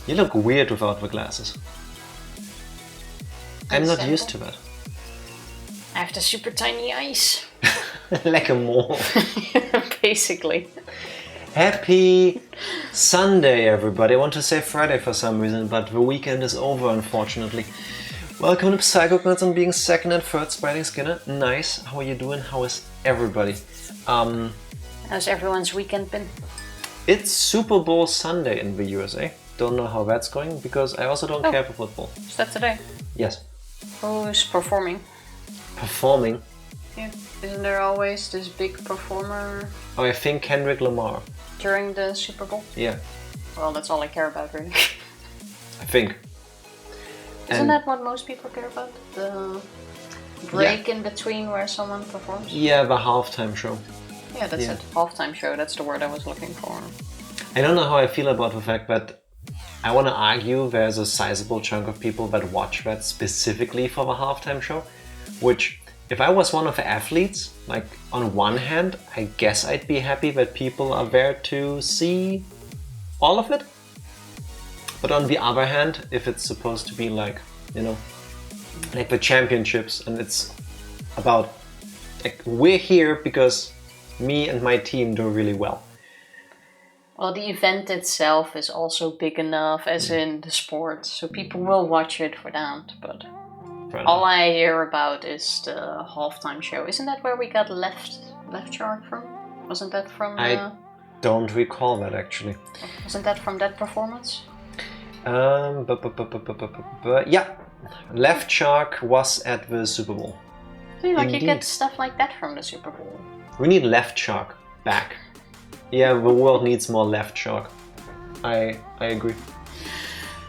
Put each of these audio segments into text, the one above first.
You look weird without the glasses. I'm not used to that. I have the super tiny eyes. Like a mole. Basically. Happy Sunday, everybody. I want to say Friday for some reason, but the weekend is over, unfortunately. Welcome to Psychonauts and being second and third Spiting Skinner. Nice. How are you doing? How is everybody? How's everyone's weekend been? It's Super Bowl Sunday in the USA. Don't know how that's going because I also don't care for football. Is that today? Yes. Who's performing? Performing? Yeah. Isn't there always this big performer? Oh, I think Kendrick Lamar. During the Super Bowl? Yeah. Well, that's all I care about, really. I think. Isn't that what most people care about? The break in between where someone performs? Yeah, the halftime show. Yeah, that's it. Halftime show, that's the word I was looking for. I don't know how I feel about the fact that I want to argue there's a sizable chunk of people that watch that specifically for the halftime show, which, if I was one of the athletes, like, on one hand, I guess I'd be happy that people are there to see all of it. But on the other hand, if it's supposed to be like, you know, like the championships and it's about, like, we're here because me and my team do really well. Well, the event itself is also big enough, as in the sport, so people will watch it for that, but all I hear about is the halftime show. Isn't that where we got Left Shark from? Wasn't that from... I don't recall that, actually. Wasn't that from that performance? Yeah, Left Shark was at the Super Bowl. See, like, you get stuff like that from the Super Bowl. We need Left Shark back. Yeah, the world needs more Left Shark. I agree.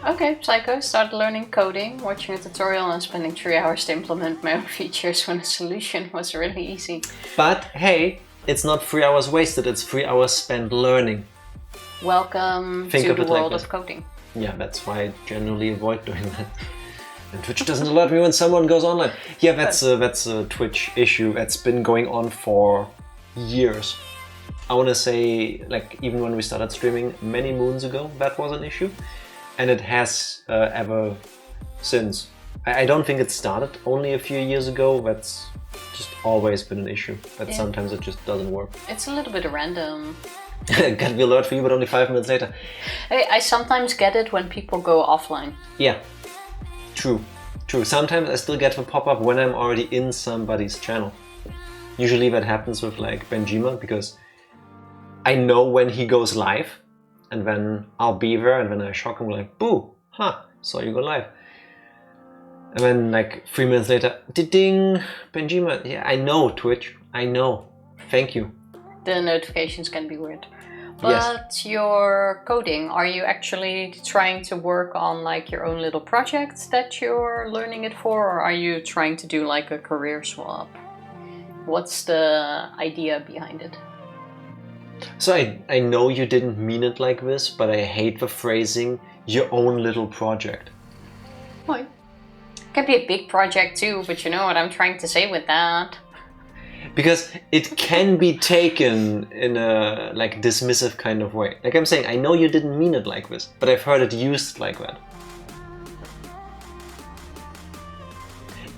Okay, Psycho, started learning coding, watching a tutorial and spending 3 hours to implement my own features when the solution was really easy. But hey, it's not 3 hours wasted, it's 3 hours spent learning. Welcome to the world of coding. Yeah, that's why I generally avoid doing that. And Twitch doesn't alert me when someone goes online. Yeah, that's a Twitch issue that's been going on for years. I want to say, like, even when we started streaming many moons ago, that was an issue. And it has ever since. I don't think it started only a few years ago. That's just always been an issue. That sometimes it just doesn't work. It's a little bit random. Got the alert for you, but only 5 minutes later. Hey, I sometimes get it when people go offline. Yeah, true. Sometimes I still get the pop-up when I'm already in somebody's channel. Usually that happens with, like, Benjima, because I know when he goes live, and then I'll be there, and then I shock him like, boo, saw you go live. And then, like, 3 minutes later, ding, Benjima, yeah, I know, Twitch, I know, thank you. The notifications can be weird. But your coding, are you actually trying to work on, like, your own little project that you're learning it for, or are you trying to do, like, a career swap? What's the idea behind it? So I know you didn't mean it like this, but I hate the phrasing, your own little project. Why? It can be a big project too, but you know what I'm trying to say with that. Because it can be taken in a, like, dismissive kind of way. Like I'm saying, I know you didn't mean it like this, but I've heard it used like that.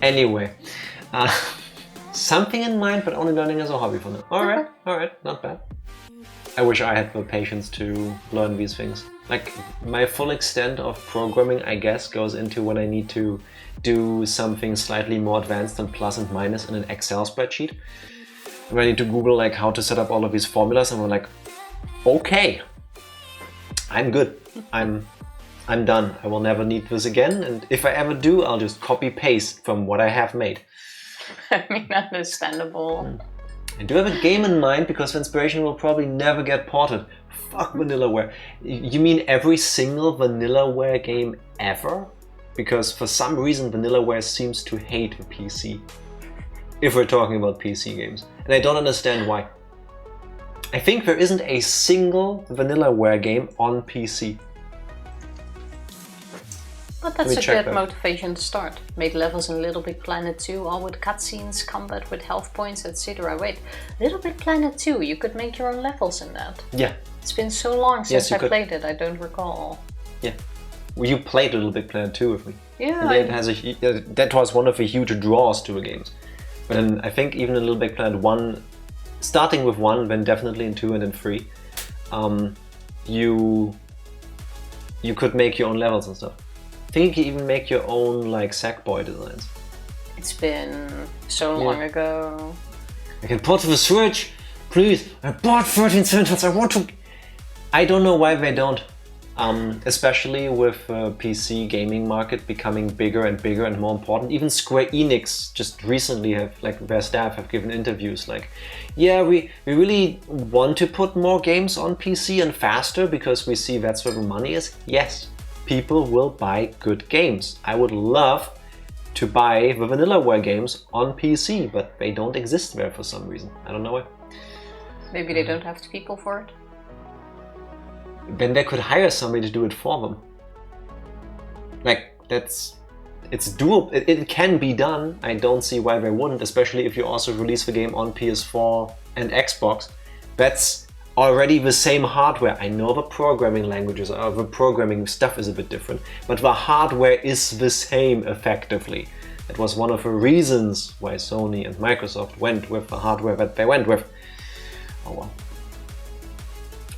Anyway, something in mind, but only learning as a hobby for now. Alright, not bad. I wish I had the patience to learn these things. Like, my full extent of programming, I guess, goes into when I need to do something slightly more advanced than plus and minus in an Excel spreadsheet. And I need to Google, like, how to set up all of these formulas, and I'm like, okay, I'm good. I'm done. I will never need this again, and if I ever do, I'll just copy-paste from what I have made. I mean, understandable. I do have a game in mind because the inspiration will probably never get ported. Fuck Vanillaware. You mean every single Vanillaware game ever? Because for some reason Vanillaware seems to hate the PC. If we're talking about PC games. And I don't understand why. I think there isn't a single Vanillaware game on PC. But that's a good motivation to start. Made levels in Little Big Planet 2, all with cutscenes, combat with health points, etc. Wait, Little Big Planet 2, you could make your own levels in that. Yeah. It's been so long since I played it, I don't recall. Yeah. You played Little Big Planet 2 with me. Yeah. And that was one of the huge draws to the games. But then I think even in Little Big Planet 1, starting with 1, then definitely in 2 and in 3, you could make your own levels and stuff. I think you can even make your own like Sackboy designs. It's been so long ago. I can port to the Switch, please. I bought 13 Sentinels. I want to. I don't know why they don't. Especially with PC gaming market becoming bigger and bigger and more important. Even Square Enix just recently have, like, their staff have given interviews like, yeah, we really want to put more games on PC and faster because we see that's where the money is. Yes, people will buy good games. I would love to buy the Vanillaware games on PC, but they don't exist there for some reason. I don't know why. Maybe they don't have the people for it. Then they could hire somebody to do it for them. Like, it's doable. It can be done. I don't see why they wouldn't, especially if you also release the game on PS4 and Xbox. That's already the same hardware. I know the programming languages, the programming stuff is a bit different, but the hardware is the same effectively. It was one of the reasons why Sony and Microsoft went with the hardware that they went with. Oh well.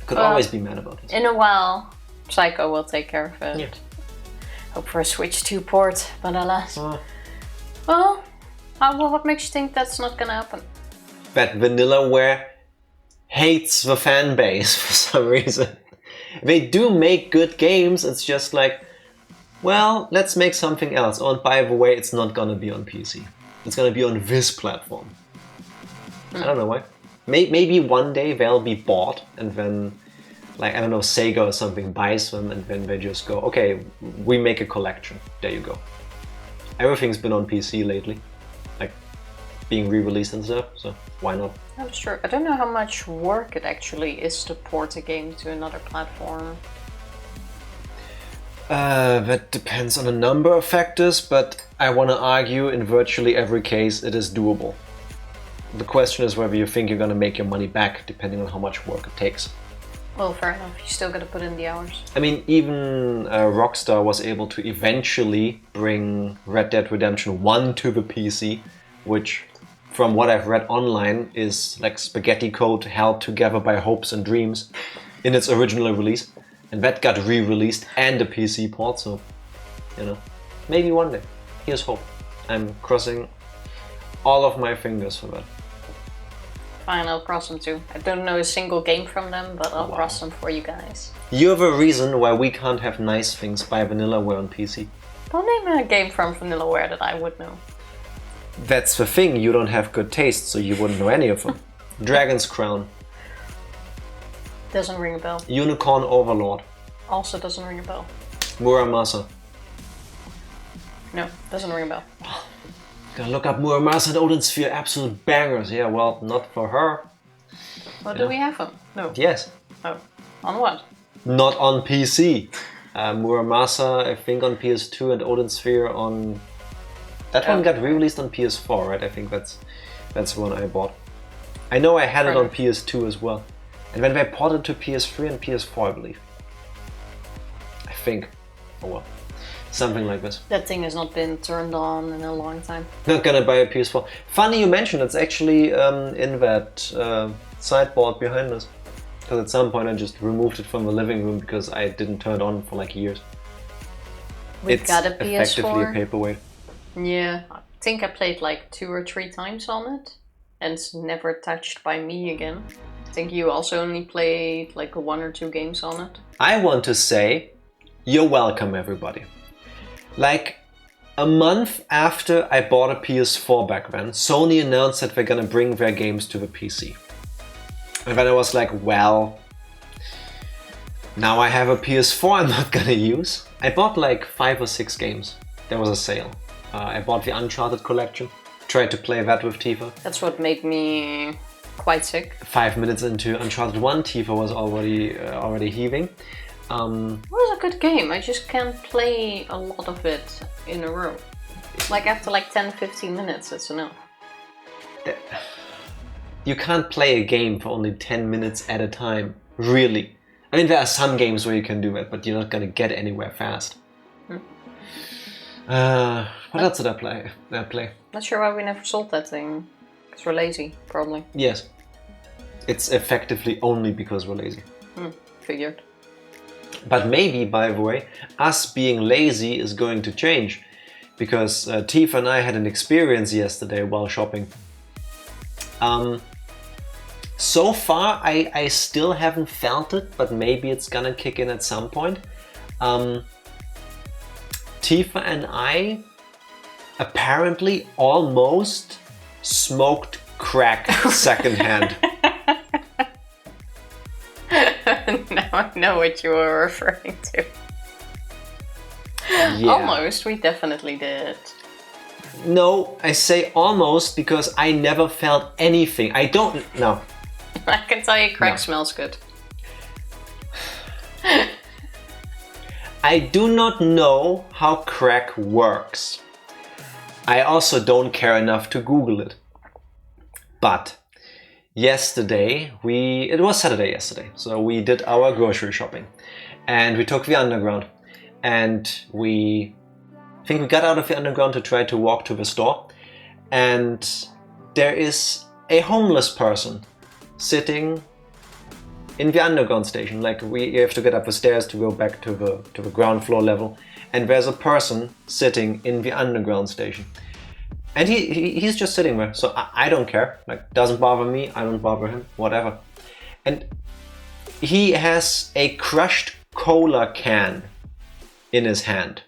Could always be mad about this. In a while, Psycho will take care of it. Yeah. Hope for a Switch 2 port, but alas. Well, what makes you think that's not gonna happen? That Vanillaware hates the fan base for some reason. They do make good games, it's just like, well, let's make something else. Oh, and by the way, it's not gonna be on PC. It's gonna be on this platform. I don't know why. Maybe one day they'll be bought and then, like, I don't know, Sega or something buys them and then they just go, okay, we make a collection. There you go. Everything's been on PC lately, like being re-released and stuff, so why not? That's true. I don't know how much work it actually is to port a game to another platform. That depends on a number of factors, but I want to argue in virtually every case it is doable. The question is whether you think you're going to make your money back, depending on how much work it takes. Well, fair enough. You still got to put in the hours. I mean, even Rockstar was able to eventually bring Red Dead Redemption 1 to the PC, which, from what I've read online, is like spaghetti code held together by hopes and dreams in its original release. And that got re-released and a PC port, so, you know, maybe one day. Here's hope. I'm crossing all of my fingers for that. Fine, I'll cross them too. I don't know a single game from them, but I'll cross them for you guys. You're the reason why we can't have nice things by Vanillaware on PC. Don't name a game from Vanillaware that I would know. That's the thing, you don't have good taste, so you wouldn't know any of them. Dragon's Crown. Doesn't ring a bell. Unicorn Overlord. Also doesn't ring a bell. Muramasa. No, doesn't ring a bell. Gotta look up Muramasa and Odin Sphere, absolute bangers. Yeah, well, not for her. Well, do we have them? No. Yes. Oh. On what? Not on PC. Muramasa, I think, on PS2 and Odin Sphere on... That one got re-released on PS4, right? I think that's the one I bought. I know I had it on PS2 as well. And then they ported to PS3 and PS4, I believe. I think. Oh well. Something like this. That thing has not been turned on in a long time. Not gonna buy a PS4. Funny you mentioned, it's actually in that sideboard behind us. Because at some point I just removed it from the living room because I didn't turn it on for like years. We've got a PS4. Effectively a paperweight. Yeah, I think I played like 2 or 3 times on it. And it's never touched by me again. I think you also only played like 1 or 2 games on it. I want to say, you're welcome everybody. Like, a month after I bought a PS4 back then, Sony announced that they're gonna bring their games to the PC. And then I was like, well, now I have a PS4 I'm not gonna use. I bought like 5 or 6 games. There was a sale. I bought the Uncharted collection, tried to play that with Tifa. That's what made me quite sick. 5 minutes into Uncharted 1, Tifa was already heaving. It was a good game, I just can't play a lot of it in a row. Like after like 10-15 minutes, it's enough. You can't play a game for only 10 minutes at a time, really. I mean, there are some games where you can do that, but you're not gonna get anywhere fast. What else did I play? Not sure why we never sold that thing. Because we're lazy, probably. Yes. It's effectively only because we're lazy. Figured. But maybe, by the way, us being lazy is going to change. Because Tifa and I had an experience yesterday while shopping. So far, I still haven't felt it, but maybe it's gonna kick in at some point. Tifa and I apparently almost smoked crack secondhand. Now I know what you were referring to. Yeah. Almost, we definitely did. No, I say almost because I never felt anything. I don't know. I can tell you crack smells good. I do not know how crack works. I also don't care enough to Google it. But yesterday, it was Saturday yesterday, so we did our grocery shopping. And we took the underground. And I think we got out of the underground to try to walk to the store. And there is a homeless person sitting in the underground station. Like you have to get up the stairs to go back to the ground floor level. And there's a person sitting in the underground station. And he's just sitting there. So I don't care. Like, doesn't bother me. I don't bother him. Whatever. And he has a crushed cola can in his hand.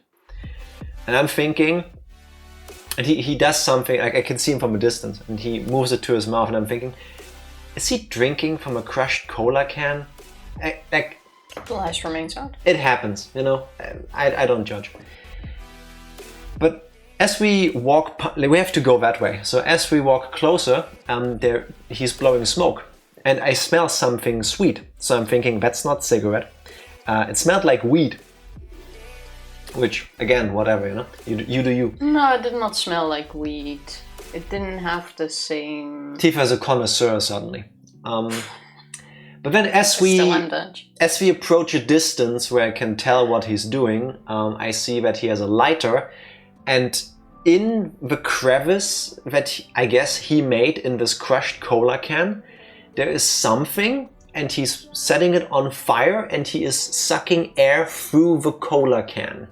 And I'm thinking, and he does something, like I can see him from a distance, and he moves it to his mouth, and I'm thinking, is he drinking from a crushed cola can? Like, the last remains out. It happens, you know. I don't judge. But as we walk, we have to go that way. So as we walk closer, he's blowing smoke, and I smell something sweet. So I'm thinking, that's not cigarette. It smelled like weed. Which, again, whatever, you know, you do you. No, it did not smell like weed. It didn't have the same... Tifa is a connoisseur, suddenly. But then as we approach a distance where I can tell what he's doing, I see that he has a lighter, and in the crevice that I guess he made in this crushed cola can, there is something, and he's setting it on fire, and he is sucking air through the cola can.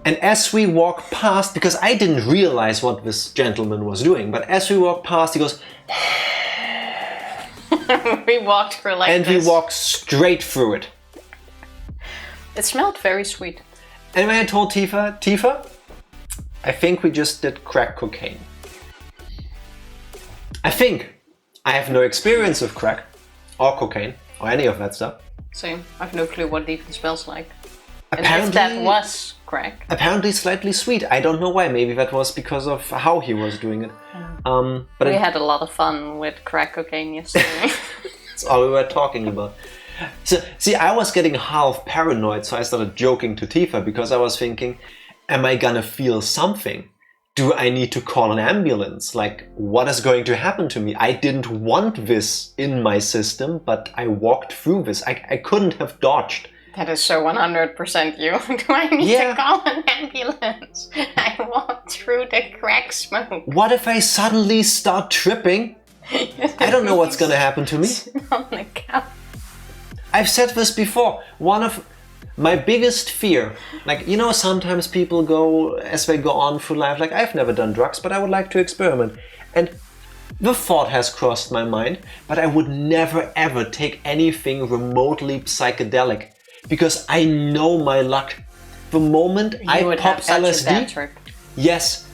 And as we walk past, because I didn't realize what this gentleman was doing, but as we walk past, he goes... We walked for like and this. We walked straight through it. It smelled very sweet. And when I told Tifa, I think we just did crack cocaine. I think. I have no experience of crack, or cocaine, or any of that stuff. Same. I have no clue what it even smells like. Apparently, and if that was crack. Apparently slightly sweet. I don't know why. Maybe that was because of how he was doing it. But we had a lot of fun with crack cocaine yesterday. That's all we were talking about. So, see, I was getting half paranoid, so I started joking to Tifa because I was thinking, am I gonna feel something? Do I need to call an ambulance? Like, what is going to happen to me? I didn't want this in my system, but I walked through this. I couldn't have dodged. That is so 100% you. Do I need to call an ambulance? I walked through the crack smoke. What if I suddenly start tripping? I don't know what's gonna happen to me. On the couch. I've said this before. One of my biggest fear, like, you know, sometimes people go, as they go on through life, like, I've never done drugs, but I would like to experiment. And the thought has crossed my mind, but I would never ever take anything remotely psychedelic. Because I know my luck. The moment I pop LSD, yes,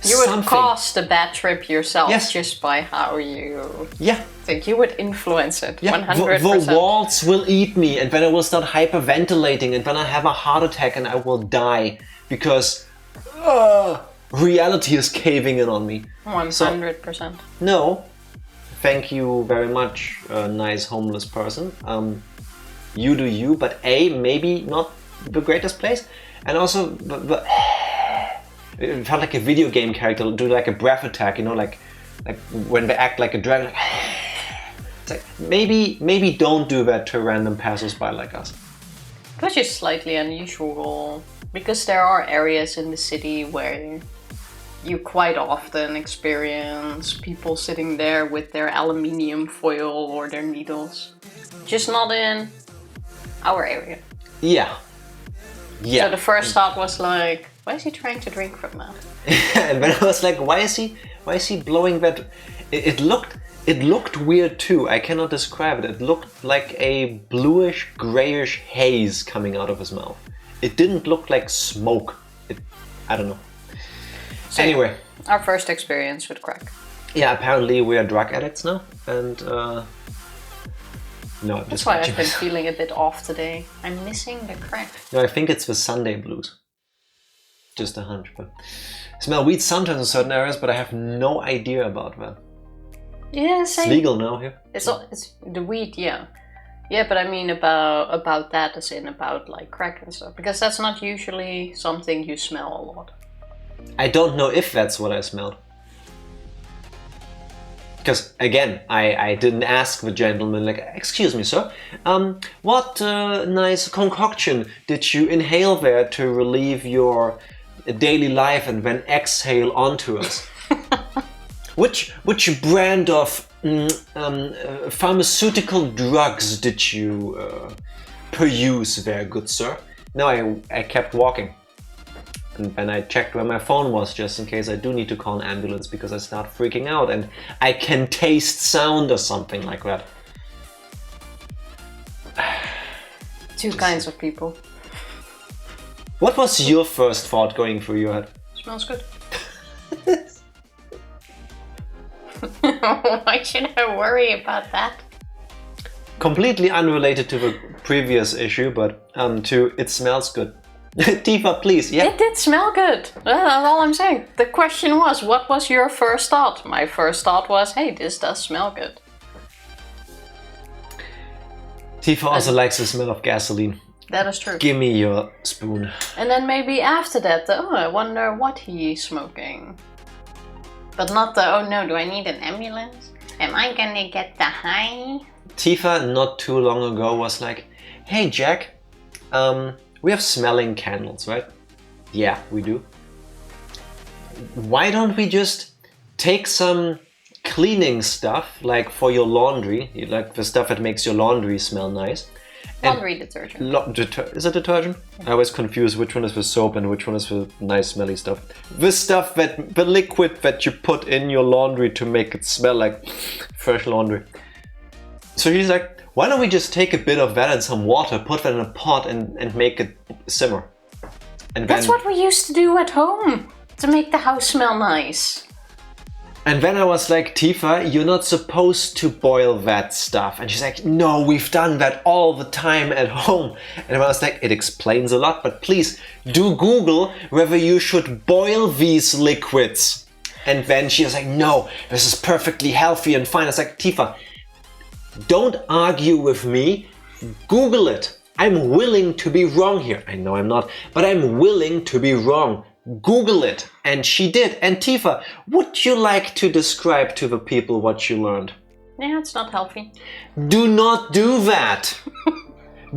you would cause the bad trip yourself just by how you think. You would influence it 100%. The walls will eat me, and then I will start hyperventilating, and then I have a heart attack, and I will die because reality is caving in on me. 100%. So, no, thank you very much, nice homeless person. You do you, but maybe not the greatest place. And also, it felt like a video game character do like a breath attack, you know, like when they act like a dragon. Like, it's like, maybe don't do that to random passersby like us. Which is slightly unusual, because there are areas in the city where you quite often experience people sitting there with their aluminium foil or their needles. Just not in our area. Yeah. Yeah. So the first thought was like, why is he trying to drink from that? And then I was like, why is he blowing that? It looked weird too. I cannot describe it. It looked like a bluish, grayish haze coming out of his mouth. It didn't look like smoke. I don't know. So anyway, our first experience with crack. Yeah, apparently we are drug addicts now, and no, that's why I've been feeling a bit off today. I'm missing the crack. No, I think it's the Sunday blues. Just a hunch, but I smell weed sometimes in certain areas, but I have no idea about that. Yeah, it's legal now here. It's the weed, yeah. Yeah, but I mean about that, as in about like crack and stuff, because that's not usually something you smell a lot. I don't know if that's what I smelled. Because again, I didn't ask the gentleman, like, excuse me, sir, what nice concoction did you inhale there to relieve your daily life and then exhale onto us? Which brand of pharmaceutical drugs did you peruse there, good sir? No, I kept walking. And then I checked where my phone was, just in case I do need to call an ambulance, because I start freaking out and I can taste sound or something like that. Two kinds of people. What was your first thought going through your head? Smells good. Why should I worry about that? Completely unrelated to the previous issue, but to it smells good. Tifa, please, yeah. It did smell good. That's all I'm saying. The question was, what was your first thought? My first thought was, hey, this does smell good. Tifa also likes the smell of gasoline. That is true. Give me your spoon. And then maybe after that, I wonder what he's smoking. But not the, oh no, do I need an ambulance? Am I gonna get the high? Tifa, not too long ago, was like, hey Jack, we have smelling candles, right? Yeah, we do. Why don't we just take some cleaning stuff, like for your laundry, like the stuff that makes your laundry smell nice. Laundry detergent. Is it detergent? I always confuse which one is the soap and which one is the nice smelly stuff. The stuff the liquid that you put in your laundry to make it smell like fresh laundry. So he's like, why don't we just take a bit of that and some water, put that in a pot and make it simmer. And that's what we used to do at home, to make the house smell nice. And then I was like, Tifa, you're not supposed to boil that stuff. And she's like, no, we've done that all the time at home. And I was like, it explains a lot, but please do Google whether you should boil these liquids. And then she was like, no, this is perfectly healthy and fine. I was like, Tifa, don't argue with me. Google it. I'm willing to be wrong here. I know I'm not, but I'm willing to be wrong. Google it. And she did. And Tifa, would you like to describe to the people what you learned? Yeah, it's not healthy. Do not do that.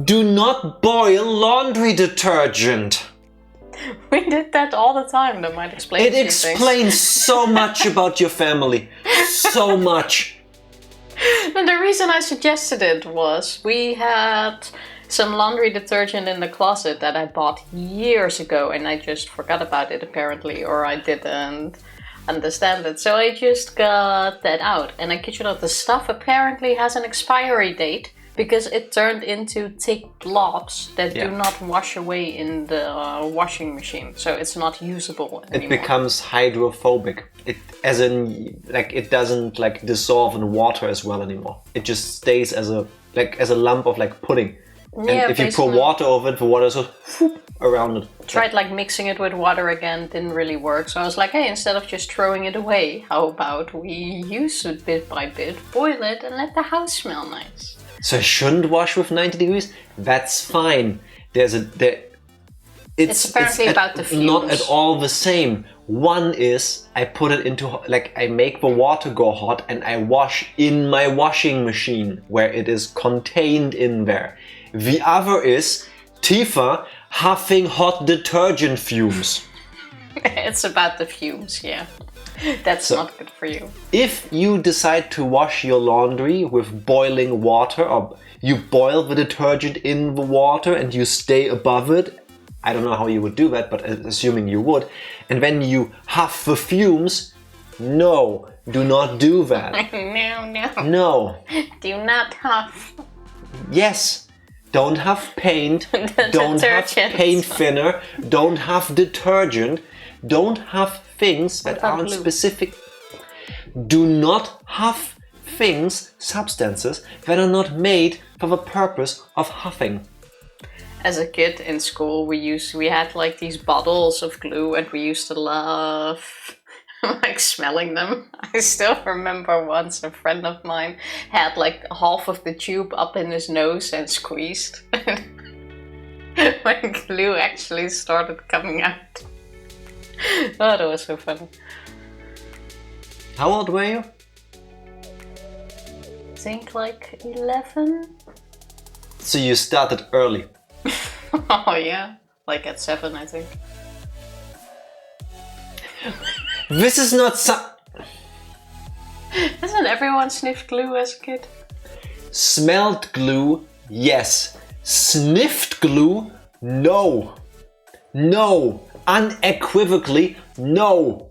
Do not boil laundry detergent. We did that all the time. That might explain it explains so much about your family. So much. And the reason I suggested it was we had some laundry detergent in the closet that I bought years ago, and I just forgot about it apparently, or I didn't understand it. So I just got that out, and I kid you not, the stuff apparently has an expiry date because it turned into thick blobs that do not wash away in the washing machine. So it's not usable anymore. It becomes hydrophobic. It doesn't like dissolve in water as well anymore. It just stays as a lump of like pudding. And if you pour water over it, the water goes around it. Tried like mixing it with water again, didn't really work. So I was like, hey, instead of just throwing it away, how about we use it bit by bit, boil it, and let the house smell nice. So I shouldn't wash with 90 degrees? That's fine. It's apparently about the fumes. Not at all the same. One is I put it into, like, I make the water go hot and I wash in my washing machine where it is contained in there. The other is Tifa huffing hot detergent fumes. It's about the fumes, yeah. That's not good for you. If you decide to wash your laundry with boiling water, or you boil the detergent in the water and you stay above it, I don't know how you would do that, but assuming you would, and then you huff the fumes, no, do not do that. No. No. Do not huff. Yes. Don't huff paint, don't huff paint thinner, don't huff detergent, don't huff things that aren't specific. Do not huff things, substances, that are not made for the purpose of huffing. As a kid in school, we had like these bottles of glue, and we used to love like smelling them. I still remember once a friend of mine had like half of the tube up in his nose and squeezed when glue actually started coming out. Oh, that was so funny. How old were you? I think like 11. So you started early. Oh yeah, like at 7 I think. This is not Hasn't everyone sniffed glue as a kid? Smelled glue, yes. Sniffed glue, no. No. Unequivocally, no.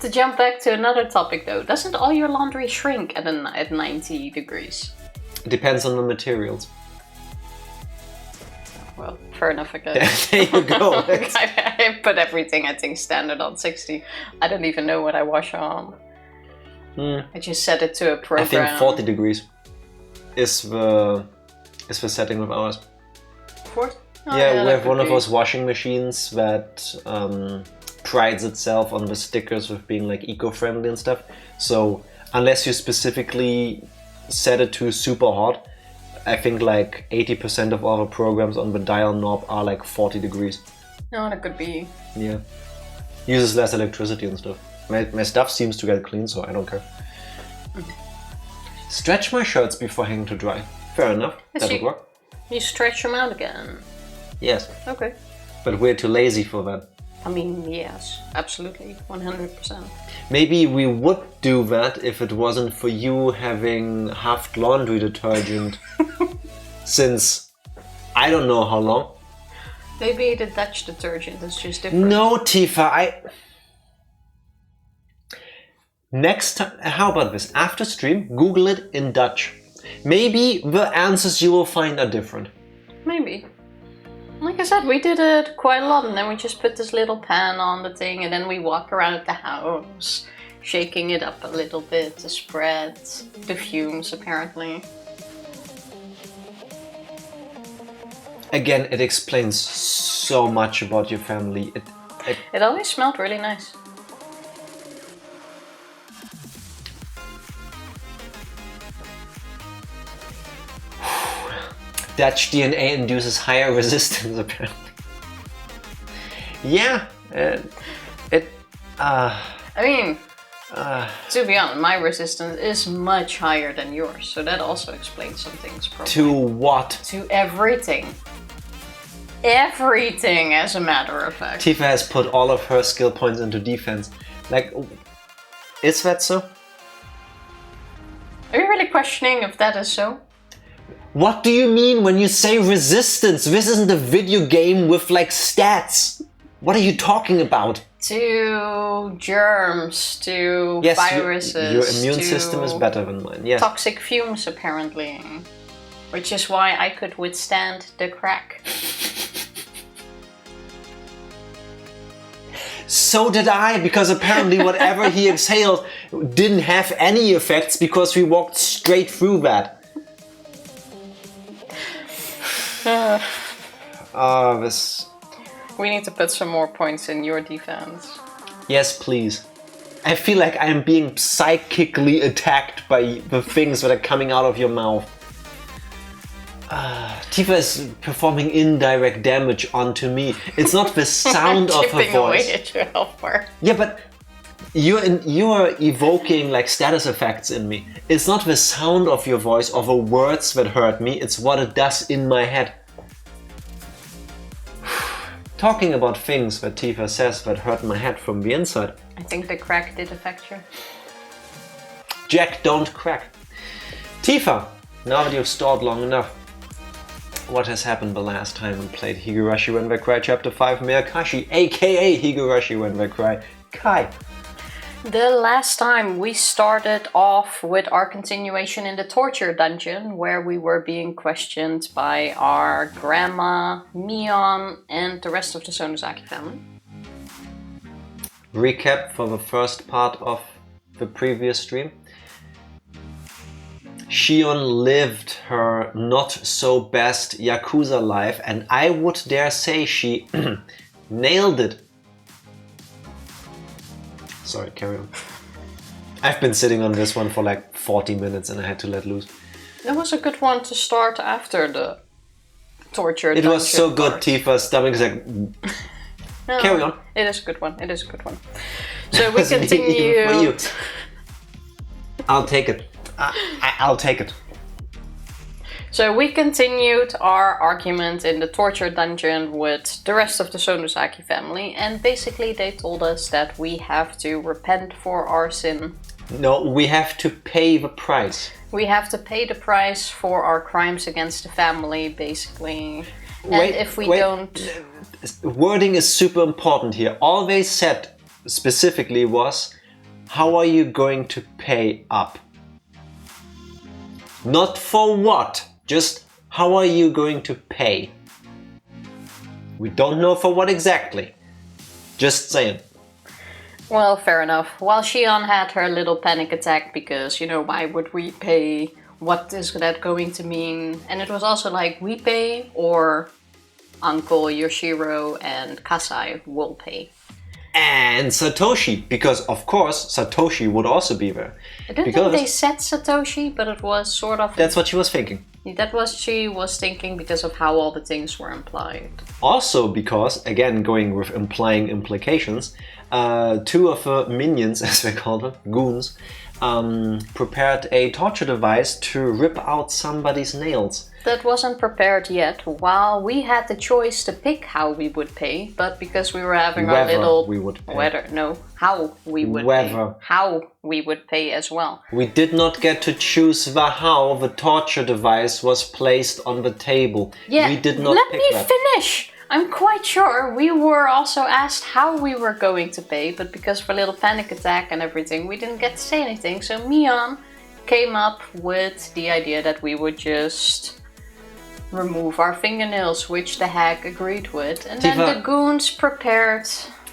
To jump back to another topic though, doesn't all your laundry shrink at 90 degrees? It depends on the materials. Well, fair enough, I guess. There you go. I put everything, I think, standard on 60. I don't even know what I wash on. I just set it to a program. I think 40 degrees is the setting of ours. 40? Oh, yeah, we have one of those washing machines that prides itself on the stickers with being like eco-friendly and stuff. So unless you specifically set it to super hot, I think like 80% of all the programs on the dial knob are like 40 degrees. No, that could be. Yeah. Uses less electricity and stuff. My stuff seems to get clean, so I don't care. Stretch my shirts before hanging to dry. Fair enough. That would work. You stretch them out again. Yes. Okay. But we're too lazy for that. I mean, yes, absolutely, 100%. Maybe we would do that if it wasn't for you having huffed laundry detergent since I don't know how long. Maybe the Dutch detergent is just different. No, Tifa, Next time, how about this? After stream, Google it in Dutch. Maybe the answers you will find are different. Maybe. Like I said, we did it quite a lot, and then we just put this little pan on the thing, and then we walk around the house, shaking it up a little bit to spread the fumes, apparently. Again, it explains so much about your family. It always smelled really nice. Dutch DNA induces higher resistance, apparently. Yeah, I mean, to be honest, my resistance is much higher than yours, so that also explains some things probably. To what? To everything. Everything, as a matter of fact. Tifa has put all of her skill points into defense. Like, is that so? Are you really questioning if that is so? What do you mean when you say resistance? This isn't a video game with like stats. What are you talking about? To germs, to viruses. Your immune system is better than mine, yes. Toxic fumes, apparently. Which is why I could withstand the crack. So did I, because apparently whatever he exhaled didn't have any effects because we walked straight through that. We need to put some more points in your defense. Yes, please. I feel like I am being psychically attacked by the things that are coming out of your mouth. Tifa is performing indirect damage onto me. It's not the sound of her voice. Away at your helper. Yeah, but you are evoking like status effects in me. It's not the sound of your voice or the words that hurt me. It's what it does in my head. Talking about things that Tifa says that hurt my head from the inside. I think the crack did affect you. Jack, don't crack. Tifa, now that you've stalled long enough, what has happened the last time we played Higurashi When They Cry Chapter 5 Meakashi, aka Higurashi When They Cry Kai? The last time we started off with our continuation in the torture dungeon, where we were being questioned by our grandma, Mion, and the rest of the Sonozaki family. Recap for the first part of the previous stream. Shion lived her not-so-best Yakuza life, and I would dare say she nailed it. Sorry, carry on. I've been sitting on this one for like 40 minutes and I had to let loose. It was a good one to start after the torture It was so good, part. Tifa's stomach is like... No, carry on. It is a good one, it is a good one. So we continue... I'll take it. I'll take it. So we continued our argument in the torture dungeon with the rest of the Sonozaki family, and basically they told us that we have to repent for our sin. No, we have to pay the price. We have to pay the price for our crimes against the family, basically. And if we don't... Wording is super important here. All they said specifically was, how are you going to pay up? Not for what, just how are you going to pay? We don't know for what exactly. Just saying. Well, fair enough. While Shion had her little panic attack because, you know, why would we pay? What is that going to mean? And it was also like, we pay or Uncle Yoshiro and Kasai will pay. And Satoshi, because of course Satoshi would also be there. I don't think they said Satoshi, but it was sort of... That's what she was thinking. That was she was thinking because of how all the things were implied. Also because, again, going with implying implications, two of the minions, as they call them, goons, prepared a torture device to rip out somebody's nails. That wasn't prepared yet, while we had the choice to pick how we would pay, but because we were having our little... we would pay. How we would pay. How we would pay as well. We did not get to choose the how the torture device was placed on the table. Yeah, we did not let pick me that. finish! I'm quite sure we were also asked how we were going to pay, but because of a little panic attack and everything, we didn't get to say anything. So Mion came up with the idea that we would just remove our fingernails, which the hag agreed with. And then the goons prepared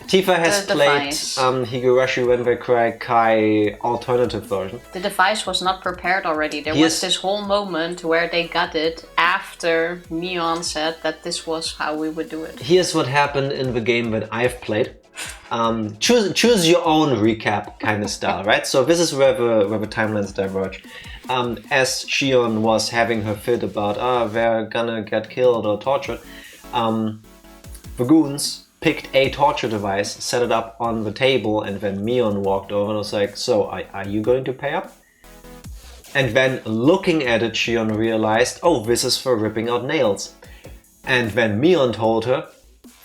Tifa has played device. Higurashi When They Cry Kai alternative version. The device was not prepared already. There was this whole moment where they got it after Mion said that this was how we would do it. Here's what happened in the game that I've played. Choose your own recap kind of style, right? So this is where the timelines diverge. As Shion was having her fit about, they're gonna get killed or tortured, the goons picked a torture device, set it up on the table, and then Mion walked over and was like, so, are you going to pay up? And then looking at it, Shion realized, oh, this is for ripping out nails. And then Mion told her,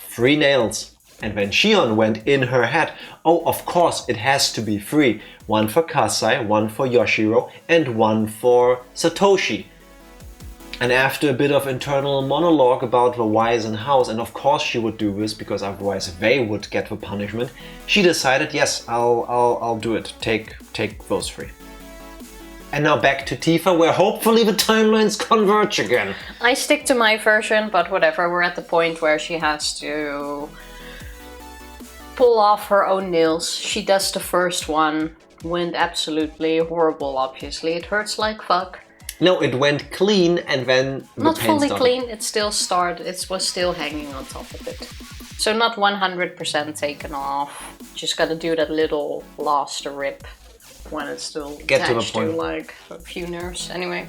3 nails. And then Shion went in her head, oh, of course, it has to be 3. 1 for Kasai, 1 for Yoshiro, and 1 for Satoshi. And after a bit of internal monologue about the whys and hows, and of course she would do this because otherwise they would get the punishment, she decided, yes, I'll do it. Take those 3. And now back to Tifa, where hopefully the timelines converge again. I stick to my version, but whatever. We're at the point where she has to pull off her own nails. She does the first one. Went absolutely horrible, obviously. It hurts like fuck. No, it went clean and then not fully clean, it still started, it was still hanging on top of it. So not 100% taken off, just gotta do that little last rip when it's still attached to like a few nerves. Anyway,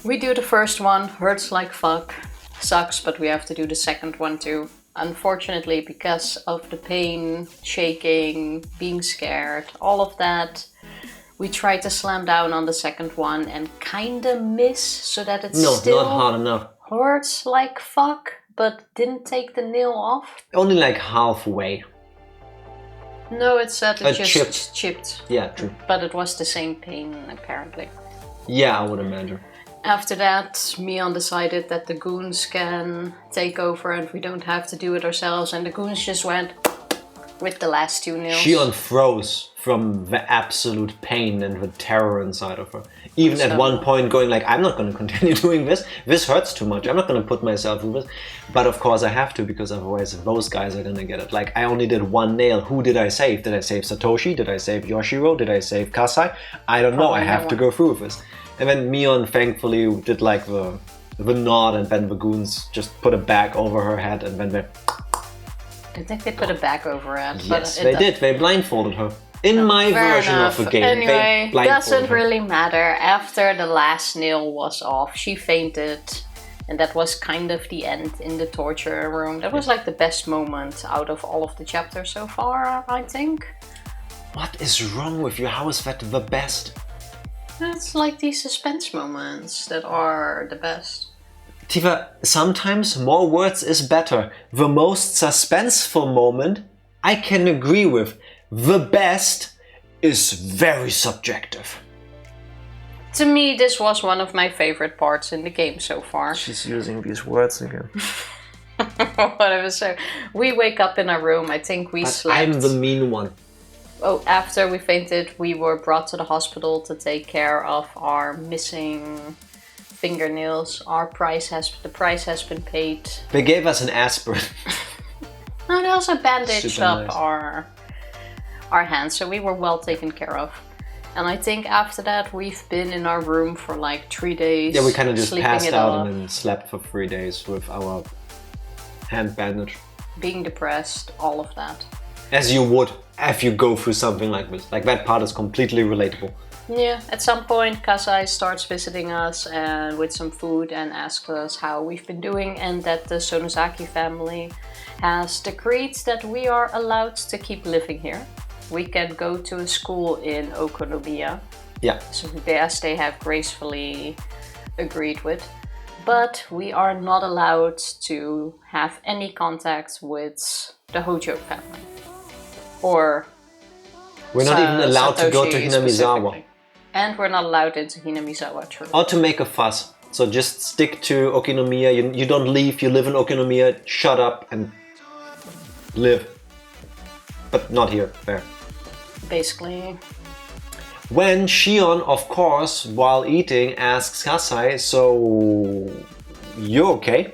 we do the first one, hurts like fuck, sucks, but we have to do the second one too. Unfortunately, because of the pain, shaking, being scared, all of that, we tried to slam down on the second one and kinda miss so that it's still not hard enough. Hurts like fuck, but didn't take the nail off. Only like halfway. No, it said it just chipped. chipped. Yeah, true. But it was the same pain, apparently. Yeah, I would imagine. After that, Mion decided that the goons can take over and we don't have to do it ourselves. And the goons just went with the last 2 nails. Shion froze from the absolute pain and the terror inside of her. Even at one point going like, I'm not going to continue doing this. This hurts too much. I'm not going to put myself through this. But of course I have to, because otherwise those guys are going to get it. Like, I only did 1 nail. Who did I save? Did I save Satoshi? Did I save Yoshiro? Did I save Kasai? I don't know. I have to go through this. And then Mion thankfully did like the nod, and then the goons just put a bag over her head, and then they... I think they put a bag over it. Yes, they did. They blindfolded her. In my version of the game, anyway, they blindfolded doesn't her. really matter. After the last nail was off, she fainted. And that was kind of the end in the torture room. That was like the best moment out of all of the chapters so far, I think. What is wrong with you? How is that the best? It's like these suspense moments that are the best. Tifa, sometimes more words is better. The most suspenseful moment, I can agree with. The best is very subjective. To me, this was one of my favorite parts in the game so far. She's using these words again. Whatever, so we wake up in our room, I think we slept. I'm the mean one. Oh, after we fainted, we were brought to the hospital to take care of our missing fingernails. The price has been paid. They gave us an aspirin. No, they also bandaged Super up nice. our hands, so we were well taken care of. And I think after that we've been in our room for like 3 days. Yeah, we kind of just passed it out off, and then slept for 3 days with our hand bandage. being depressed, all of that. As you would if you go through something like this. Like, that part is completely relatable. Yeah, at some point Kasai starts visiting us and with some food and asks us how we've been doing, and that the Sonozaki family has decreed that we are allowed to keep living here. We can go to a school in Okonomiya. Yeah. So as they have gracefully agreed with. But we are not allowed to have any contact with the Hojo family. Or We're not even allowed to go to Satoshi Hinamizawa. specifically. And we're not allowed into Hinamizawa, true. Or to make a fuss. So just stick to Okinomiya. You don't leave, you live in Okinomiya, shut up and live. But not here, there. Basically. When Shion, of course, while eating, asks Kasai, so you okay?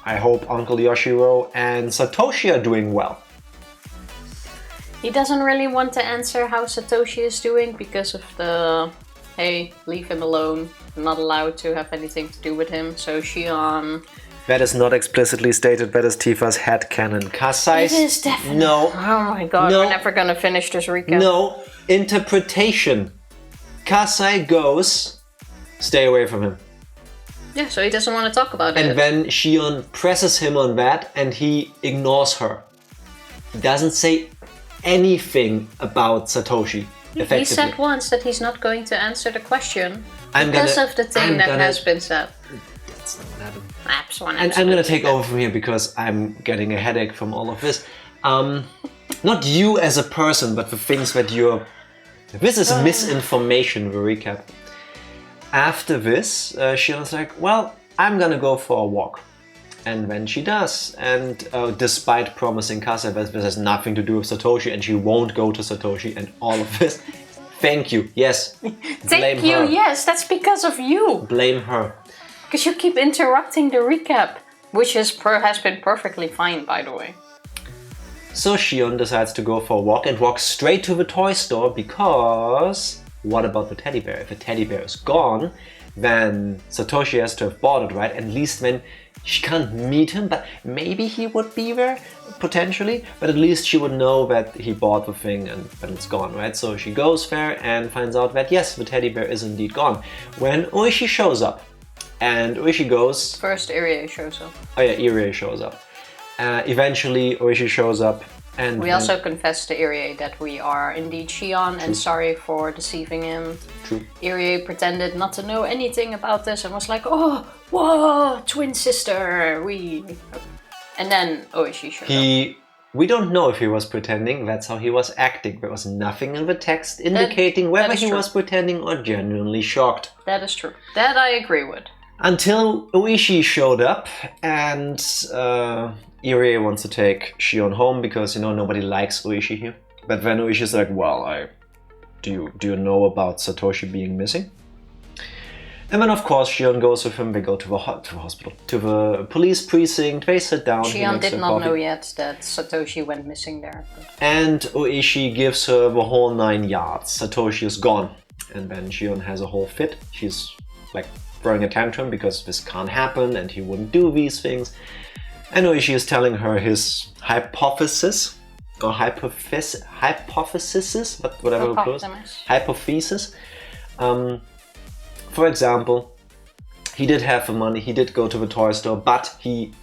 I hope Uncle Yoshiro and Satoshi are doing well. He doesn't really want to answer how Satoshi is doing because of the, hey, leave him alone, I'm not allowed to have anything to do with him, so Shion... That is not explicitly stated, that is Tifa's headcanon. Kasai's... It is definitely... No. Oh my god, No. we're never gonna finish this recap. No. Interpretation. Kasai goes, stay away from him. Yeah, so he doesn't want to talk about it. And then Shion presses him on that and he ignores her. He doesn't say anything about Satoshi. He said once that he's not going to answer the question I'm because gonna- of the thing I'm that gonna- has been said. That's not what happened. Absolutely. And I'm gonna take over from here because I'm getting a headache from all of this. Not you as a person, but the things that you're... This is misinformation, the recap. After this, Shion's like, well, I'm gonna go for a walk. And then she does. And despite promising Kasa that this has nothing to do with Satoshi and she won't go to Satoshi and all of this, thank you, yes. Thank you, her. yes, that's because of you. Blame her. Because you keep interrupting the recap, which has been perfectly fine, by the way. So Shion decides to go for a walk and walks straight to the toy store because... What about the teddy bear? If the teddy bear is gone, then Satoshi has to have bought it, right? At least when she can't meet him, but maybe he would be there, potentially. But at least she would know that he bought the thing and that it's gone, right? So she goes there and finds out that yes, the teddy bear is indeed gone. When Ooishi shows up, and Ooishi goes... First, Irie shows up. Oh yeah, Irie shows up. Eventually, Ooishi shows up And we also confessed to Irie that we are indeed Shion and sorry for deceiving him. True. Irie pretended not to know anything about this and was like, oh, whoa, twin sister, And then Oishi showed up. We don't know if he was pretending, that's how he was acting. There was nothing in the text indicating whether he was pretending or genuinely shocked. That is true. That I agree with. Until Ooishi showed up and Irie wants to take Shion home because, nobody likes Ooishi here. But then Ooishi's like, well, do you know about Satoshi being missing? And then, of course, Shion goes with him. They go to the hospital, to the police precinct. They sit down. Shion did not know yet that Satoshi went missing there. And Ooishi gives her the whole 9 yards. Satoshi is gone. And then Shion has a whole fit. She's like throwing a tantrum because this can't happen and he wouldn't do these things. And Ooishi is telling her his hypothesis, or hypothesis, whatever it was. Hypothesis. For example, he did have the money, he did go to the toy store, but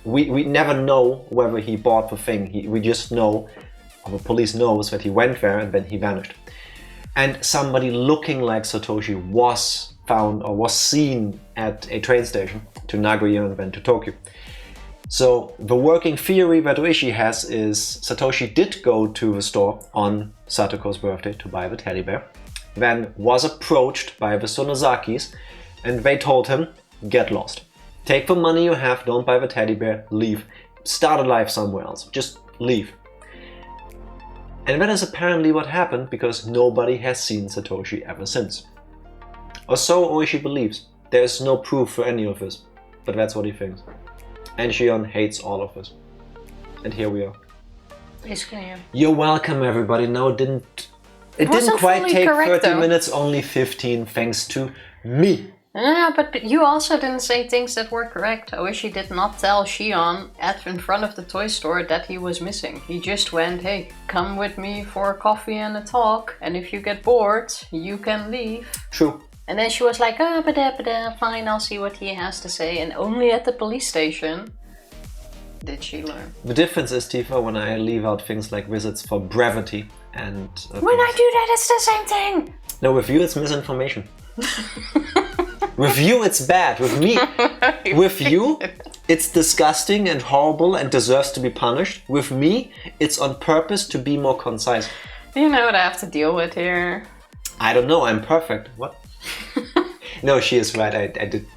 we never know whether he bought the thing. We just know, or the police knows that he went there and then he vanished. And somebody looking like Satoshi was found or was seen at a train station to Nagoya and then to Tokyo. So the working theory that Ooishi has is Satoshi did go to the store on Satoko's birthday to buy the teddy bear, then was approached by the Sonozakis and they told him, get lost. Take the money you have, don't buy the teddy bear, leave. Start a life somewhere else, just leave. And that is apparently what happened because nobody has seen Satoshi ever since. Or so Ooishi believes. There's no proof for any of this, but that's what he thinks. And Shion hates all of this. And here we are. Basically, yeah. You're welcome, everybody. No, it didn't quite take 30 minutes, only 15, thanks to me. Yeah, but you also didn't say things that were correct. Ooishi did not tell Shion in front of the toy store that he was missing. He just went, hey, come with me for a coffee and a talk, and if you get bored, you can leave. True. And then she was like, fine, I'll see what he has to say. And only at the police station did she learn. The difference is, Tifa, when I leave out things like visits for brevity and... when I do that, it's the same thing! No, with you it's misinformation. With you it's bad. With me, with you, it's disgusting and horrible and deserves to be punished. With me, it's on purpose to be more concise. You know what I have to deal with here? I don't know, I'm perfect. What? No, she is right, I did.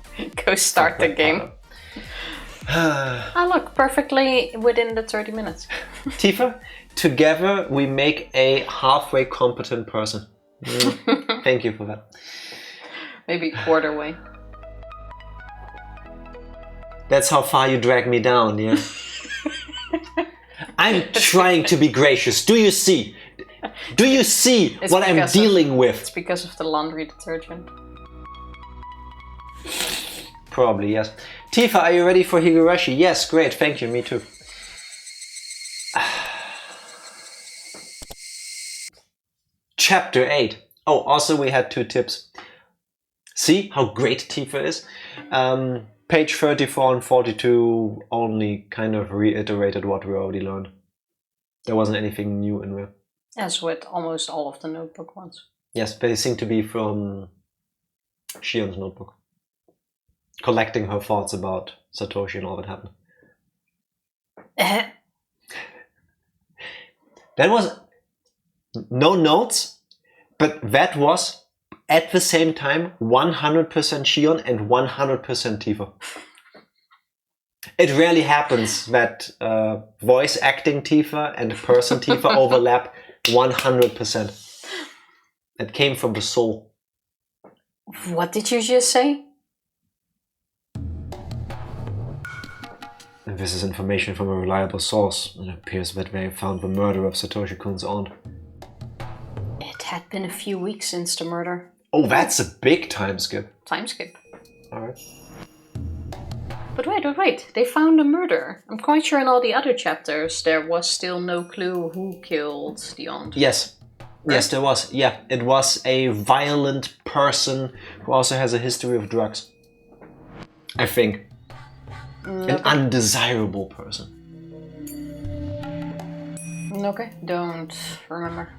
Go start the game. Look, perfectly within the 30 minutes. Tifa, together we make a halfway competent person. Thank you for that. Maybe quarter way. That's how far you drag me down, yeah? I'm trying to be gracious. Do you see? Do you see what I'm dealing with? It's because of the laundry detergent. Probably, yes. Tifa, are you ready for Higurashi? Yes, great, thank you, me too. Chapter 8. Oh, also we had 2 tips. See how great Tifa is? Page 34 and 42 only kind of reiterated what we already learned. There wasn't anything new in there. As with almost all of the notebook ones. Yes, they seem to be from Shion's notebook. Collecting her thoughts about Satoshi and all that happened. That was no notes, but that was at the same time 100% Shion and 100% Tifa. It rarely happens that voice acting Tifa and person Tifa overlap 100%. It came from the soul. What did you just say? And this is information from a reliable source. It appears that they found the murder of Satoshi-kun's aunt. It had been a few weeks since the murder. Oh, that's a big time skip. Time skip. Alright. But wait. They found a murder. I'm quite sure in all the other chapters there was still no clue who killed the aunt. Yes. Right? Yes, there was. Yeah, it was a violent person who also has a history of drugs. I think. An undesirable person. Okay, don't remember.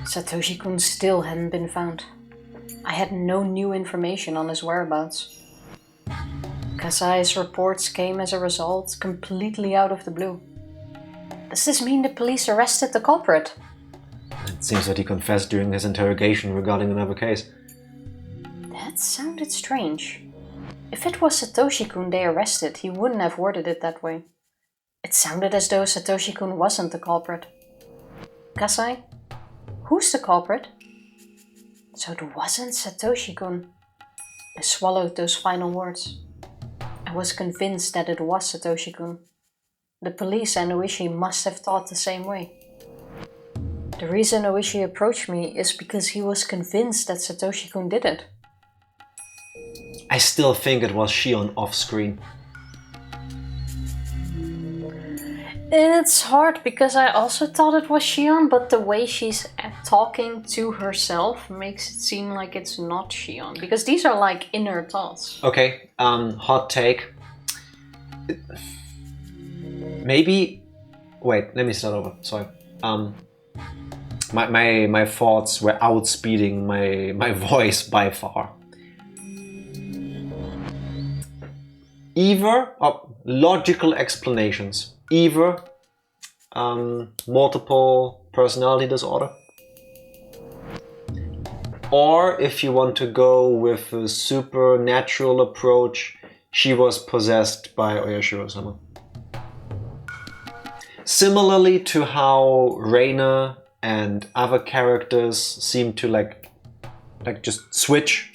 Satoshi-kun still hadn't been found. I had no new information on his whereabouts. Kasai's reports came as a result completely out of the blue. Does this mean the police arrested the culprit? It seems that he confessed during his interrogation regarding another case. That sounded strange. If it was Satoshi-kun they arrested, he wouldn't have worded it that way. It sounded as though Satoshi-kun wasn't the culprit. Kasai? Who's the culprit? So it wasn't Satoshi-kun. I swallowed those final words. I was convinced that it was Satoshi-kun. The police and Ooishi must have thought the same way. The reason Ooishi approached me is because he was convinced that Satoshi-kun did it. I still think it was Shion off-screen. It's hard because I also thought it was Shion, but the way she's talking to herself makes it seem like it's not Shion. Because these are like inner thoughts. Okay, hot take. Maybe... Wait, let me start over, sorry. My thoughts were outspeeding my voice by far. Either, logical explanations. Either multiple personality disorder, or if you want to go with a supernatural approach, she was possessed by Oyashiro-sama. Similarly to how Reina and other characters seem to like just switch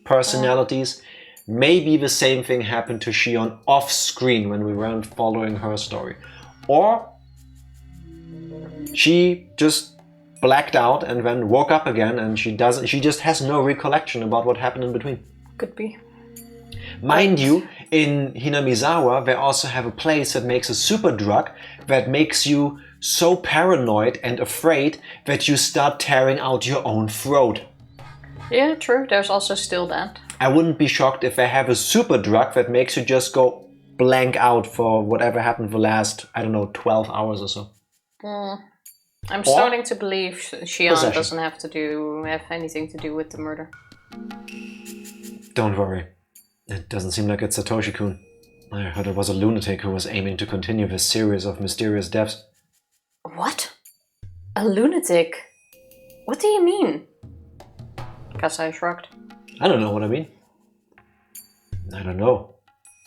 personalities, maybe the same thing happened to Shion off screen when we weren't following her story. Or she just blacked out and then woke up again and she just has no recollection about what happened in between. Could be. Mind you, in Hinamizawa they also have a place that makes a super drug that makes you so paranoid and afraid that you start tearing out your own throat. Yeah, true. There's also still that. I wouldn't be shocked if they have a super drug that makes you just go blank out for whatever happened the last, I don't know, 12 hours or so. I'm starting to believe Shion doesn't have anything to do with the murder. Don't worry. It doesn't seem like it's Satoshi-kun. I heard it was a lunatic who was aiming to continue this series of mysterious deaths. What? A lunatic? What do you mean? Kasai shrugged. I don't know what I mean. I don't know.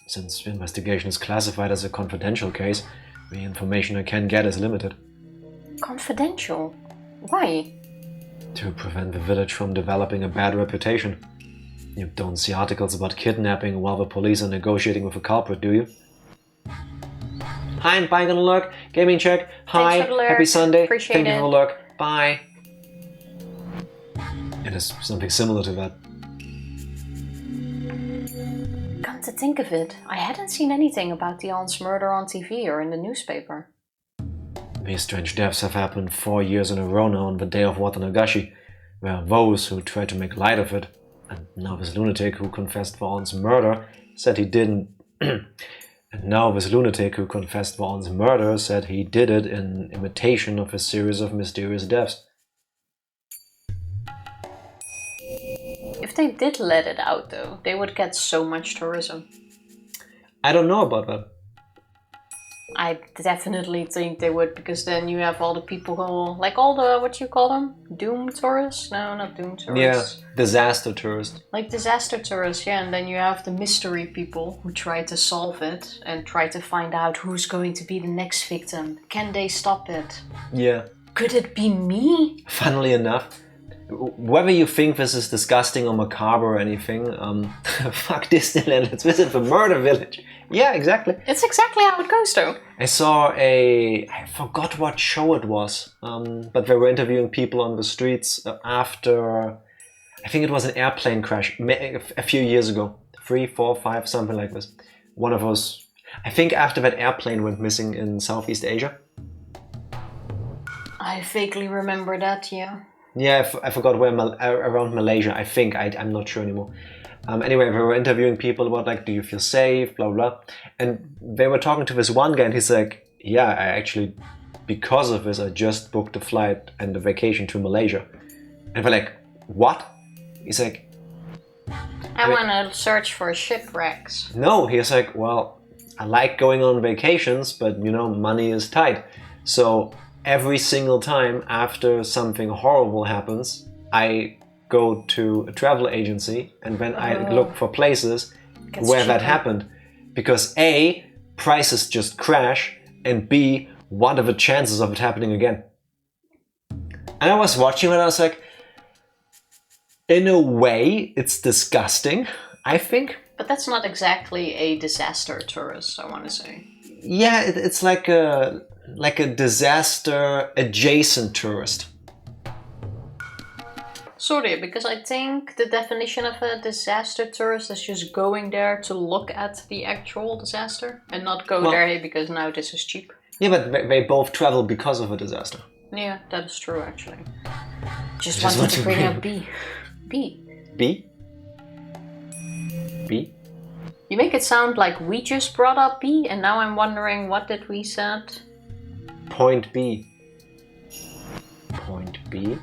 Since the investigation is classified as a confidential case, the information I can get is limited. Confidential? Why? To prevent the village from developing a bad reputation. You don't see articles about kidnapping while the police are negotiating with a culprit, do you? Hi, and bye, gonna look. Gaming check. Hi, happy Sunday. Appreciate Thank you it. for the look. Bye. It is something similar to that. Come to think of it, I hadn't seen anything about the aunt's murder on TV or in the newspaper. These strange deaths have happened 4 years in a row now on the day of Watanagashi. There are those who try to make light of it, and now this lunatic who confessed Vaughn's murder said he didn't. And now this lunatic who confessed Vaughn's murder said he did it in imitation of a series of mysterious deaths. If they did let it out though, they would get so much tourism. I don't know about that. I definitely think they would, because then you have all the people who, like all the, what you call them? Doom tourists? No, not doom tourists. Yeah, disaster tourist. Like disaster tourists, yeah, and then you have the mystery people who try to solve it and try to find out who's going to be the next victim. Can they stop it? Yeah. Could it be me? Funnily enough, whether you think this is disgusting or macabre or anything, fuck Disneyland, let's visit the murder village. Yeah, exactly. It's exactly how it goes though. I saw I forgot what show it was, but they were interviewing people on the streets after, I think it was an airplane crash a few years ago. 3, 4, 5, something like this. One of those, I think after that airplane went missing in Southeast Asia. I vaguely remember that, yeah. Yeah, I forgot where, around Malaysia, I think, I'm not sure anymore. Anyway, we were interviewing people about like, do you feel safe, blah, blah. And they were talking to this one guy and he's like, yeah, I actually because of this, I just booked a flight and a vacation to Malaysia. And we're like, what? He's like, I want to search for shipwrecks. No, he's like, well, I like going on vacations, but money is tight. So every single time after something horrible happens, I go to a travel agency and then I look for places where that happened. Because A, prices just crash, and B, what are the chances of it happening again? And I was watching it and I was like, in a way, it's disgusting, I think. But that's not exactly a disaster tourist, I want to say. Yeah, it's like a disaster adjacent tourist. Sorry, because I think the definition of a disaster tourist is just going there to look at the actual disaster and not go there because now this is cheap. Yeah, but they both travel because of a disaster. Yeah, that is true, actually. Just wanted to bring up B. B? You make it sound like we just brought up B, and now I'm wondering, what did we said? Point B. Point B.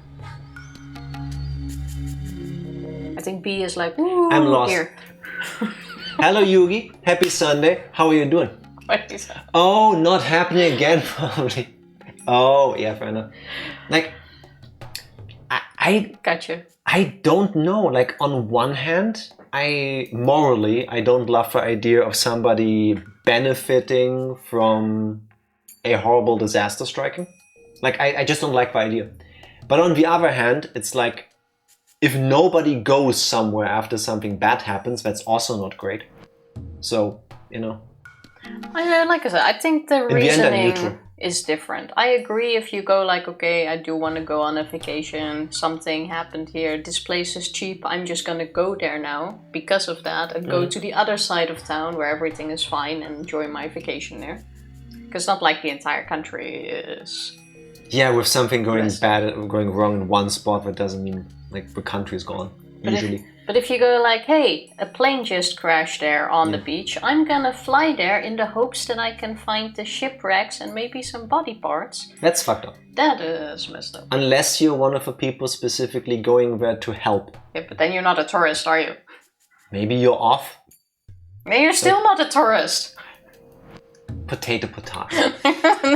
I think B is like, ooh, I'm lost. Here. Hello, Yugi. Happy Sunday. How are you doing? What is that? Oh, not happening again, probably. Oh, yeah, fair enough. Like, I Gotcha. I don't know. Like, on one hand, I don't love the idea of somebody benefiting from a horrible disaster striking. Like, I just don't like the idea. But on the other hand, it's like, if nobody goes somewhere after something bad happens, that's also not great. So, Like I said, I think the reasoning is different. I agree if you go like, okay, I do want to go on a vacation, something happened here, this place is cheap, I'm just going to go there now because of that and go to the other side of town where everything is fine and enjoy my vacation there. Because not like the entire country is... Yeah, with something going wrong in one spot, that doesn't mean like the country's gone, usually. But if you go like, hey, a plane just crashed there on the beach, I'm gonna fly there in the hopes that I can find the shipwrecks and maybe some body parts. That's fucked up. That is messed up. Unless you're one of the people specifically going there to help. Yeah, but then you're not a tourist, are you? Maybe you're off. Then you're still not a tourist. Potato.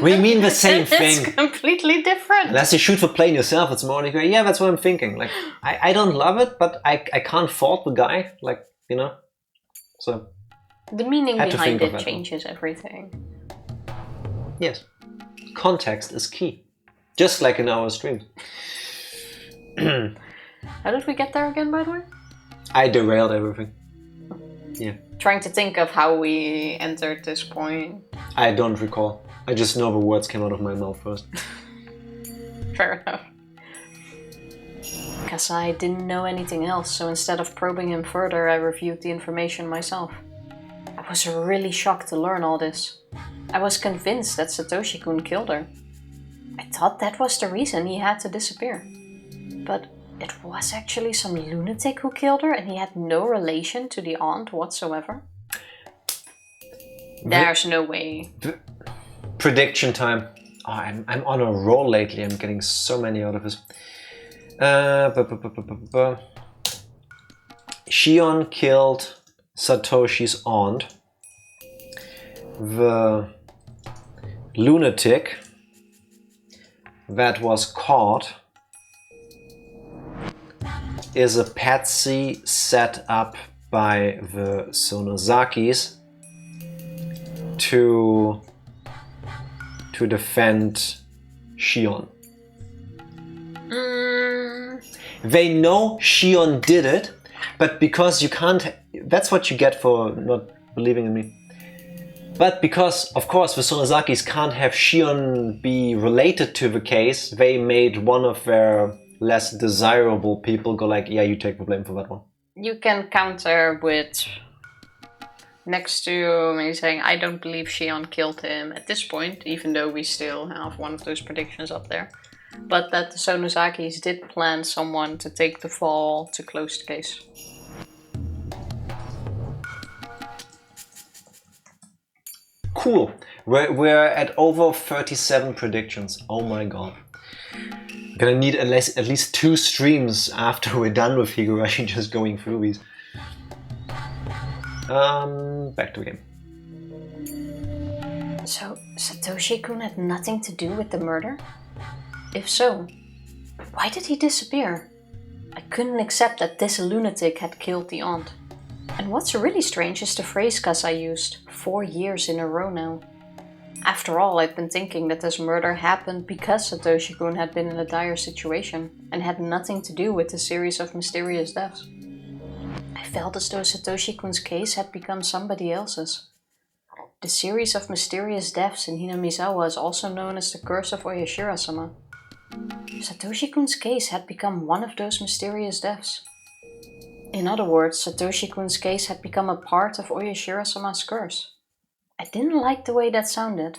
We mean the same thing. It's completely different. Unless you shoot the plane yourself, it's more like, yeah, that's what I'm thinking. Like, I don't love it, but I can't fault the guy. Like, so... The meaning behind it changes everything. Yes. Context is key. Just like in our streams. How did we get there again, by the way? I derailed everything. Yeah. Trying to think of how we entered this point. I don't recall. I just know the words came out of my mouth first. Fair enough. Because I didn't know anything else, so instead of probing him further, I reviewed the information myself. I was really shocked to learn all this. I was convinced that Satoshi-kun killed her. I thought that was the reason he had to disappear. But it was actually some lunatic who killed her, and he had no relation to the aunt whatsoever. There's no way. Prediction time. Oh, I'm on a roll lately. I'm getting so many out of this. Shion killed Satoshi's aunt. The lunatic that was caught is a patsy set up by the Sonozakis to defend Shion. They know Shion did it, but because you can't... That's what you get for not believing in me. But because, of course, the Sonozakis can't have Shion be related to the case, they made one of their less desirable people go like, yeah, you take the blame for that one. You can counter with... Next to me saying, I don't believe Shion killed him at this point, even though we still have one of those predictions up there. But that the Sonozakis did plan someone to take the fall to close the case. Cool. We're at over 37 predictions. Oh my god. Gonna need at least 2 streams after we're done with Higurashi just going through these. Back to the game. So, Satoshi-kun had nothing to do with the murder? If so, why did he disappear? I couldn't accept that this lunatic had killed the aunt. And what's really strange is the phrase I used, 4 years in a row now. After all, I'd been thinking that this murder happened because Satoshi-kun had been in a dire situation and had nothing to do with the series of mysterious deaths. I felt as though Satoshi-kun's case had become somebody else's. The series of mysterious deaths in Hinamizawa is also known as the Curse of Oyashiro-sama. Satoshi-kun's case had become one of those mysterious deaths. In other words, Satoshi-kun's case had become a part of Oyashiro-sama's curse. I didn't like the way that sounded,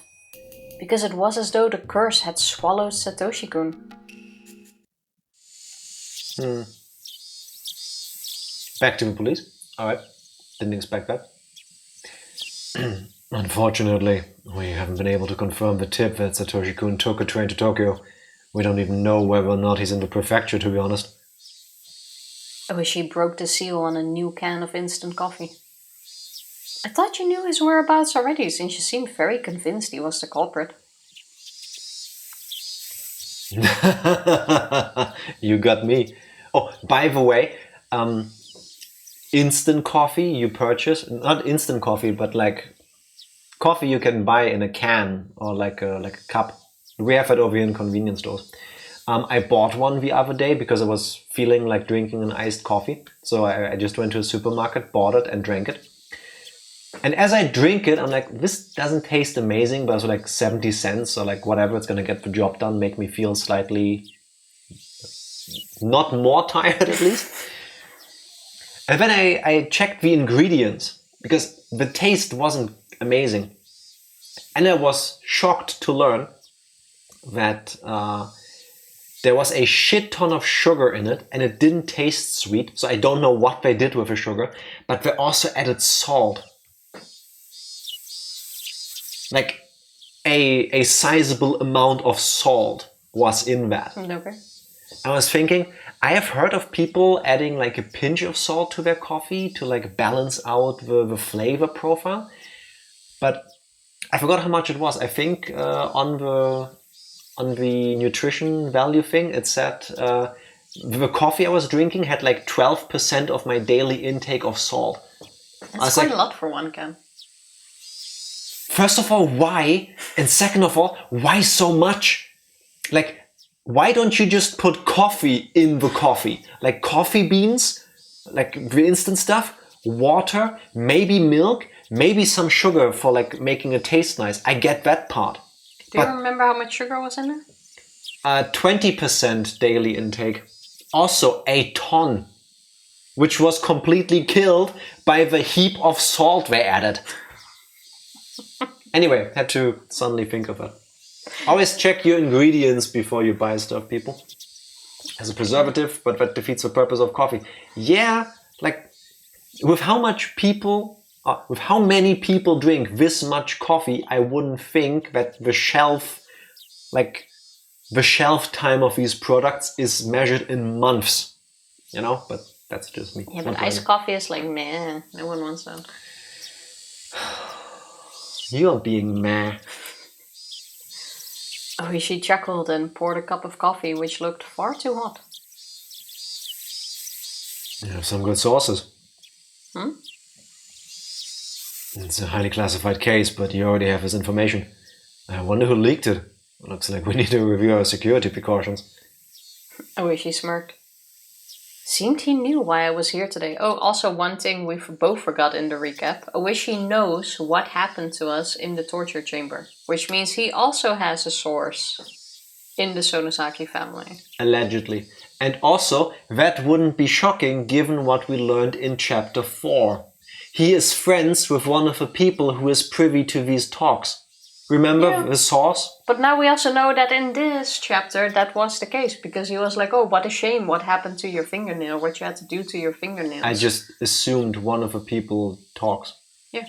because it was as though the curse had swallowed Satoshi-kun. Back to the police. Alright, didn't expect that. Unfortunately, we haven't been able to confirm the tip that Satoshi-kun took a train to Tokyo. We don't even know whether or not he's in the prefecture, to be honest. I wish he broke the seal on a new can of instant coffee. I thought you knew his whereabouts already, since you seemed very convinced he was the culprit. You got me. Oh, by the way, instant coffee you purchase, not instant coffee, but like coffee you can buy in a can or like a cup. We have it over here in convenience stores. I bought one the other day because I was feeling like drinking an iced coffee. So I just went to a supermarket, bought it and drank it. And as I drink it, I'm like, this doesn't taste amazing, but it's like 70 cents or like whatever, it's gonna get the job done, make me feel slightly not more tired at least. And then I checked the ingredients because the taste wasn't amazing. And I was shocked to learn that there was a shit ton of sugar in it and it didn't taste sweet. So I don't know what they did with the sugar, but they also added salt. Like a sizable amount of salt was in that. Okay. I was thinking, I have heard of people adding like a pinch of salt to their coffee to like balance out the flavor profile. But I forgot how much it was. I think on the nutrition value thing, it said the coffee I was drinking had like 12% of my daily intake of salt. That's quite a lot for one can. First of all, why? And second of all, why so much? Like, why don't you just put coffee in the coffee? Like coffee beans, like the instant stuff, water, maybe milk, maybe some sugar for like making it taste nice. I get that part. Do you remember how much sugar was in there? 20% daily intake. Also a ton, which was completely killed by the heap of salt they added. Anyway, had to suddenly think of that. Always check your ingredients before you buy stuff, people. As a preservative, but that defeats the purpose of coffee. Yeah, like with how many people drink this much coffee, I wouldn't think that the shelf time of these products is measured in months. You know, but that's just me. Yeah, but iced coffee is like, meh, no one wants that. You're being meh. Ooishi chuckled and poured a cup of coffee, which looked far too hot. You have some good sources. Hmm? It's a highly classified case, but you already have this information. I wonder who leaked it. Looks like we need to review our security precautions. Ooishi smirked. Seemed he knew why I was here today. Oh, also one thing we both forgot in the recap. Ooishi knows what happened to us in the torture chamber, which means he also has a source in the Sonosaki family. Allegedly. And also, that wouldn't be shocking given what we learned in chapter 4. He is friends with one of the people who is privy to these talks. Remember the source? But now we also know that in this chapter that was the case, because he was like, oh, what a shame, what happened to your fingernail, what you had to do to your fingernails. I just assumed one of the people talks. Yeah.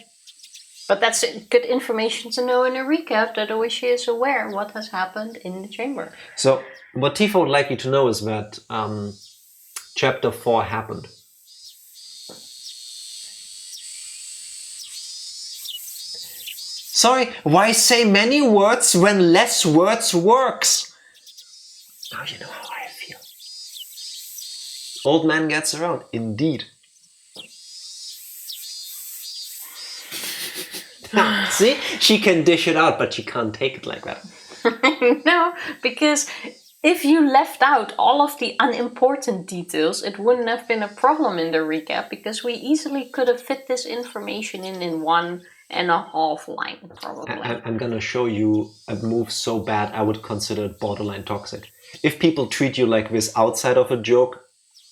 But that's good information to know in a recap that Ooishi is aware what has happened in the chamber. So, what Tifa would like you to know is that Chapter 4 happened. Sorry, why say many words when less words works? Now you know how I feel. Old man gets around, indeed. See, she can dish it out, but she can't take it like that. No, because if you left out all of the unimportant details, it wouldn't have been a problem in the recap, because we easily could have fit this information in 1.5 line, probably. I'm gonna show you a move so bad I would consider it borderline toxic. If people treat you like this outside of a joke,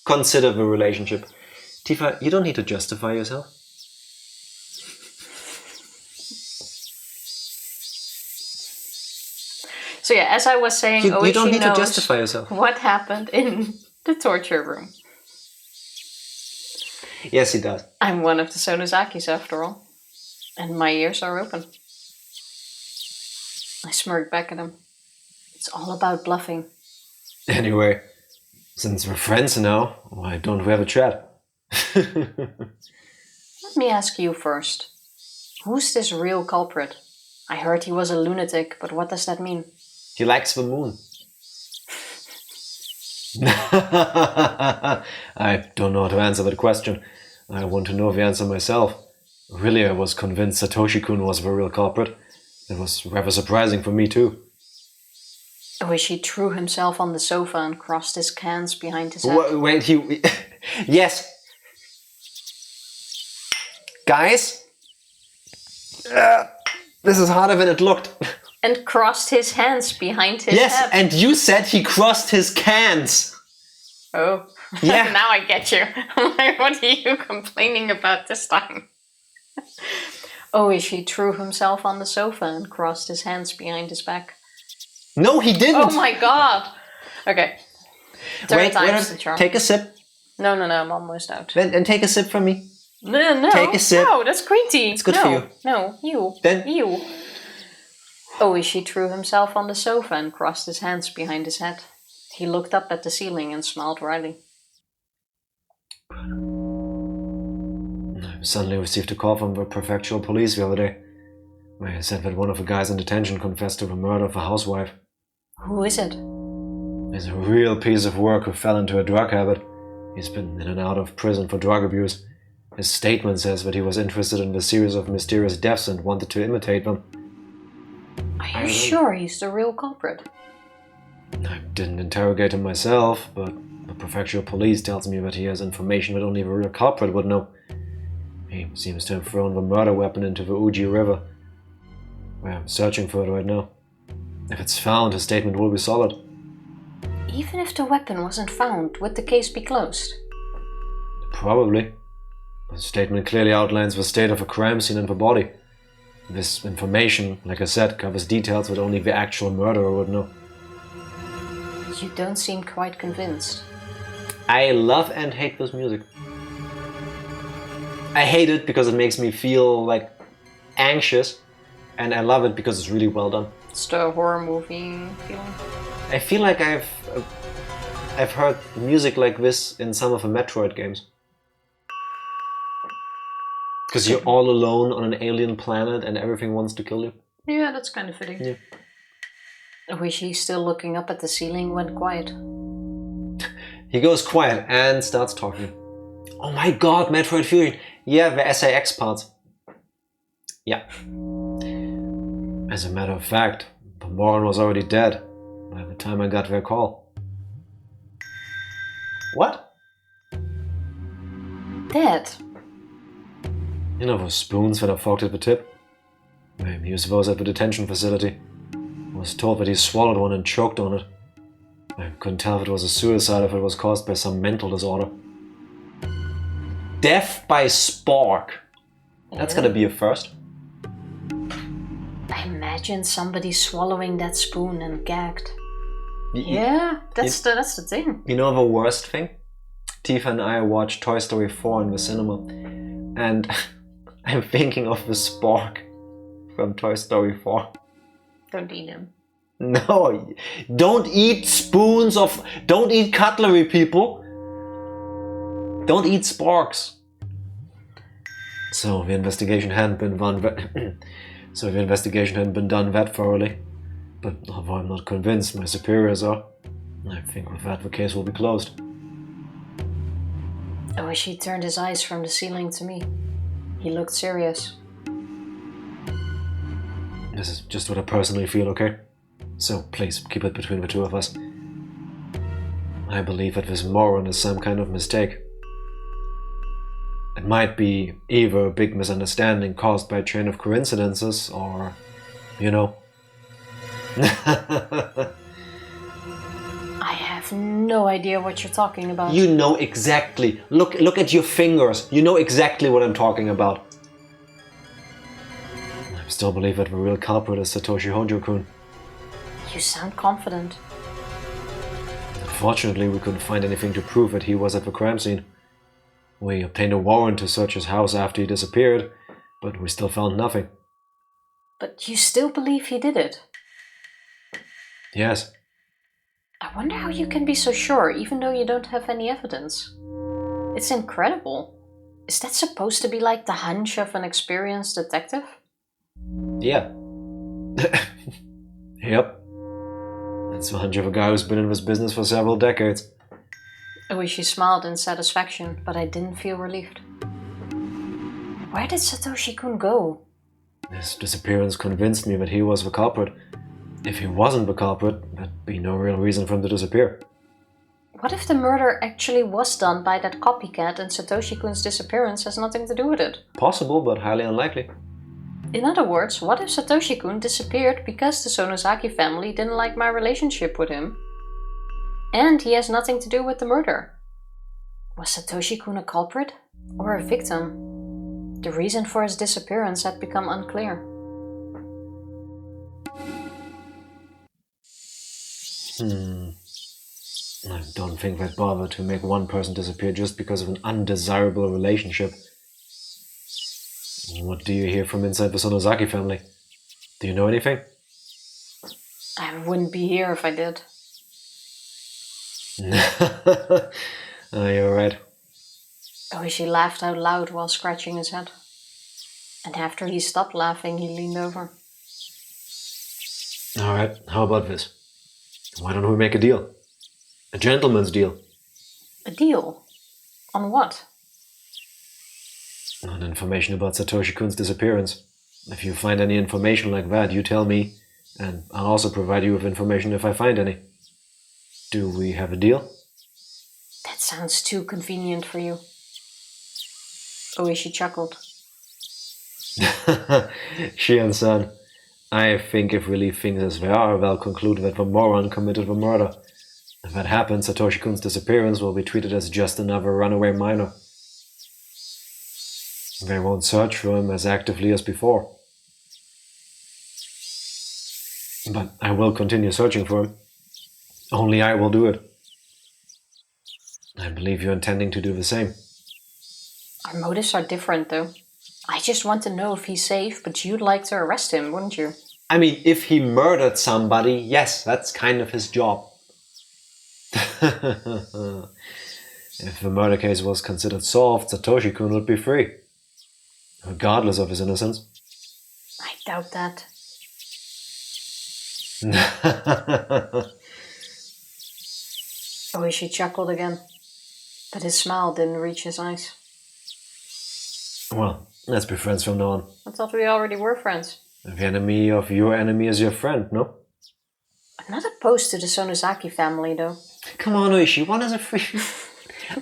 consider the relationship. Tifa, you don't need to justify yourself. So yeah, as I was saying, you Ooishi don't need knows to justify yourself. What happened in the torture room. Yes, he does. I'm one of the Sonozakis after all. And my ears are open. I smirk back at him. It's all about bluffing. Anyway, since we're friends now, why don't we have a chat? Let me ask you first. Who's this real culprit? I heard he was a lunatic, but what does that mean? He likes the moon. I don't know how to answer that question. I want to know the answer myself. Really, I was convinced Satoshi-kun was the real culprit. It was rather surprising for me too. Ooishi threw himself on the sofa and crossed his hands behind his head. Wait, he... Yes! Guys? This is harder than it looked. And crossed his hands behind his head. Yes, and you said he crossed his cans. Oh. Yeah. Now I get you. I'm like, what are you complaining about this time? Ooishi threw himself on the sofa and crossed his hands behind his back. No, he didn't. Oh my god. Okay. Wait, take a sip. No, I'm almost out. Then take a sip from me. No. Take a sip. No, that's green tea. It's good for you. No, you. Then you. Ooishi threw himself on the sofa and crossed his hands behind his head. He looked up at the ceiling and smiled wryly. I suddenly received a call from the prefectural police the other day. They said that one of the guys in detention confessed to the murder of a housewife. Who is it? He's a real piece of work who fell into a drug habit. He's been in and out of prison for drug abuse. His statement says that he was interested in the series of mysterious deaths and wanted to imitate them. Are you sure he's the real culprit? I didn't interrogate him myself, but the prefectural police tells me that he has information that only the real culprit would know. He seems to have thrown the murder weapon into the Uji River. We're searching for it right now. If it's found, his statement will be solid. Even if the weapon wasn't found, would the case be closed? Probably. The statement clearly outlines the state of a crime scene and the body. This information, like I said, covers details that only the actual murderer would know. You don't seem quite convinced. I love and hate this music. I hate it because it makes me feel like anxious, and I love it because it's really well done. It's the horror movie feeling. I feel like I've heard music like this in some of the Metroid games. Because you're all alone on an alien planet and everything wants to kill you. Yeah, that's kind of fitting. Yeah. Ooishi, still looking up at the ceiling, went quiet. He goes quiet and starts talking. Oh my god, Metroid Fury. Yeah, the SAX parts. Yeah. As a matter of fact, the moron was already dead by the time I got their call. What? Dead? You know those spoons that are forked at the tip? He used those at the detention facility. I was told that he swallowed one and choked on it. I couldn't tell if it was a suicide or if it was caused by some mental disorder. Death by spork. That's gotta be a first. I imagine somebody swallowing that spoon and gagged. Yeah, that's the thing. You know the worst thing? Tifa and I watched Toy Story 4 in the cinema, and I'm thinking of the spork from Toy Story 4. Don't eat him. No, don't eat spoons of... Don't eat cutlery, people. Don't eat sporks. So the investigation hadn't been done that thoroughly. But although I'm not convinced my superiors are, I think with that the case will be closed. Ooishi turned his eyes from the ceiling to me. He looked serious. This is just what I personally feel, okay? So please, keep it between the two of us. I believe that this moron is some kind of mistake. It might be either a big misunderstanding caused by a chain of coincidences, or, you know... I have no idea what you're talking about. You know exactly. Look at your fingers. You know exactly what I'm talking about. I still believe that the real culprit is Satoshi Hojo-kun. You sound confident. Unfortunately, we couldn't find anything to prove that he was at the crime scene. We obtained a warrant to search his house after he disappeared, but we still found nothing. But you still believe he did it? Yes. I wonder how you can be so sure, even though you don't have any evidence. It's incredible. Is that supposed to be like the hunch of an experienced detective? Yeah. Yep. That's the hunch of a guy who's been in this business for several decades. Ooishi smiled in satisfaction, but I didn't feel relieved. Where did Satoshi-kun go? His disappearance convinced me that he was the culprit. If he wasn't the culprit, there'd be no real reason for him to disappear. What if the murder actually was done by that copycat and Satoshi-kun's disappearance has nothing to do with it? Possible, but highly unlikely. In other words, what if Satoshi-kun disappeared because the Sonozaki family didn't like my relationship with him? And he has nothing to do with the murder. Was Satoshi-kun a culprit or a victim? The reason for his disappearance had become unclear. I don't think they'd bother to make one person disappear just because of an undesirable relationship. What do you hear from inside the Sonozaki family? Do you know anything? I wouldn't be here if I did. You're right. Ooishi laughed out loud while scratching his head. And after he stopped laughing, he leaned over. Alright, how about this? Why don't we make a deal? A gentleman's deal. A deal? On what? On information about Satoshi-kun's disappearance. If you find any information like that, you tell me, and I'll also provide you with information if I find any. Do we have a deal? That sounds too convenient for you. Ooishi chuckled. Shion-san, I think if we leave things as they are, they'll conclude that the moron committed the murder. If that happens, Satoshi-kun's disappearance will be treated as just another runaway minor. They won't search for him as actively as before. But I will continue searching for him. Only I will do it. I believe you're intending to do the same. Our motives are different, though. I just want to know if he's safe, but you'd like to arrest him, wouldn't you? I mean, if he murdered somebody, yes, that's kind of his job. If the murder case was considered solved, Satoshi-kun would be free. Regardless of his innocence. I doubt that. Ooishi chuckled again, but his smile didn't reach his eyes. Well, let's be friends from now on. I thought we already were friends. The enemy of your enemy is your friend, no? I'm not opposed to the Sonozaki family, though. Come on, Ooishi, one is a free...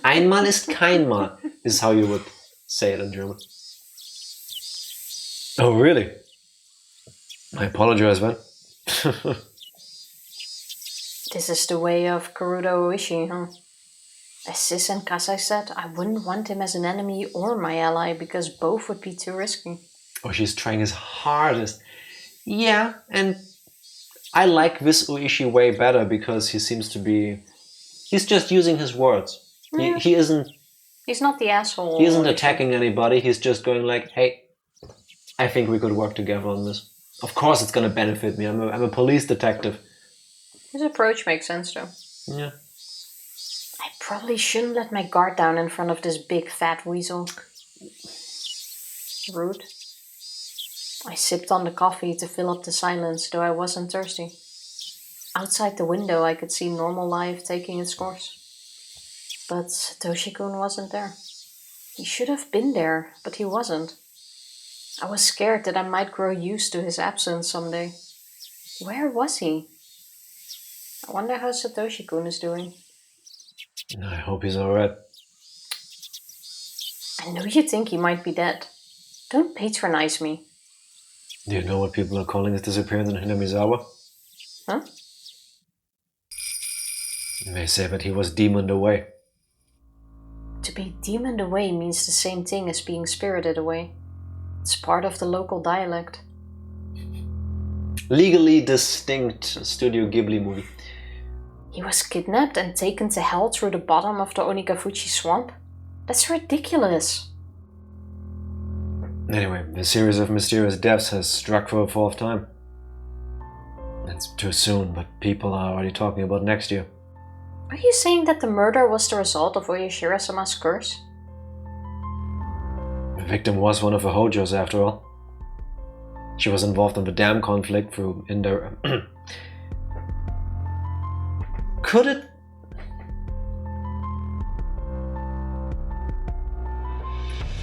Einmal ist keinmal, is how you would say it in German. Oh, really? I apologize, then. This is the way of Kurudo Ooishi, huh? As Sis and Kasai said, I wouldn't want him as an enemy or my ally because both would be too risky. Oh, she's trying his hardest. Yeah, and I like this Ooishi way better because he seems to be... He's just using his words. Yeah. He isn't... He's not the asshole. He isn't attacking anybody, he's just going like, hey, I think we could work together on this. Of course it's gonna benefit me. I'm a police detective. His approach makes sense though. Yeah. I probably shouldn't let my guard down in front of this big fat weasel. Rude. I sipped on the coffee to fill up the silence, though I wasn't thirsty. Outside the window I could see normal life taking its course. But Satoshi-kun wasn't there. He should have been there, but he wasn't. I was scared that I might grow used to his absence someday. Where was he? I wonder how Satoshi-kun is doing. I hope he's alright. I know you think he might be dead. Don't patronize me. Do you know what people are calling his disappearance in Hinamizawa? Huh? They say that he was demoned away. To be demoned away means the same thing as being spirited away. It's part of the local dialect. Legally distinct Studio Ghibli movie. He was kidnapped and taken to hell through the bottom of the Onikafuchi swamp? That's ridiculous. Anyway, the series of mysterious deaths has struck for a fourth time. It's too soon, but people are already talking about next year. Are you saying that the murder was the result of Oyashiro-sama's curse? The victim was one of the Hojos after all. She was involved in the dam conflict through Could it...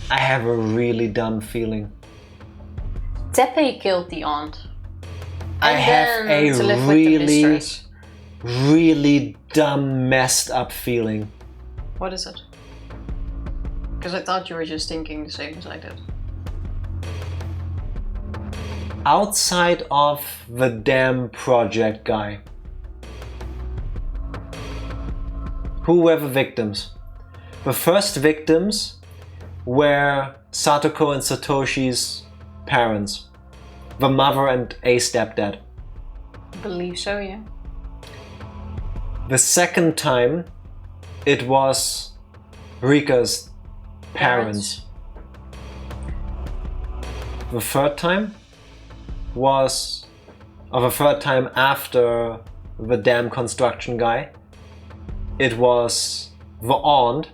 I have a really dumb feeling. Teppei killed the aunt. I have a really dumb, messed up feeling. What is it? Because I thought you were just thinking the same as I did. Outside of the damn project guy, who were the victims? The first victims were Satoko and Satoshi's parents, the mother and a stepdad. I believe so, yeah. The second time, it was Rika's parents. The third time was, or the third time after the dam construction guy, it was the aunt,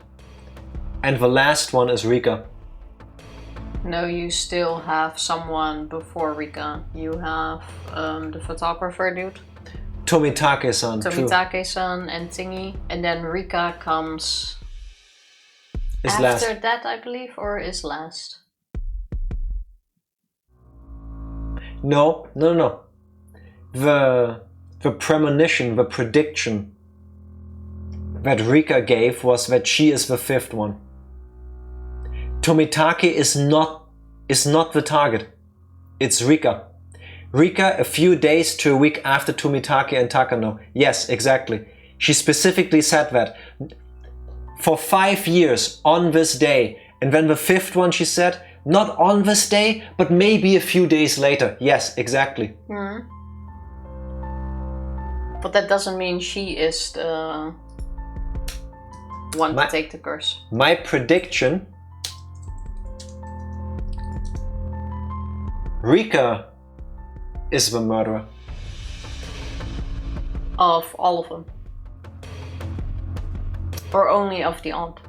and the last one is Rika. No, you still have someone before Rika. You have the photographer dude. Tomitake-san. Tomitake-san and Tingy. And then Rika comes is after last. that, I believe, or is last? No. The premonition, the prediction that Rika gave was that she is the fifth one. Tomitake is not the target. It's Rika. Rika a few days to a week after Tomitake and Takano. Yes, exactly. She specifically said that. For 5 years on this day. And then the fifth one she said, not on this day, but maybe a few days later. Yes, exactly. Mm. But that doesn't mean she is the one to take the curse. My prediction... Rika is the murderer. Of all of them? Or only of the aunt?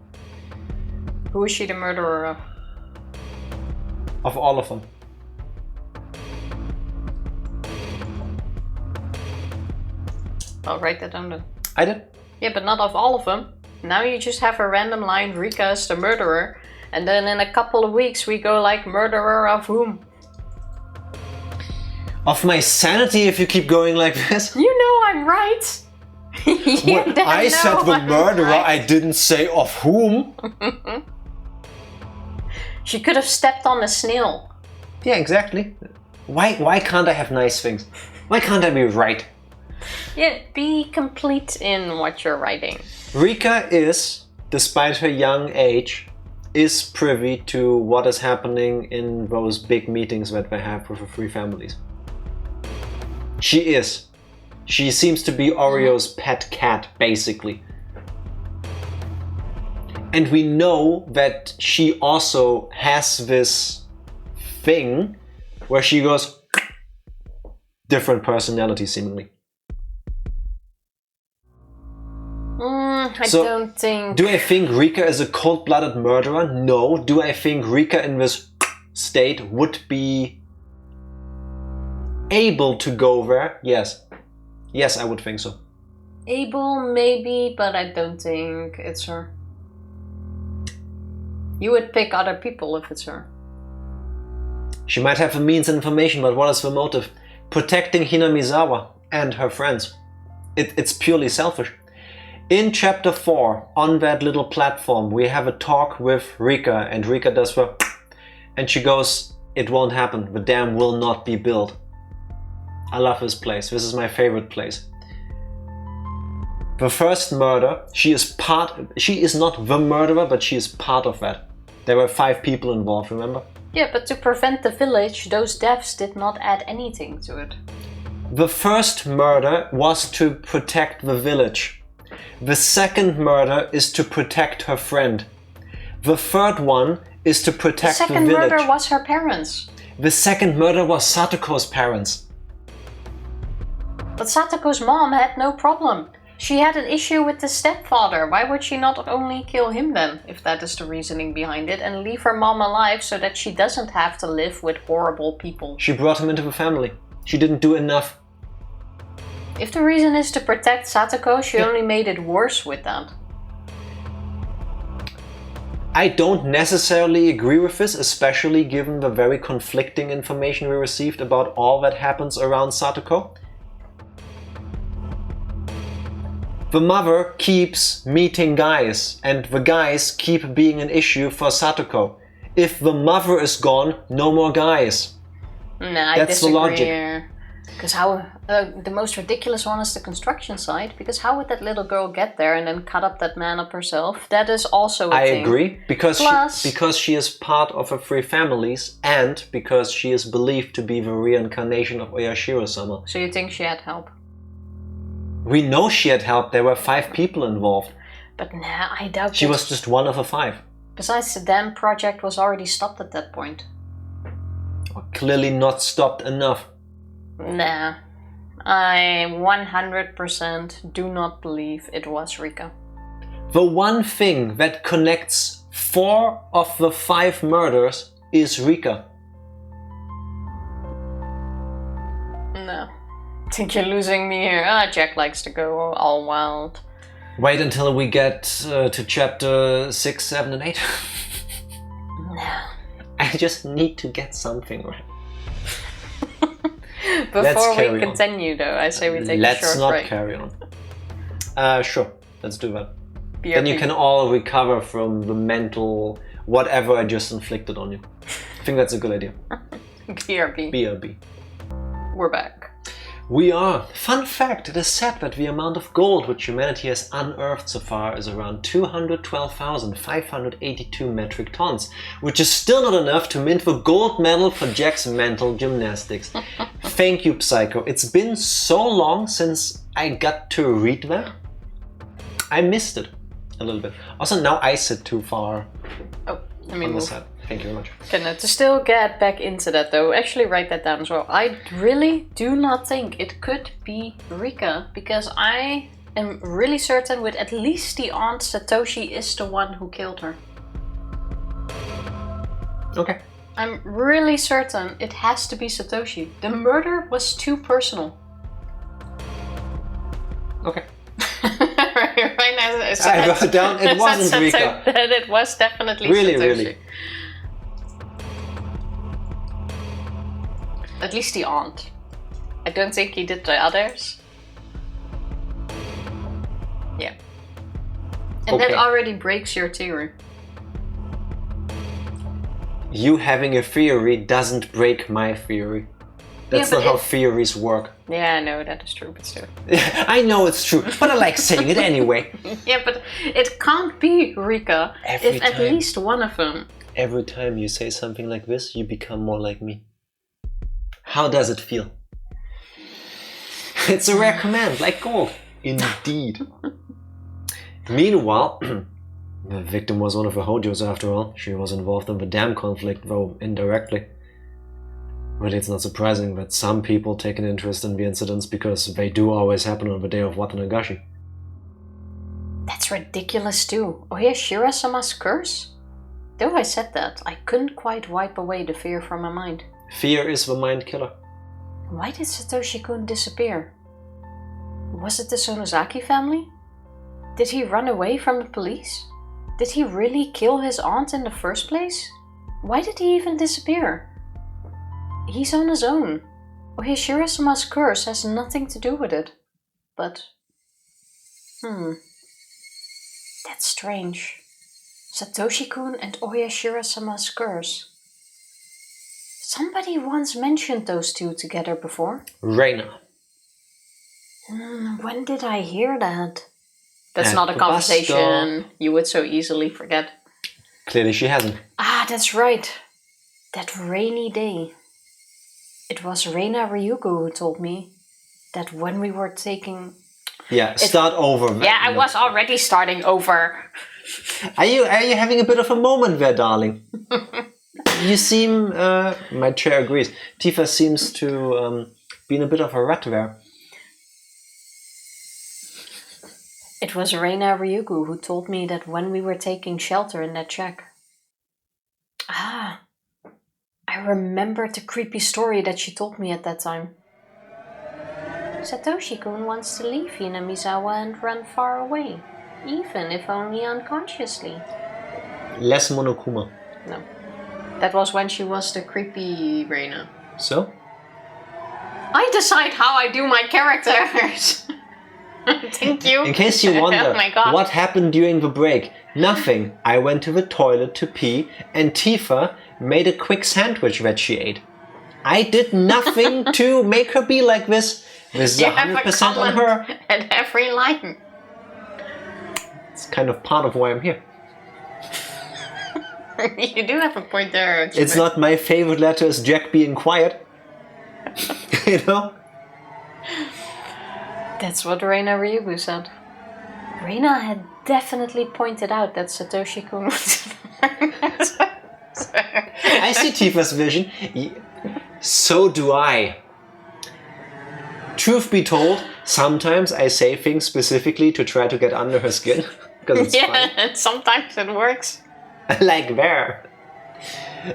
Who is she the murderer of? Of all of them. I'll write that down then. I did? Yeah, but not of all of them. Now you just have a random line, Rika is the murderer, and then in a couple of weeks we go like, murderer of whom? Of my sanity if you keep going like this? You know I'm right! I said the murderer, right. I didn't say of whom. She could have stepped on a snail. Yeah, exactly. Why can't I have nice things? Why can't I be right? Yeah, be complete in what you're writing. Rika is, despite her young age, is privy to what is happening in those big meetings that they have with the three families. She is. She seems to be Oreo's pet cat, basically. And we know that she also has this thing where she goes, different personality seemingly. I don't think... Do I think Rika is a cold-blooded murderer? No. Do I think Rika in this state would be able to go there? Yes. Yes, I would think so. Able, maybe, but I don't think it's her. You would pick other people if it's her. She might have the means and information, but what is the motive? Protecting Hinamizawa and her friends. It's purely selfish. In chapter 4, on that little platform, we have a talk with Rika, and Rika does the... and she goes, it won't happen, the dam will not be built. I love this place, this is my favorite place. The first murder, she is not the murderer, but she is part of that. There were 5 people involved, remember? Yeah, but to prevent the village, those deaths did not add anything to it. The first murder was to protect the village. The second murder is to protect her friend. The third one is to protect the village. The second murder was her parents. The second murder was Satoko's parents. But Satoko's mom had no problem. She had an issue with the stepfather. Why would she not only kill him then, if that is the reasoning behind it, and leave her mom alive so that she doesn't have to live with horrible people? She brought him into the family. She didn't do enough. If the reason is to protect Satoko, she only made it worse with that. I don't necessarily agree with this, especially given the very conflicting information we received about all that happens around Satoko. The mother keeps meeting guys, and the guys keep being an issue for Satoko. If the mother is gone, no more guys. Nah, I disagree. The logic. Because how the most ridiculous one is the construction site. Because how would that little girl get there and then cut up that man up herself? That is also a thing. I agree, because she is part of the 3 families, and because she is believed to be the reincarnation of Oyashiro-sama. So you think she had help? We know she had help. There were 5 people involved. But nah, I doubt she was just one of the 5. Besides, the dam project was already stopped at that point. Or clearly not stopped enough. Nah, I 100% do not believe it was Rika. The one thing that connects 4 of the 5 murders is Rika. No. I think you're losing me here. Jack likes to go all wild. Wait until we get to chapter 6, 7 and 8. No. I just need to get something right. Before we continue though, I say we take a short break. Let's not carry on. Sure, let's do that. BRB. Then you can all recover from the mental whatever I just inflicted on you. I think that's a good idea. BRB. BRB. We're back. We are. Fun fact, it is said that the amount of gold which humanity has unearthed so far is around 212,582 metric tons, which is still not enough to mint the gold medal for Jack's mental gymnastics. Thank you, Psycho. It's been so long since I got to read that. I missed it a little bit. Also, now I sit too far let me on the move. side. Thank you very much. Okay, to still get back into that though, actually write that down as well. I really do not think it could be Rika, because I am really certain with at least the aunt Satoshi is the one who killed her. Okay. I'm really certain it has to be Satoshi. The murder was too personal. Okay. Right now, I wrote down it wasn't Rika. That it was definitely really, Satoshi. Really. At least the aunt. I don't think he did the others. Yeah. And that already breaks your theory. You having a theory doesn't break my theory. That's not how theories work. Yeah, I know that is true, but still. I know it's true, but I like saying it anyway. Yeah, but it can't be Rika if at least one of them. Every time you say something like this, you become more like me. How does it feel? It's a rare command, like gold. Indeed. Meanwhile, the victim was one of the Hojos after all. She was involved in the dam conflict, though indirectly. Really, it's not surprising that some people take an interest in the incidents because they do always happen on the day of Watanagashi. That's ridiculous too. Oyashiro-sama's curse? Though I said that, I couldn't quite wipe away the fear from my mind. Fear is the mind killer. Why did Satoshi-kun disappear? Was it the Sonozaki family? Did he run away from the police? Did he really kill his aunt in the first place? Why did he even disappear? He's on his own. Oyashiro-sama's curse has nothing to do with it. But... That's strange. Satoshi-kun and Oyashiro-sama's curse. Somebody once mentioned those two together before. Reina. When did I hear that? That's At not a the conversation you would so easily forget. Clearly she hasn't. Ah, that's right. That rainy day. It was Reina Ryugu who told me that when we were taking... Yeah, start over. Yeah, I was already starting over. Are you having a bit of a moment there, darling? You seem... my chair agrees. Tifa seems to be in a bit of a rut there. It was Reina Ryugu who told me that when we were taking shelter in that shack. Ah, I remembered the creepy story that she told me at that time. Satoshi-kun wants to leave Hinamizawa and run far away, even if only unconsciously. Less Monokuma. No. That was when she was the creepy Reina. So? I decide how I do my characters! Thank you. In case you wonder Oh my God. what happened during the break, nothing. I went to the toilet to pee and Tifa made a quick sandwich that she ate. I did nothing to make her be like this. This is 100% on her. At every line. It's kind of part of why I'm here. You do have a point there. It's not my favorite letter is Jack being quiet. You know? That's what Reina Ryugu said. Reina had definitely pointed out that Satoshi-kun was... I see Tifa's vision. So do I. Truth be told, sometimes I say things specifically to try to get under her skin. Because it's fun. And sometimes it works. Like there.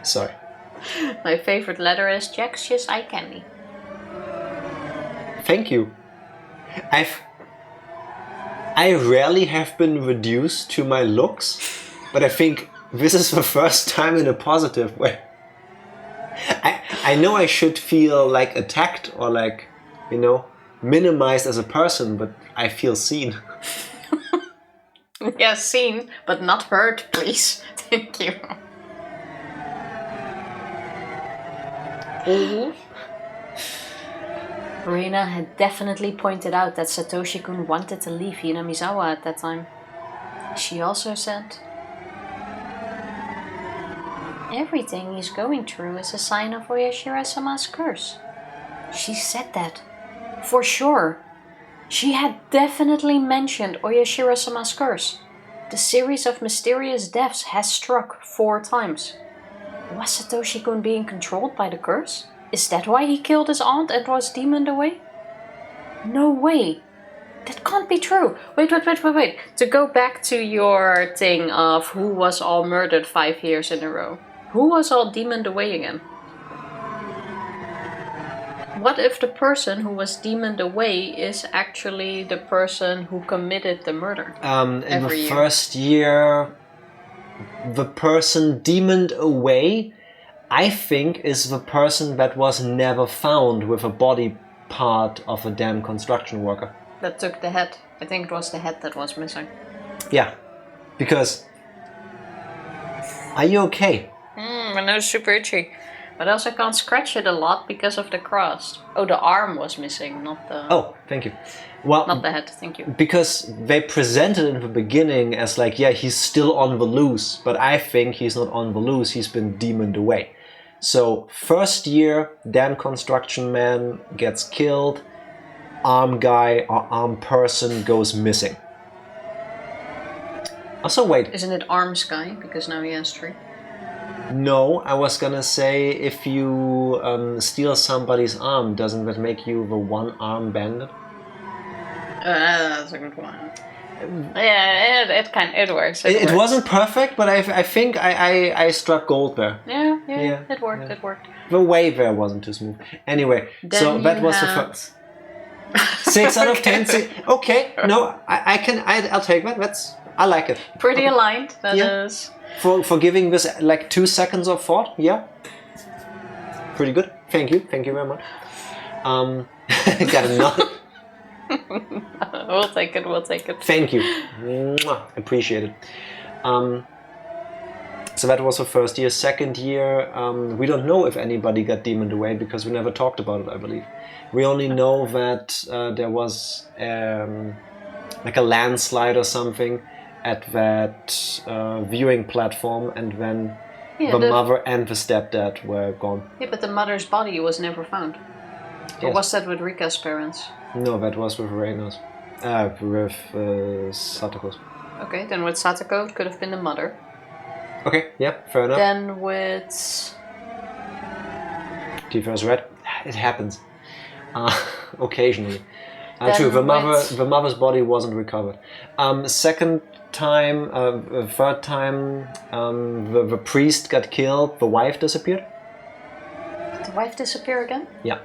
Sorry. My favorite letter is Jack's just eye candy. Thank you. I rarely have been reduced to my looks, but I think this is the first time in a positive way. I know I should feel like attacked or like, you know, minimized as a person, but I feel seen. Yeah, seen, but not heard, please. Thank you. Reina had definitely pointed out that Satoshi-kun wanted to leave Hinamizawa at that time. She also said, everything he's going through is a sign of Oyashiro-sama's curse. She said that. For sure. She had definitely mentioned Oyashiro-sama's curse. The series of mysterious deaths has struck 4 times. Was Satoshi-kun being controlled by the curse? Is that why he killed his aunt and was demoned away? No way. That can't be true. Wait. To go back to your thing of who was all murdered 5 years in a row. Who was all demoned away again? What if the person who was demoned away is actually the person who committed the murder? In the first year, the person demoned away, I think, is the person that was never found with a body part of a damn construction worker. That took the head. I think it was the head that was missing. Yeah, because... Are you okay? My nose is super itchy. But also I can't scratch it a lot because of the crust. Oh, the arm was missing, not the... Oh, thank you. Well, not the head, thank you. Because they presented it in the beginning as like, yeah, he's still on the loose. But I think he's not on the loose, he's been demoned away. So, first year, damn construction man gets killed. Arm guy or arm person goes missing. Also, wait. Isn't it arms guy? Because now he has 3. No, I was gonna say if you steal somebody's arm, doesn't that make you the one-arm bandit? That's a good one. Yeah, it works. It wasn't perfect, but I think I struck gold there. Yeah, it worked. It worked. The way there wasn't too smooth. Anyway, Then so that was the first. 6 out of 10. Okay, no, I'll take that. I like it. Pretty aligned. That is. For giving this like 2 seconds of thought, yeah. Pretty good. Thank you very much. Got a nod. We'll take it. Thank you. Mwah. Appreciate it. So that was the first year. Second year, we don't know if anybody got demoned away because we never talked about it, I believe. We only know that there was like a landslide or something at that viewing platform, and then the mother and the stepdad were gone. Yeah, but the mother's body was never found. Or was that with Rika's parents? No, that was with Reina's. With Satoko's. Okay, then with Satoko, it could have been the mother. Okay, yeah, fair enough. Then with... Tifa's red. It happens. Occasionally. True, the mother's body wasn't recovered. Second time, third time, the priest got killed, the wife disappeared. Did the wife disappear again? Yeah.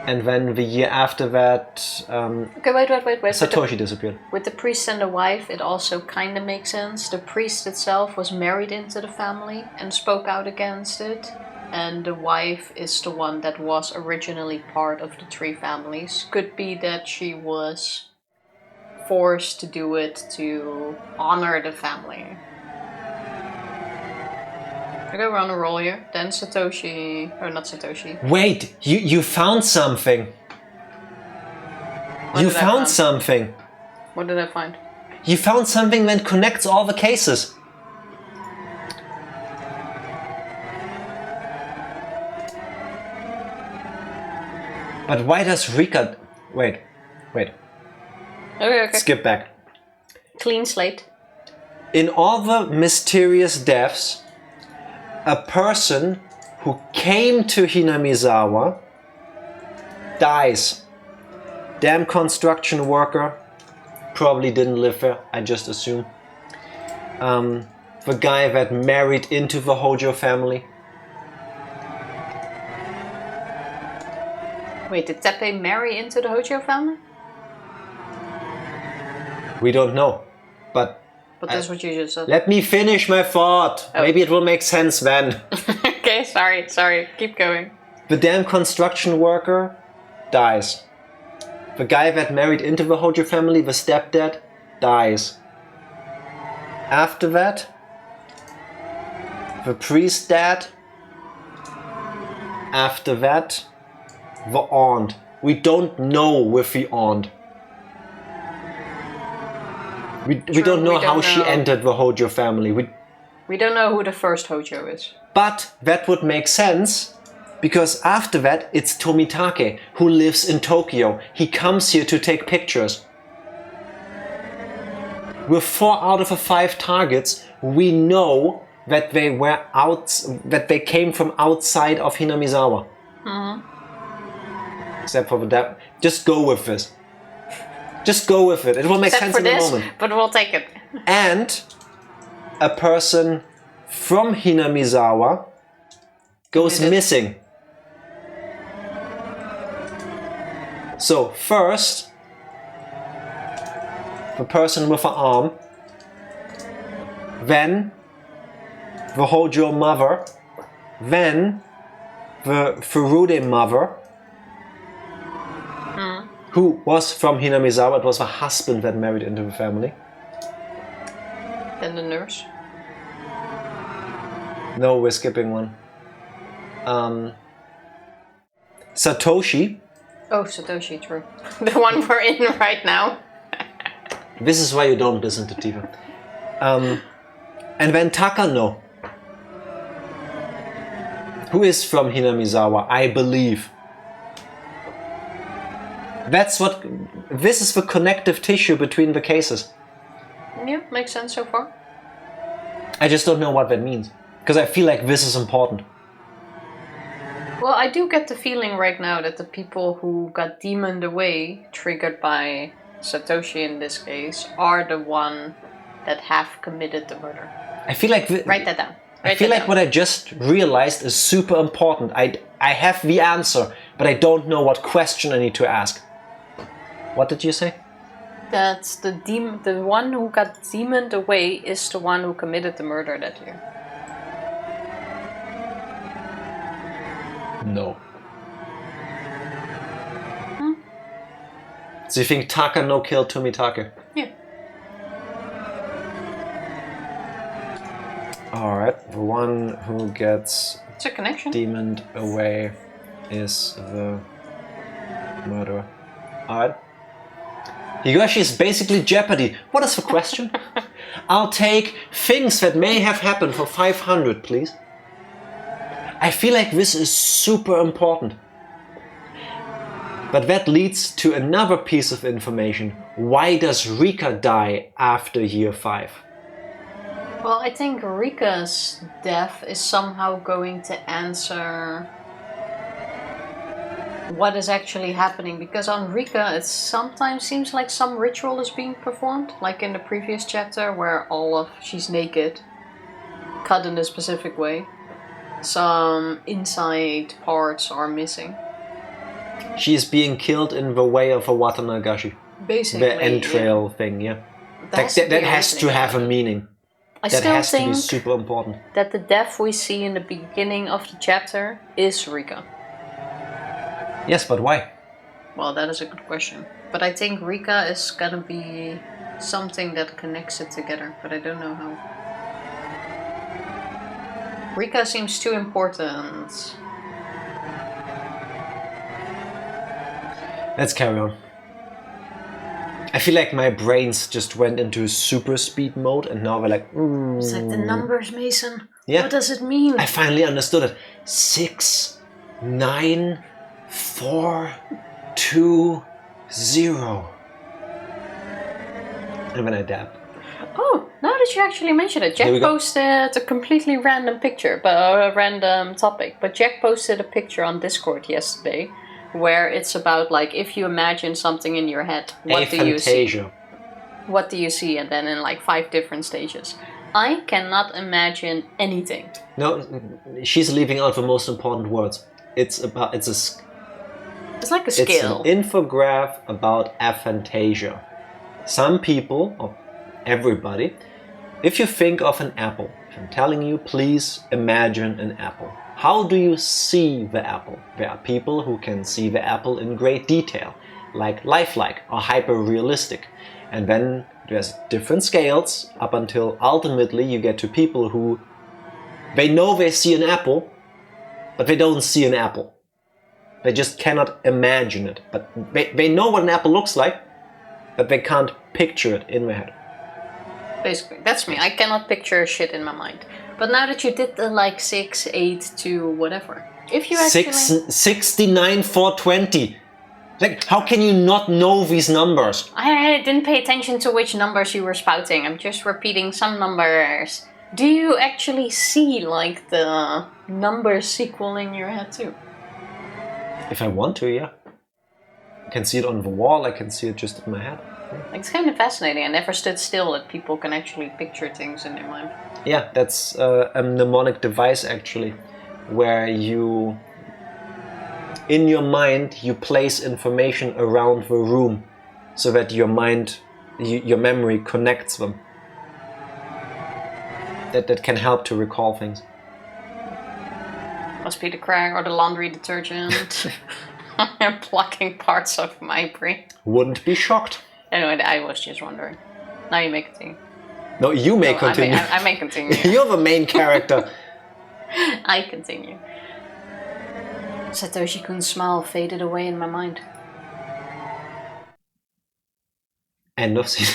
And then the year after that... okay, wait. Satoshi disappeared. With the priest and the wife, it also kind of makes sense. The priest itself was married into the family and spoke out against it. And the wife is the one that was originally part of the 3 families. Could be that she was forced to do it to honor the family. Okay, we're on a roll here. Then Satoshi... or not Satoshi. Wait! You found something! You found something! What did I find? You found something that connects all the cases! But why does Rika... Wait. Okay. Skip back. Clean slate. In all the mysterious deaths, a person who came to Hinamizawa dies. Damn construction worker. Probably didn't live there, I just assume. The guy that married into the Hojo family. Wait, did Teppei marry into the Hojo family? We don't know, but that's what you just said. Let me finish my thought. Oh. Maybe it will make sense then. Okay, sorry. Keep going. The damn construction worker dies. The guy that married into the Hojo family, the stepdad, dies. After that, the priest dad. After that, the aunt. We don't know with the aunt. We don't know how she entered the Hojo family. We don't know who the first Hojo is. But that would make sense, because after that it's Tomitake, who lives in Tokyo. He comes here to take pictures. With 4 out of the 5 targets, we know that they came from outside of Hinamizawa. Except for that. Just go with this. Just go with it. It will make sense in a moment. But we'll take it. And a person from Hinamizawa goes missing. So first, the person with an arm, then the Hojo mother, then the Furude mother, who was from Hinamizawa. It was the husband that married into the family. Then the nurse. No, we're skipping one. Satoshi. Oh, Satoshi, true. The one we're in right now. This is why you don't listen to Tifa. And then Takano, who is from Hinamizawa, I believe. This is the connective tissue between the cases. Yeah, makes sense so far. I just don't know what that means. Because I feel like this is important. Well, I do get the feeling right now that the people who got demoned away, triggered by Satoshi in this case, are the one that have committed the murder. I feel like... Write that down. I feel like what I just realized is super important. I have the answer, but I don't know what question I need to ask. What did you say? That the one who got demoned away is the one who committed the murder that year. No. So you think Taka no killed Tomitake? Yeah. Alright, the one who gets It's a connection. demoned away is the murderer. Alright. Higurashi is basically Jeopardy. What is the question? I'll take things that may have happened for 500, please. I feel like this is super important. But that leads to another piece of information. Why does Rika die after year 5? Well, I think Rika's death is somehow going to answer what is actually happening, because on Rika it sometimes seems like some ritual is being performed, like in the previous chapter where she's naked, cut in a specific way. Some inside parts are missing. She is being killed in the way of a Watanagashi. Basically, the entrail thing, yeah. That has to have a meaning. That has to be super important. That the death we see in the beginning of the chapter is Rika. Yes, but why? Well, that is a good question. But I think Rika is gonna be something that connects it together, but I don't know how. Rika seems too important. Let's carry on. I feel like my brains just went into super speed mode and now we're like... It's like the numbers, Mason. Yeah. What does it mean? I finally understood it. 6, 9, 4, 2, 0. And then I dab. Oh, now that you actually mention it, Jack posted a completely random picture, but a random topic. But Jack posted a picture on Discord yesterday where it's about, like, if you imagine something in your head, what do you see? What do you see? And then in like 5 different stages. I cannot imagine anything. No, she's leaving out the most important words. It's like a scale. It's an infograph about aphantasia. Some people, or everybody, if you think of an apple, if I'm telling you, please imagine an apple. How do you see the apple? There are people who can see the apple in great detail, like lifelike or hyper-realistic. And then there's different scales up until ultimately you get to people who they know they see an apple, but they don't see an apple. They just cannot imagine it. But they know what an apple looks like, but they can't picture it in their head. Basically, that's me. I cannot picture shit in my mind. But now that you did the like 6, 8 to whatever, if you actually 69, 420. Like, how can you not know these numbers? I didn't pay attention to which numbers you were spouting. I'm just repeating some numbers. Do you actually see like the number sequel in your head too? If I want to, yeah. I can see it on the wall. I can see it just in my head. It's kind of fascinating. I never stood still that people can actually picture things in their mind. Yeah, that's a mnemonic device actually, where you, in your mind, you place information around the room so that your mind, your memory connects them. That can help to recall things. Must be the crack or the laundry detergent. I'm plucking parts of my brain. Wouldn't be shocked. Anyway, I was just wondering. Now you may continue. No, you may continue. I may continue. You're the main character. I continue. Satoshi-kun's smile faded away in my mind. End of scene.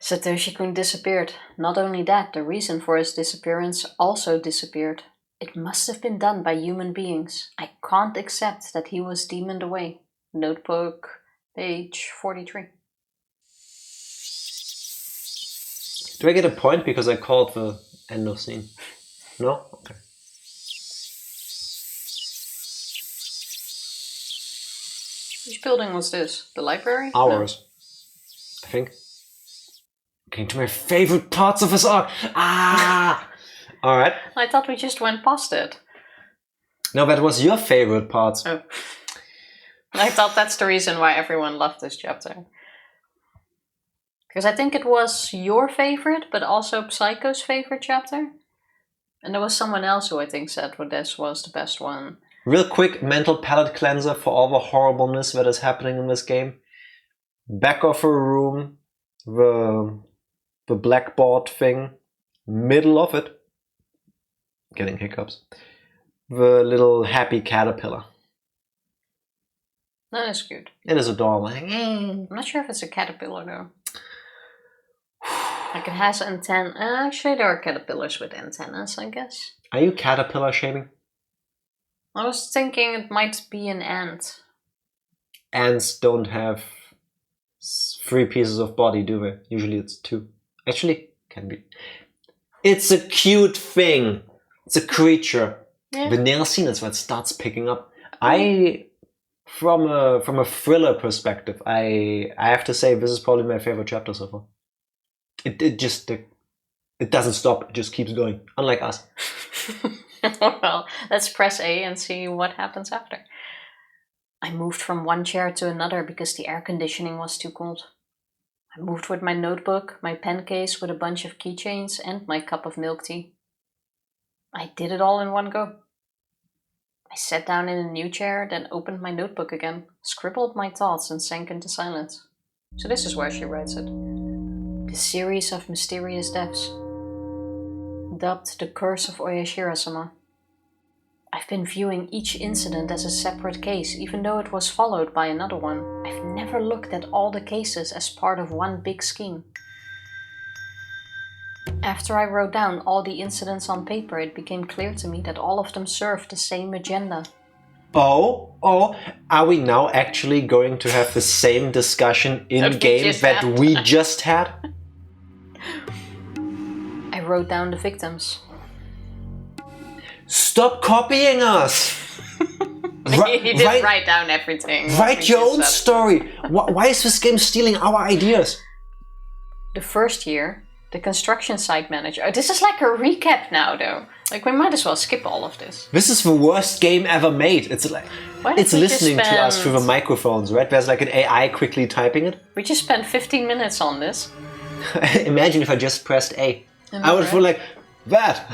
Satoshi-kun disappeared. Not only that, the reason for his disappearance also disappeared. It must have been done by human beings. I can't accept that he was demoned away. Notebook, page 43. Do I get a point because I called the end of scene? No? Okay. Which building was this? The library? Ours. No. I think. Getting to my favorite parts of this arc. Ah! Alright. I thought we just went past it. No, that was your favorite part. Oh. I thought that's the reason why everyone loved this chapter. Because I think it was your favorite, but also Psycho's favorite chapter. And there was someone else who I think said well, this was the best one. Real quick mental palate cleanser for all the horribleness that is happening in this game. Back of a room, the blackboard thing, middle of it. Getting hiccups. The little happy caterpillar. That is cute. It is adorable. I'm not sure if it's a caterpillar though. Like it has antennae. Actually, there are caterpillars with antennas, I guess. Are you caterpillar shaming? I was thinking it might be an ant. Ants don't have 3 pieces of body, do they? Usually it's 2. Actually, can be. It's a cute thing. It's a creature. Yeah. The nail scene is what starts picking up. From a thriller perspective, I have to say this is probably my favorite chapter so far. It doesn't stop. It just keeps going. Unlike us. Well, let's press A and see what happens after. I moved from one chair to another because the air conditioning was too cold. I moved with my notebook, my pen case with a bunch of keychains, and my cup of milk tea. I did it all in one go. I sat down in a new chair, then opened my notebook again, scribbled my thoughts, and sank into silence. So this is where she writes it. The series of mysterious deaths. Dubbed the Curse of Oyashiro-sama. I've been viewing each incident as a separate case, even though it was followed by another one. I've never looked at all the cases as part of one big scheme. After I wrote down all the incidents on paper, it became clear to me that all of them served the same agenda. Oh, are we now actually going to have the same discussion in-game that we just had? I wrote down the victims. Stop copying us! He did write down everything. Write your own story! Why is this game stealing our ideas? The first year, the construction site manager... Oh, this is like a recap now, though. Like, we might as well skip all of this. This is the worst game ever made. It's like... It's listening to us through the microphones, right? There's like an AI quickly typing it. We just spent 15 minutes on this. Imagine if I just pressed A. I would feel like, that!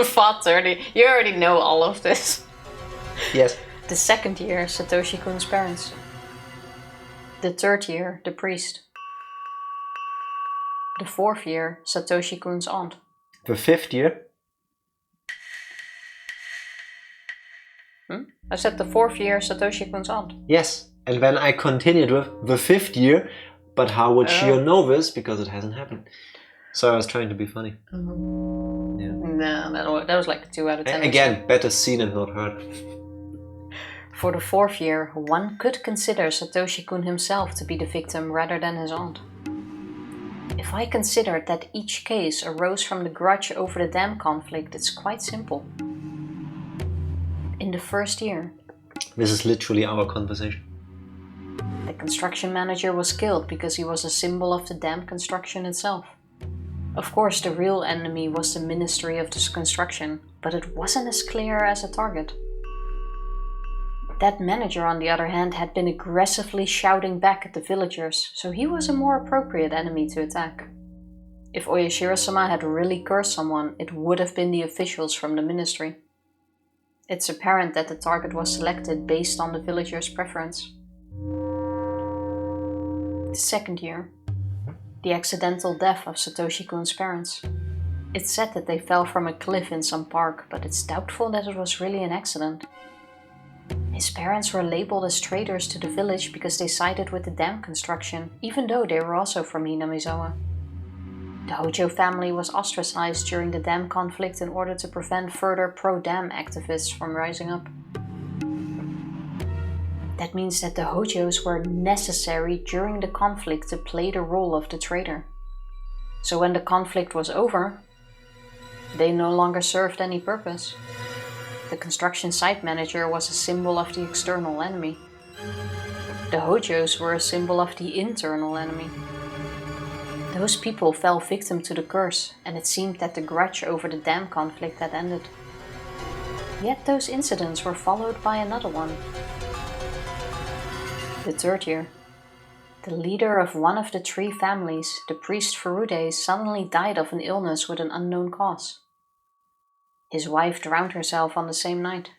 Fought 30. You already know all of this. Yes. The second year, Satoshi-kun's parents. The third year, the priest. The fourth year, Satoshi-kun's aunt. The fifth year? I said the fourth year, Satoshi-kun's aunt. Yes, and then I continued with the fifth year, but how would Shio know this? Because it hasn't happened. So I was trying to be funny. Mm-hmm. Yeah. No, that was like a 2 out of 10. Again, better seen and not heard. For the fourth year, one could consider Satoshi-kun himself to be the victim rather than his aunt. If I considered that each case arose from the grudge over the dam conflict, it's quite simple. In the first year... This is literally our conversation. The construction manager was killed because he was a symbol of the dam construction itself. Of course, the real enemy was the Ministry of Construction, but it wasn't as clear as a target. That manager, on the other hand, had been aggressively shouting back at the villagers, so he was a more appropriate enemy to attack. If Oyashiro-sama had really cursed someone, it would have been the officials from the ministry. It's apparent that the target was selected based on the villagers' preference. The second year. The accidental death of Satoshi-kun's parents. It's said that they fell from a cliff in some park, but it's doubtful that it was really an accident. His parents were labeled as traitors to the village because they sided with the dam construction, even though they were also from Hinamizawa. The Hojo family was ostracized during the dam conflict in order to prevent further pro-dam activists from rising up. That means that the Hojos were necessary during the conflict to play the role of the traitor. So when the conflict was over, they no longer served any purpose. The construction site manager was a symbol of the external enemy. The Hojos were a symbol of the internal enemy. Those people fell victim to the curse, and it seemed that the grudge over the dam conflict had ended. Yet those incidents were followed by another one. The third year. The leader of one of the three families, the priest Furude, suddenly died of an illness with an unknown cause. His wife drowned herself on the same night.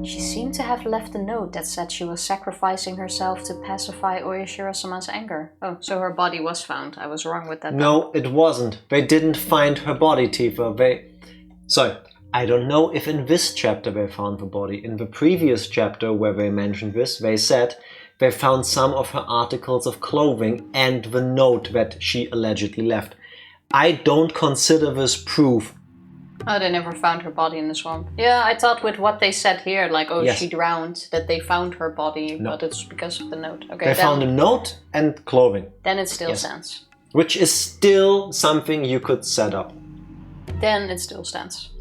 She seemed to have left a note that said she was sacrificing herself to pacify Oyashiro-sama's anger. Oh, so her body was found. I was wrong with that. No, it wasn't. They didn't find her body, Tifa. Sorry, I don't know if in this chapter they found the body. In the previous chapter where they mentioned this, they said they found some of her articles of clothing and the note that she allegedly left. I don't consider this proof. Oh, they never found her body in the swamp. Yeah, I thought with what they said here, like, oh, Yes. she drowned, that they found her body, No. but it's because of the note. Okay, They found a note and clothing, then it still Yes. stands. which is still something you could set up. Then it still stands.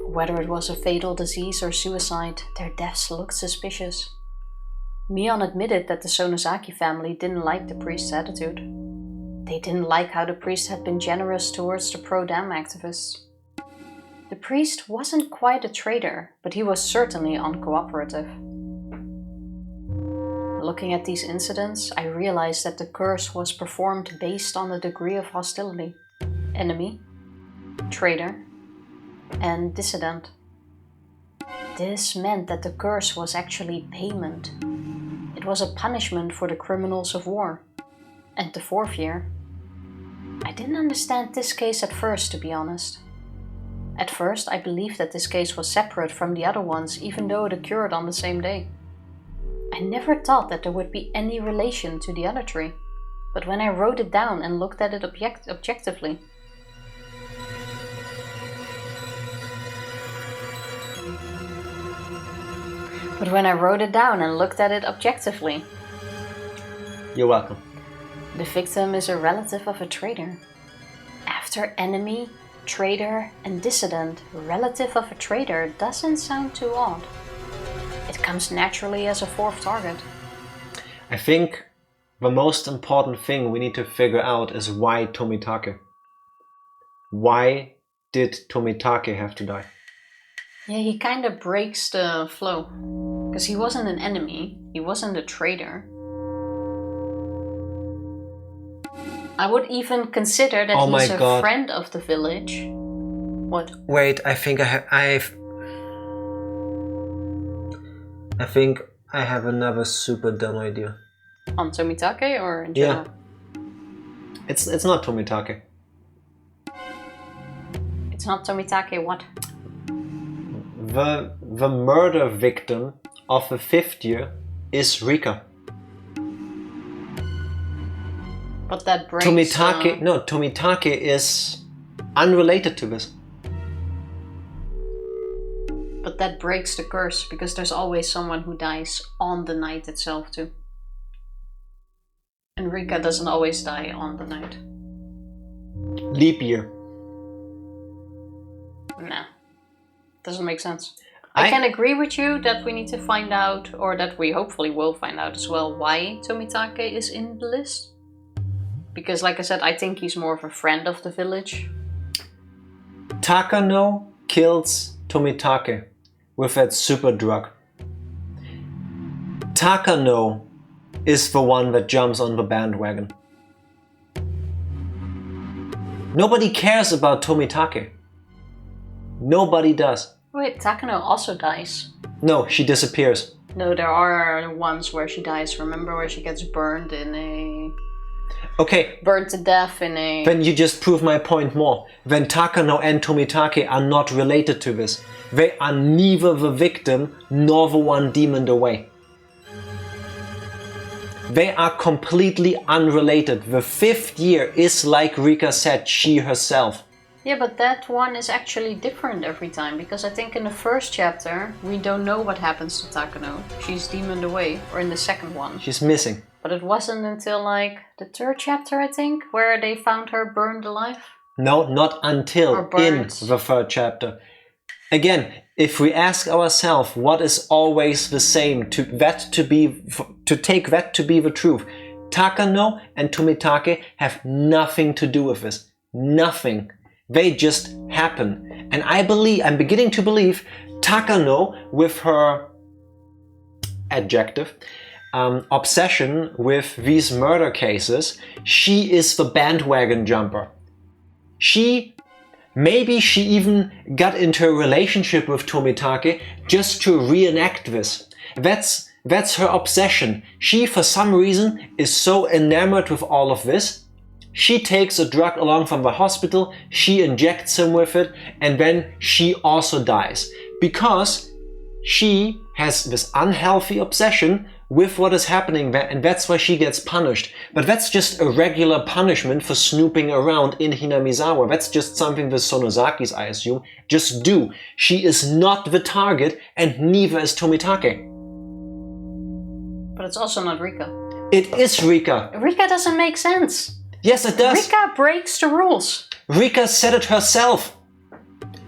Whether it was a fatal disease or suicide, their deaths looked suspicious. Mion admitted that the Sonosaki family didn't like the priest's attitude. They didn't like how the priest had been generous towards the pro-dam activists. The priest wasn't quite a traitor, but he was certainly uncooperative. Looking at these incidents, I realized that the curse was performed based on the degree of hostility. Enemy, traitor, and dissident. This meant that the curse was actually payment. It was a punishment for the criminals of war. And the fourth year. I didn't understand this case at first, to be honest. At first, I believed that this case was separate from the other ones, even though it occurred on the same day. I never thought that there would be any relation to the other three, but when I wrote it down and looked at it objectively, You're welcome. the victim is a relative of a traitor. After enemy, traitor, and dissident, relative of a traitor doesn't sound too odd. It comes naturally as a fourth target. I think the most important thing we need to figure out is why Tomitake. Why did Tomitake have to die? Yeah, he kind of breaks the flow. Because he wasn't an enemy, he wasn't a traitor. I would even consider that he's a friend of the village. What? Wait, I think I think I have another super dumb idea. On Tomitake or in general? Yeah. It's not Tomitake. It's not Tomitake, what? The murder victim of the fifth year is Rika. But that breaks... Tomitake is unrelated to this. But that breaks the curse, because there's always someone who dies on the night itself too. And Rika doesn't always die on the night. Leap year. Nah. Doesn't make sense. I can agree with you that we need to find out, or that we hopefully will find out as well, why Tomitake is in the list. Because like I said, I think he's more of a friend of the village. Takano kills Tomitake with that super drug. Takano is the one that jumps on the bandwagon. Nobody cares about Tomitake. Nobody does. Wait, Takano also dies. No, she disappears. No, there are ones where she dies. Remember where she gets burned in a... Okay. Burned to death in a... Then you just prove my point more. Then Takano and Tomitake are not related to this. They are neither the victim nor the one demoned away. They are completely unrelated. The fifth year is, like Rika said, she herself. Yeah, but that one is actually different every time, because I think in the first chapter we don't know what happens to Takano. She's demoned away, or in the second one. She's missing. But it wasn't until like the 3rd chapter, I think, where they found her burned alive. No, not until in the 3rd chapter. Again, if we ask ourselves what is always the same, to take that to be the truth, Takano and Tomitake have nothing to do with this. Nothing. They just happen. And I'm beginning to believe Takano, with her adjective, obsession with these murder cases, she is the bandwagon jumper. Maybe she even got into a relationship with Tomitake just to reenact this. That's her obsession. She, for some reason, is so enamored with all of this. She takes a drug along from the hospital, she injects him with it, and then she also dies. Because she has this unhealthy obsession with what is happening there, and that's why she gets punished. But that's just a regular punishment for snooping around in Hinamizawa. That's just something the Sonozakis, I assume, just do. She is not the target, and neither is Tomitake. But it's also not Rika. It is Rika. Rika doesn't make sense. Yes, it does. Rika breaks the rules. Rika said it herself.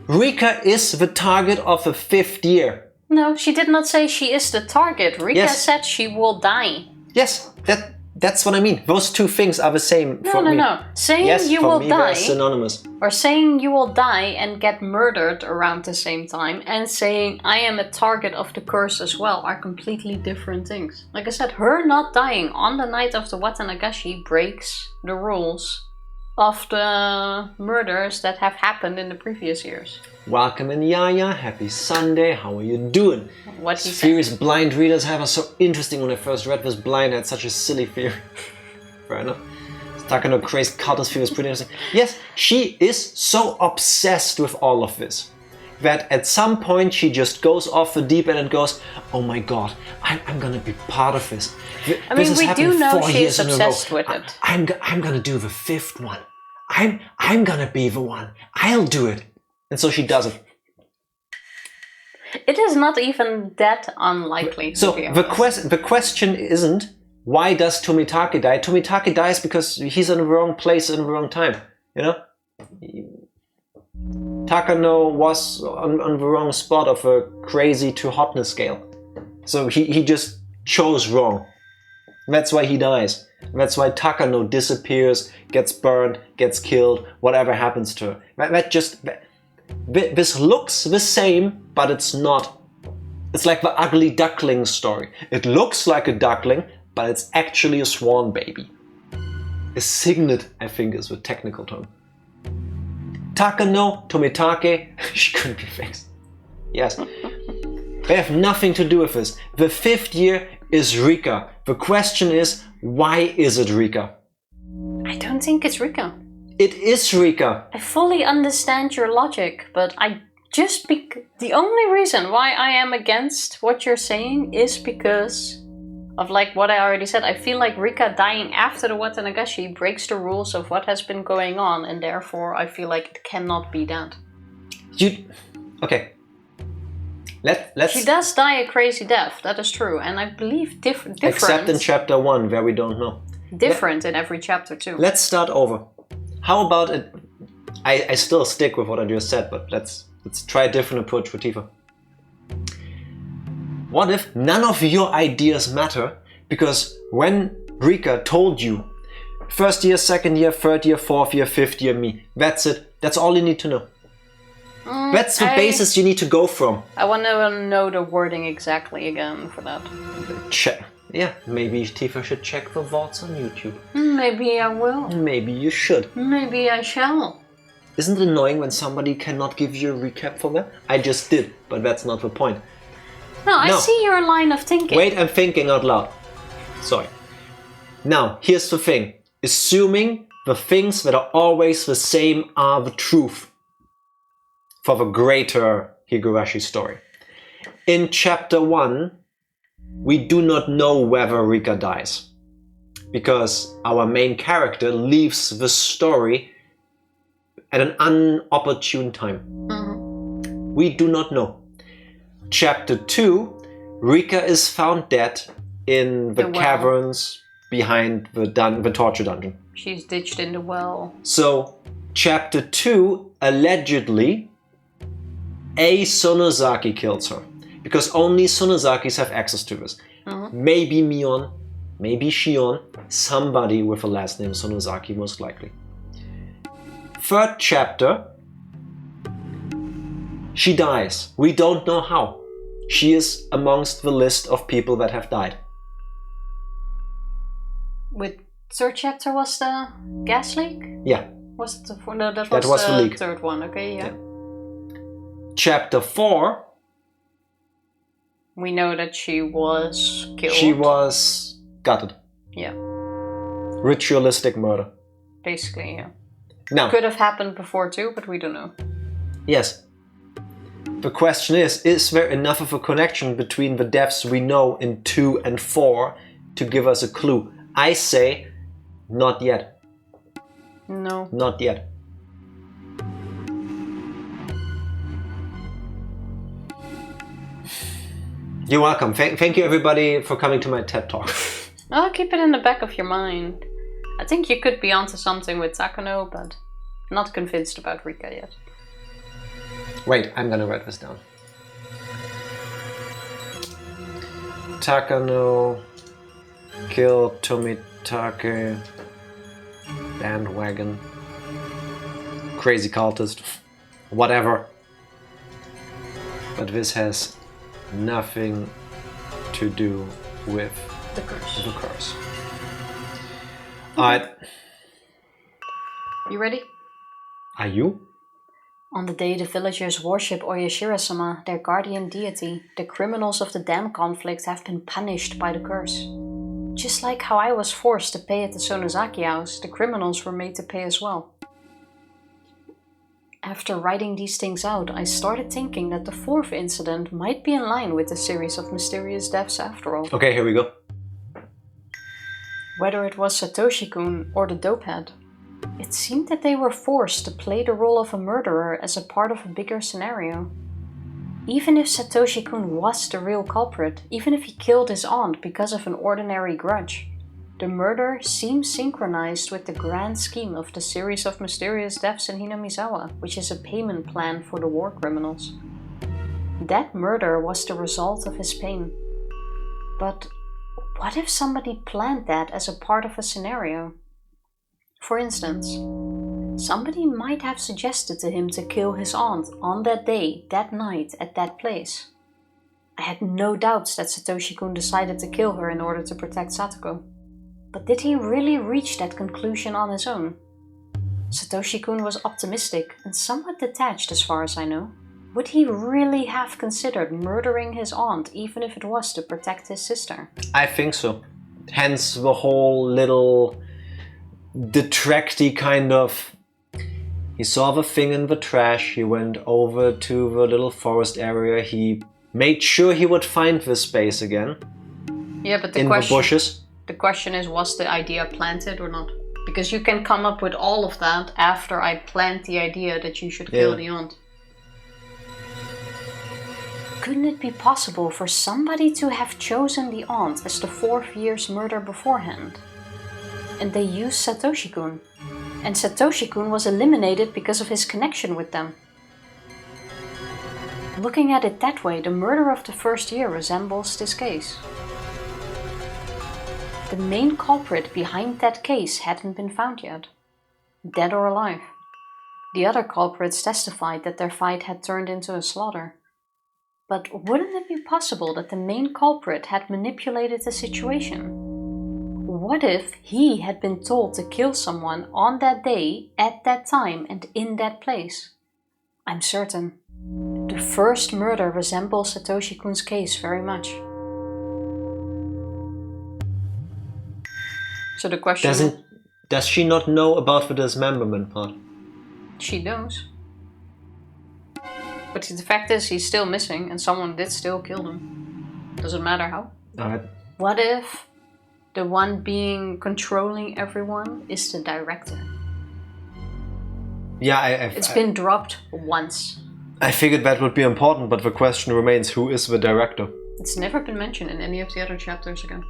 Rika is the target of the 5th year. No, she did not say she is the target. Rika said she will die. Yes, that's what I mean. Those two things are the same for me. No. Saying you will die, they're synonymous. or saying you will die and get murdered around the same time, and saying I am a target of the curse as well, are completely different things. Like I said, her not dying on the night of the Watanagashi breaks the rules of the murders that have happened in the previous years. Welcome in, Yaya. Happy Sunday. How are you doing? What he Theories blind readers have are so interesting. When I first read this, blind had such a silly theory. Fair enough. Takano crazed cultist theory is pretty interesting. Yes, she is so obsessed with all of this that at some point she just goes off the deep end and goes, oh my god, I'm gonna be part of this. I mean, we do know she is obsessed with it. I'm gonna do the 5th one. I'm gonna be the one. I'll do it. And so she does it. It is not even that unlikely. So the question isn't, why does Tomitake die? Tomitake dies because he's in the wrong place in the wrong time. You know? Takano was on the wrong spot of a crazy to hotness scale. So he just chose wrong. That's why he dies. That's why Takano disappears, gets burned, gets killed, whatever happens to her. This looks the same, but it's not. It's like the ugly duckling story. It looks like a duckling, but it's actually a swan baby. A cygnet, I think, is the technical term. Takano, Tomitake, she couldn't be fixed. Yes. They have nothing to do with this. The 5th year is Rika. The question is, why is it Rika? I don't think it's Rika. It is Rika. I fully understand your logic, but the only reason why I am against what you're saying is because of like what I already said. I feel like Rika dying after the Watanagashi breaks the rules of what has been going on, and therefore I feel like it cannot be that. Okay. Let's. She does die a crazy death. That is true, and I believe different. Except in chapter 1, where we don't know. Different in every chapter too. Let's start over. How about it? I still stick with what I just said, but let's try a different approach for Tifa. What if none of your ideas matter? Because when Rika told you, 1st year, 2nd year, 3rd year, 4th year, 5th year, me. That's it. That's all you need to know. That's the basis you need to go from. I want to know the wording exactly again for that. Check. Yeah, maybe Tifa should check the VODs on YouTube. Maybe I will. Maybe you should. Maybe I shall. Isn't it annoying when somebody cannot give you a recap for that? I just did, but that's not the point. No, I see your line of thinking. Wait, I'm thinking out loud. Sorry. Now, here's the thing. Assuming the things that are always the same are the truth for the greater Higurashi story. In chapter 1, we do not know whether Rika dies, because our main character leaves the story at an inopportune time. We do not know. Chapter 2, Rika is found dead in the caverns behind the torture dungeon. She's ditched in the well. So, chapter 2, allegedly, a Sonozaki kills her. Because only Sonozakis have access to this. Maybe Mion, maybe Shion, somebody with a last name Sonozaki, most likely. Third chapter, she dies. We don't know how. She is amongst the list of people that have died. With third chapter was the gas leak? Yeah. Was it the no, that was the leak. Third one, okay, yeah. Chapter 4. We know that she was killed. She was gutted. Yeah. Ritualistic murder. Basically, yeah. Now, could have happened before too, but we don't know. Yes. The question is there enough of a connection between the deaths we know in 2 and 4 to give us a clue? I say, not yet. No. Not yet. You're welcome. Thank you everybody for coming to my TED Talk. I'll keep it in the back of your mind. I think you could be onto something with Takano, but not convinced about Rika yet. Wait, I'm gonna write this down. Takano, kill Tomitake, bandwagon, crazy cultist, whatever. But this has nothing to do with the curse. Alright. You ready? Are you? On the day the villagers worship Oyashiro-sama, their guardian deity, the criminals of the dam conflict have been punished by the curse. Just like how I was forced to pay at the Sonozaki house, the criminals were made to pay as well. After writing these things out, I started thinking that the fourth incident might be in line with the series of mysterious deaths after all. Okay, here we go. Whether it was Satoshi-kun or the dopehead, it seemed that they were forced to play the role of a murderer as a part of a bigger scenario. Even if Satoshi-kun was the real culprit, even if he killed his aunt because of an ordinary grudge, the murder seems synchronized with the grand scheme of the series of mysterious deaths in Hinamizawa, which is a payment plan for the war criminals. That murder was the result of his pain. But what if somebody planned that as a part of a scenario? For instance, somebody might have suggested to him to kill his aunt on that day, that night, at that place. I had no doubts that Satoshi-kun decided to kill her in order to protect Satoko. But did he really reach that conclusion on his own? Satoshi-kun was optimistic and somewhat detached as far as I know. Would he really have considered murdering his aunt even if it was to protect his sister? I think so. Hence the whole little detracty kind of... He saw the thing in the trash, he went over to the little forest area, he made sure he would find the space again. Yeah, but the bushes. The question is, was the idea planted or not? Because you can come up with all of that after I plant the idea that you should kill the aunt. Couldn't it be possible for somebody to have chosen the aunt as the 4th year's murder beforehand? And they used Satoshi-kun. And Satoshi-kun was eliminated because of his connection with them. Looking at it that way, the murder of the 1st year resembles this case. The main culprit behind that case hadn't been found yet, dead or alive. The other culprits testified that their fight had turned into a slaughter. But wouldn't it be possible that the main culprit had manipulated the situation? What if he had been told to kill someone on that day, at that time, and in that place? I'm certain. The first murder resembles Satoshi-kun's case very much. So the question... Does she not know about the dismemberment part? She knows. But the fact is, he's still missing and someone did still kill him. Doesn't matter how. Alright. What if the one being controlling everyone is the director? Yeah, it's been dropped once. I figured that would be important, but the question remains, who is the director? It's never been mentioned in any of the other chapters again.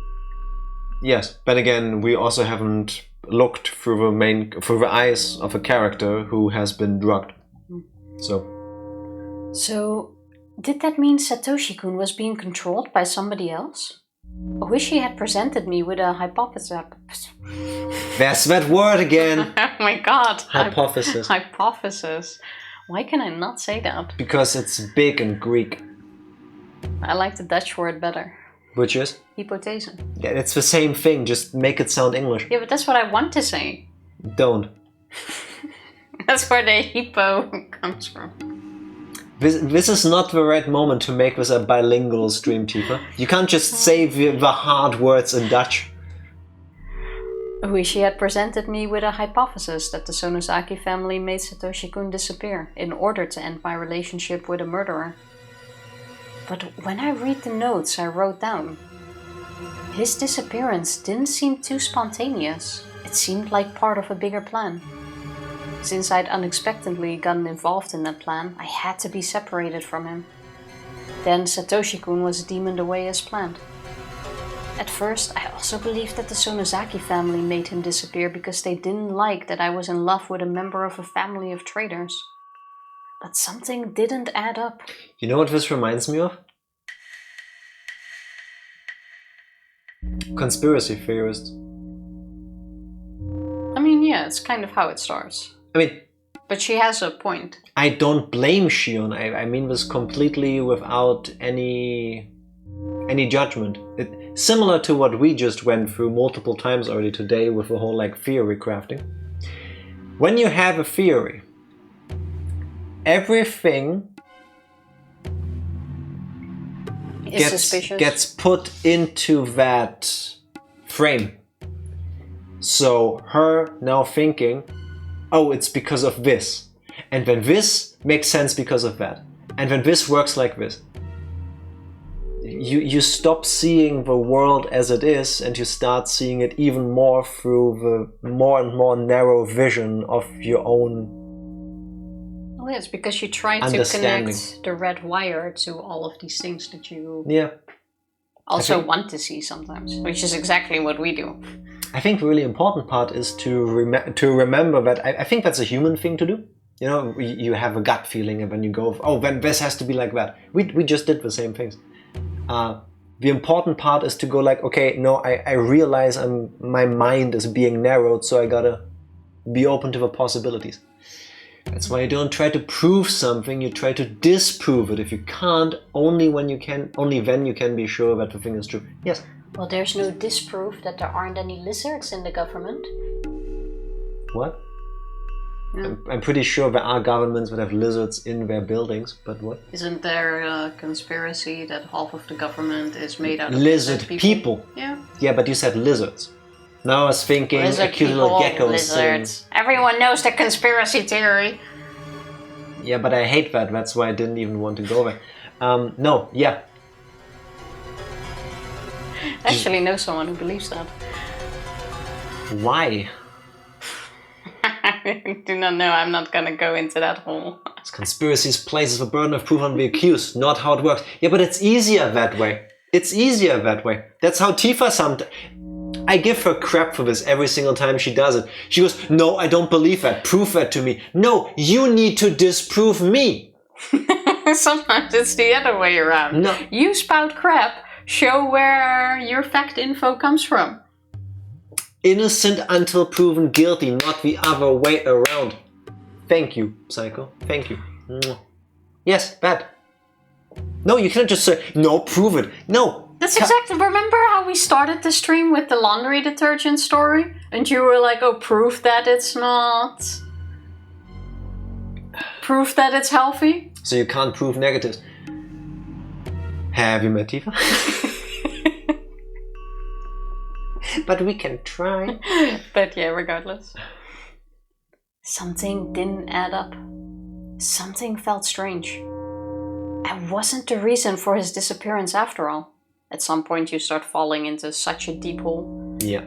Yes, but again, we also haven't looked through the eyes of a character who has been drugged. So, did that mean Satoshi-kun was being controlled by somebody else? Ooishi had presented me with a hypothesis. There's that word again! Oh my god! Hypothesis. Hypothesis. Why can I not say that? Because it's big in Greek. I like the Dutch word better. Which is? Hypothese. Yeah, it's the same thing, just make it sound English. Yeah, but that's what I want to say. Don't. That's where the hippo comes from. This is not the right moment to make this a bilingual stream, Tifa. You can't just say the hard words in Dutch. Ooishi had presented me with a hypothesis that the Sonosaki family made Satoshi-kun disappear in order to end my relationship with a murderer. But when I read the notes I wrote down, his disappearance didn't seem too spontaneous. It seemed like part of a bigger plan. Since I'd unexpectedly gotten involved in that plan, I had to be separated from him. Then Satoshi-kun was demoned away as planned. At first, I also believed that the Sonosaki family made him disappear because they didn't like that I was in love with a member of a family of traitors. But something didn't add up. You know what this reminds me of? Conspiracy theorists. I mean, yeah, it's kind of how it starts. I mean... But she has a point. I don't blame Shion. I mean this completely without any judgment. Similar to what we just went through multiple times already today with the whole theory crafting. When you have a theory, everything gets put into that frame. So her now thinking, oh, it's because of this. And then this makes sense because of that. And then this works like this. You stop seeing the world as it is and you start seeing it even more through the more and more narrow vision of your own. Oh, yes, because you try to connect the red wire to all of these things that you also want to see sometimes, which is exactly what we do. I think the really important part is to remember that I think that's a human thing to do. You know, you have a gut feeling and then you go, oh, then this has to be like that. We just did the same things. The important part is to go okay, no, I realize my mind is being narrowed, so I gotta be open to the possibilities. That's why you don't try to prove something, you try to disprove it. If you can't, only then you can be sure that the thing is true. Yes? Well, there's no disproof that there aren't any lizards in the government. What? Yeah. I'm pretty sure there are governments that have lizards in their buildings, but what? Isn't there a conspiracy that half of the government is made out of lizard people? Yeah. Yeah, but you said lizards. Now I was thinking lizard a cute little gecko. Lizards. Everyone knows the conspiracy theory. Yeah, but I hate that. That's why I didn't even want to go there. No, yeah. I actually know someone who believes that. Why? I do not know. I'm not gonna go into that hole. Conspiracies places the burden of proof on the accused, not how it works. Yeah, but it's easier that way. It's easier that way. That's how Tifa I give her crap for this every single time she does it. She goes, no, I don't believe that. Prove that to me. No, you need to disprove me. Sometimes it's the other way around. No. You spout crap. Show where your fact info comes from. Innocent until proven guilty, not the other way around. Thank you, Psycho. Thank you. Yes, bad. No, you can't just say, no, prove it. No. That's exactly. Remember how we started the stream with the laundry detergent story? And you were like, oh, proof that it's not. Proof that it's healthy? So you can't prove negatives. Have you met Tifa? But we can try. But yeah, regardless. Something didn't add up. Something felt strange. I wasn't the reason for his disappearance after all. At some point you start falling into such a deep hole. Yeah.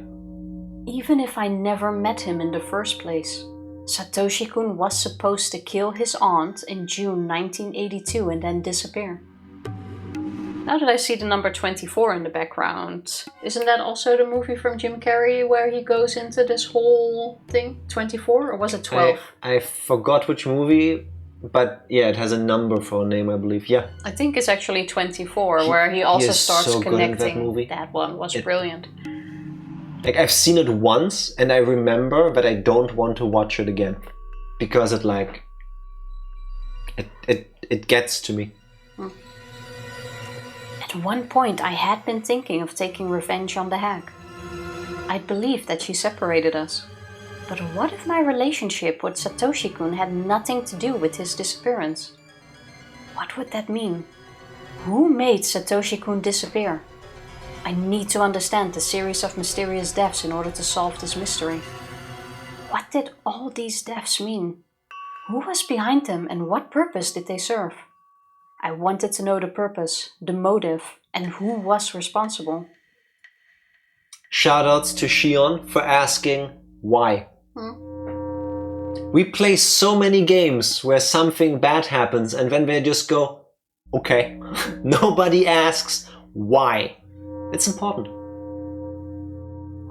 Even if I never met him in the first place, Satoshi-kun was supposed to kill his aunt in June 1982 and then disappear. Now that I see the number 24 in the background, isn't that also the movie from Jim Carrey where he goes into this whole thing? 24 or was it 12? I forgot which movie, but yeah, it has a number for a name, I believe. Yeah. I think it's actually 24 where he also starts so connecting. good in that movie. That one was brilliant. Like, I've seen it once and I remember that I don't want to watch it again because it like it gets to me. At one point I had been thinking of taking revenge on the hag. I believed that she separated us. But what if my relationship with Satoshi-kun had nothing to do with his disappearance? What would that mean? Who made Satoshi-kun disappear? I need to understand the series of mysterious deaths in order to solve this mystery. What did all these deaths mean? Who was behind them and what purpose did they serve? I wanted to know the purpose, the motive, and who was responsible. Shoutouts to Shion for asking why. We play so many games where something bad happens and then they just go, okay. Nobody asks why. It's important.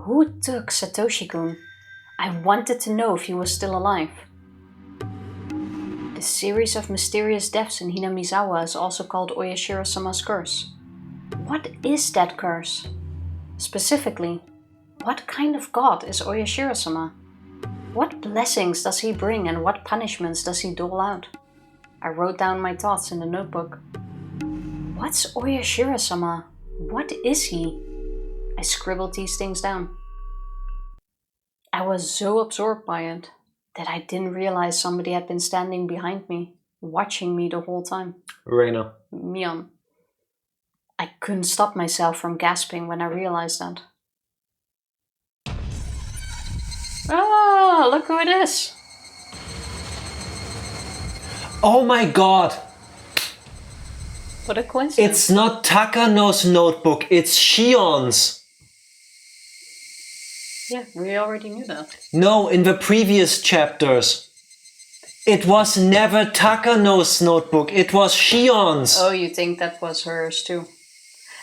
Who took Satoshi-kun? I wanted to know if he was still alive. The series of mysterious deaths in Hinamizawa is also called Oyashiro-sama's curse. What is that curse? Specifically, what kind of god is Oyashiro-sama? What blessings does he bring and what punishments does he dole out? I wrote down my thoughts in the notebook. What's Oyashiro-sama? What is he? I scribbled these things down. I was so absorbed by it that I didn't realize somebody had been standing behind me, watching me the whole time. Reina. Mion. I couldn't stop myself from gasping when I realized that. Oh, look who it is! Oh my god! What a coincidence. It's not Takano's notebook, it's Shion's! Yeah, we already knew that. No, in the previous chapters. It was never Takano's notebook, it was Shion's! Oh, you think that was hers too?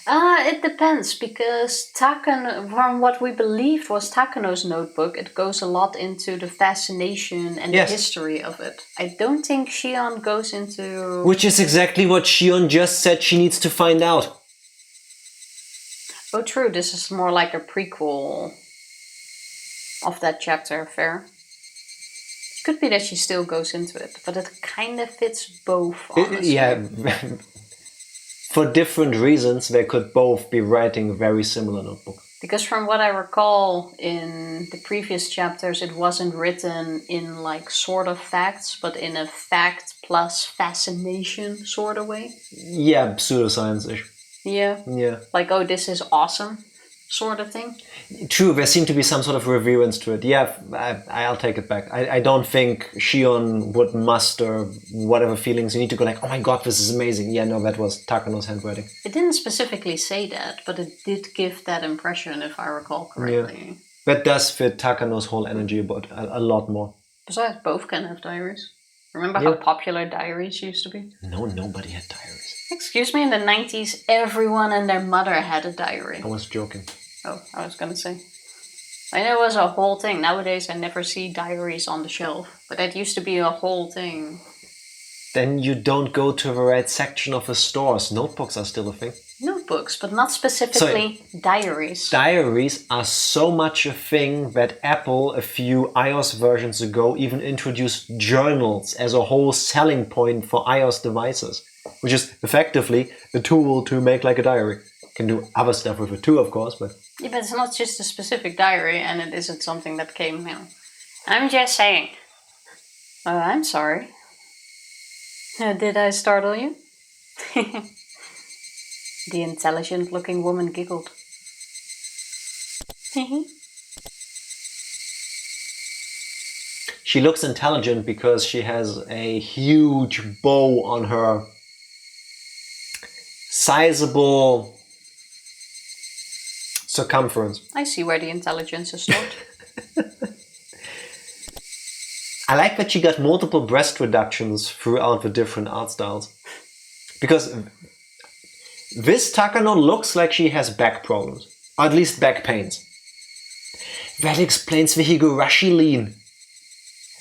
It depends, because Takano, from what we believed was Takano's notebook, it goes a lot into the fascination and the history of it. I don't think Shion goes into... Which is exactly what Shion just said she needs to find out. Oh true, this is more like a prequel of that chapter, fair? It could be that she still goes into it, but it kind of fits both, honestly. Yeah. For different reasons, they could both be writing very similar notebooks. Because from what I recall in the previous chapters, it wasn't written in like sort of facts, but in a fact plus fascination sort of way. Yeah, pseudoscience-ish. Yeah. Yeah. Like, oh, this is awesome sort of thing. True, there seemed to be some sort of reverence to it. Yeah, I'll take it back. I don't think Shion would muster whatever feelings you need to go like, oh my god, this is amazing. Yeah, no, that was Takano's handwriting. It didn't specifically say that, but it did give that impression, if I recall correctly. Yeah. That does fit Takano's whole energy about a lot more. Besides, both can have diaries. Remember how popular diaries used to be? No, nobody had diaries. Excuse me, in the 90s, everyone and their mother had a diary. I was joking. Oh, I was gonna say. I know it was a whole thing. Nowadays I never see diaries on the shelf. But that used to be a whole thing. Then you don't go to the right section of the stores. Notebooks are still a thing. Notebooks, but not specifically diaries. Diaries are so much a thing that Apple, a few iOS versions ago, even introduced journals as a whole selling point for iOS devices. Which is effectively a tool to make like a diary. Can do other stuff with it too, of course, but... Yeah, but it's not just a specific diary, and it isn't something that came now. I'm just saying. I'm sorry. Did I startle you? The intelligent-looking woman giggled. She looks intelligent because she has a huge bow on her sizable circumference. I see where the intelligence is stored. I like that she got multiple breast reductions throughout the different art styles. Because This Takano looks like she has back problems. Or at least back pains. That explains the Higurashi lean.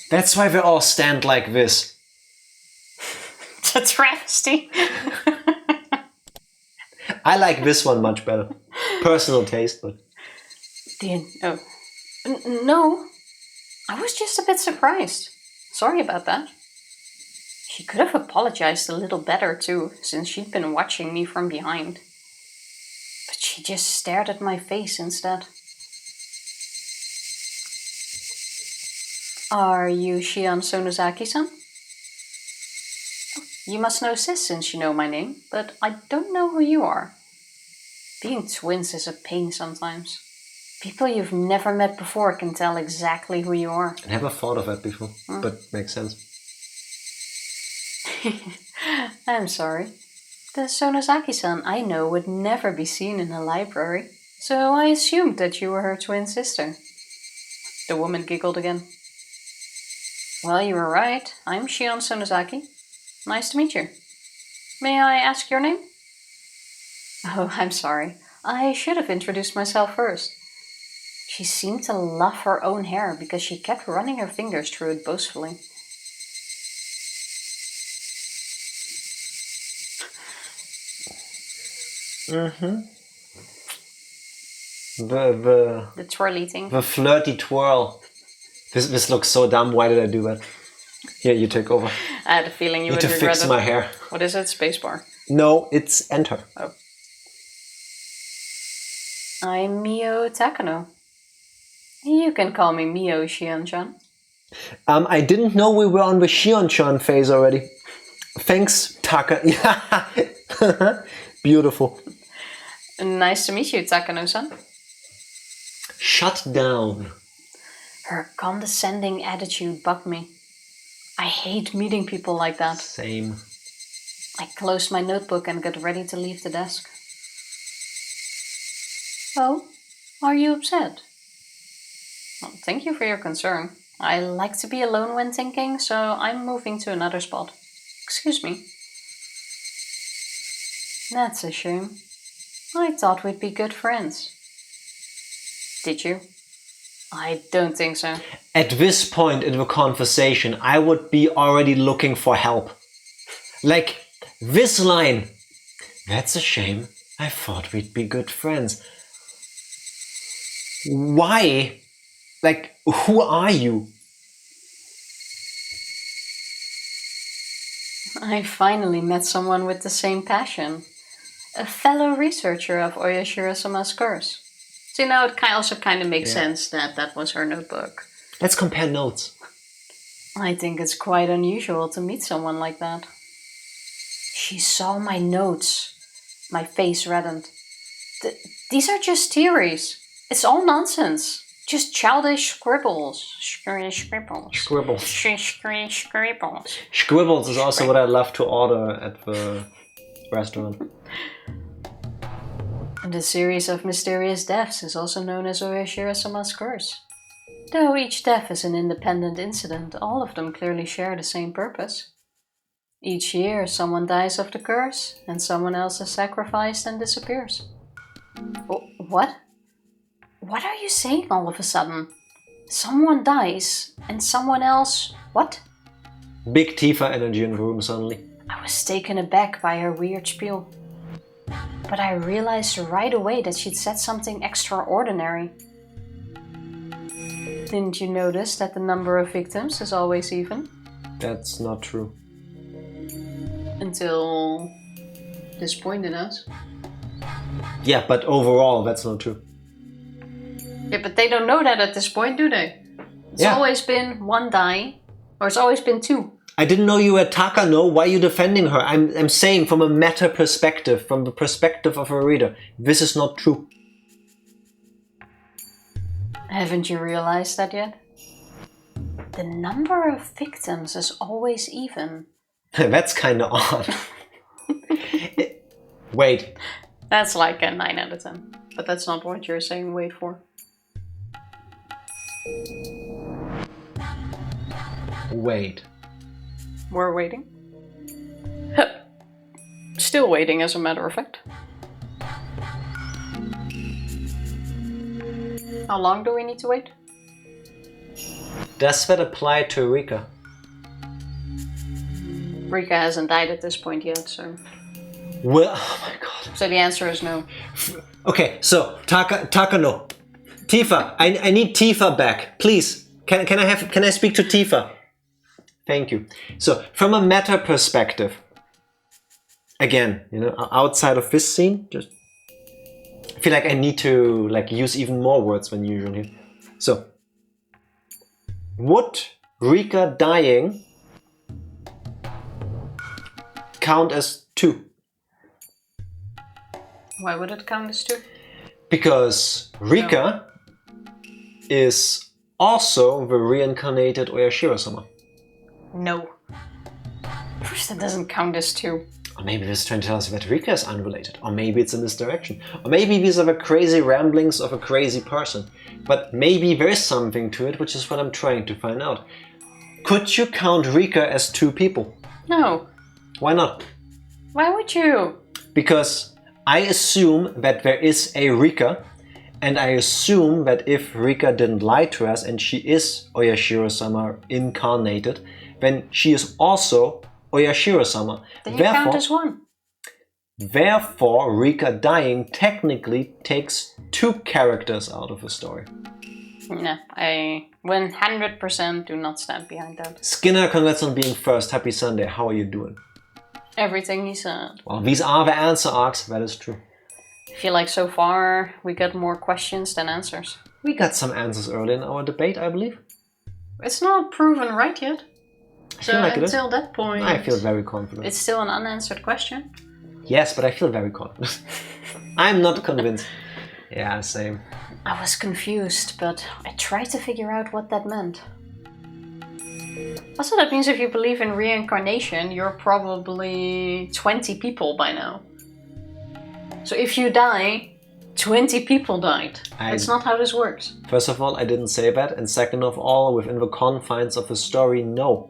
That's why they all stand like this. It's a travesty. I like this one much better. Personal taste, but... No. I was just a bit surprised. Sorry about that. She could have apologized a little better too, since she'd been watching me from behind. But she just stared at my face instead. Are you Shion Sonozaki-san? You must know Sis since you know my name, but I don't know who you are. Being twins is a pain sometimes. People you've never met before can tell exactly who you are. I never thought of that before, but makes sense. I'm sorry. The Sonozaki-san I know would never be seen in a library, so I assumed that you were her twin sister. The woman giggled again. Well, you were right. I'm Shion Sonozaki. Nice to meet you. May I ask your name? Oh, I'm sorry. I should have introduced myself first. She seemed to love her own hair because she kept running her fingers through it boastfully. The twirly thing. The flirty twirl. This looks so dumb. Why did I do that? Here, you take over. I had a feeling you would regret it. Need to fix my hair. What is it? Spacebar? No, it's enter. Oh. I'm Mio Takano. You can call me Mio Shion-chan. I didn't know we were on the Shion-chan phase already. Thanks, Taka. Beautiful. Nice to meet you, Takano-san. Shut down. Her condescending attitude bugged me. I hate meeting people like that. Same. I closed my notebook and got ready to leave the desk. Oh, are you upset? Well, thank you for your concern. I like to be alone when thinking, so I'm moving to another spot. Excuse me. That's a shame. I thought we'd be good friends. Did you? I don't think so. At this point in the conversation, I would be already looking for help. Like this line. That's a shame. I thought we'd be good friends. Why? Like, who are you? I finally met someone with the same passion. A fellow researcher of Oyashiro-sama's curse. So now it also kind of makes sense that that was her notebook. Let's compare notes. I think it's quite unusual to meet someone like that. She saw my notes. My face reddened. These are just theories. It's all nonsense. Just childish scribbles. Scribbles. Scribbles. Scribbles is also what I love to order at the restaurant. The series of mysterious deaths is also known as Oyashiro-sama's curse. Though each death is an independent incident, all of them clearly share the same purpose. Each year, someone dies of the curse, and someone else is sacrificed and disappears. What? What are you saying all of a sudden? Someone dies, and someone else... What? Big Tifa energy in the room suddenly. I was taken aback by her weird spiel. But I realized right away that she'd said something extraordinary. Didn't you notice that the number of victims is always even? That's not true. Until this point in us. Yeah, but overall that's not true. Yeah, but they don't know that at this point, do they? It's always been one die, or it's always been two. I didn't know you were Takano. Why are you defending her? I'm saying from a meta perspective, from the perspective of a reader, this is not true. Haven't you realized that yet? The number of victims is always even. That's kind of odd. Wait. That's like a 9 out of 10. But that's not what you're saying wait for. Wait. We're waiting. Still waiting, as a matter of fact. How long do we need to wait? Does that apply to Rika? Rika hasn't died at this point yet, so... Well, oh my god. So the answer is no. Okay, so Takano. Tifa, I need Tifa back. Please. Can I speak to Tifa? Thank you. So from a meta perspective, again, you know, outside of this scene, just I feel like I need to like use even more words than usual. So would Rika dying count as 2? Why would it count as 2? Because Rika is also the reincarnated Oyashiro-sama. No. First, that doesn't count as 2. Or maybe this is trying to tell us that Rika is unrelated. Or maybe it's in this direction. Or maybe these are the crazy ramblings of a crazy person. But maybe there is something to it, which is what I'm trying to find out. Could you count Rika as 2 people? No. Why not? Why would you? Because I assume that there is a Rika, and I assume that if Rika didn't lie to us and she is Oyashiro-sama incarnated, then she is also Oyashiro-sama. Then you count as 1. Therefore, Rika dying technically takes 2 characters out of the story. No, I 100% do not stand behind that. Skinner, congrats on being first. Happy Sunday. How are you doing? Everything he said. Well, these are the answer arcs. That is true. I feel like so far we got more questions than answers. We got some answers early in our debate, I believe. It's not proven right yet. So feel like until that point... I feel very confident. It's still an unanswered question. Yes, but I feel very confident. I'm not convinced. Yeah, same. I was confused, but I tried to figure out what that meant. Also, that means if you believe in reincarnation, you're probably 20 people by now. So if you die, 20 people died. That's not how this works. First of all, I didn't say that. And second of all, within the confines of the story, no.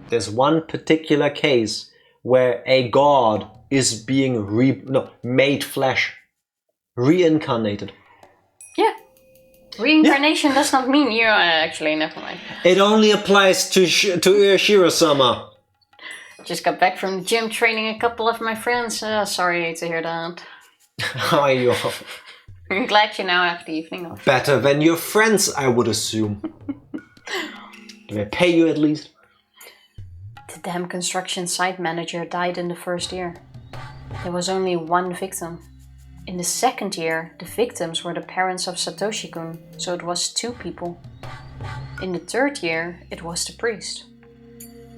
There's one particular case where a god is being made flesh. Reincarnated. Yeah. Reincarnation does not mean you actually, never mind. It only applies to Oyashiro-sama. Just got back from the gym training a couple of my friends. Sorry to hear that. How are you? I'm glad you now have the evening off. Better than your friends, I would assume. Do they pay you at least? The damn construction site manager died in the first year. There was only 1 victim. In the second year, the victims were the parents of Satoshi-kun, so it was 2 people. In the third year, it was the priest.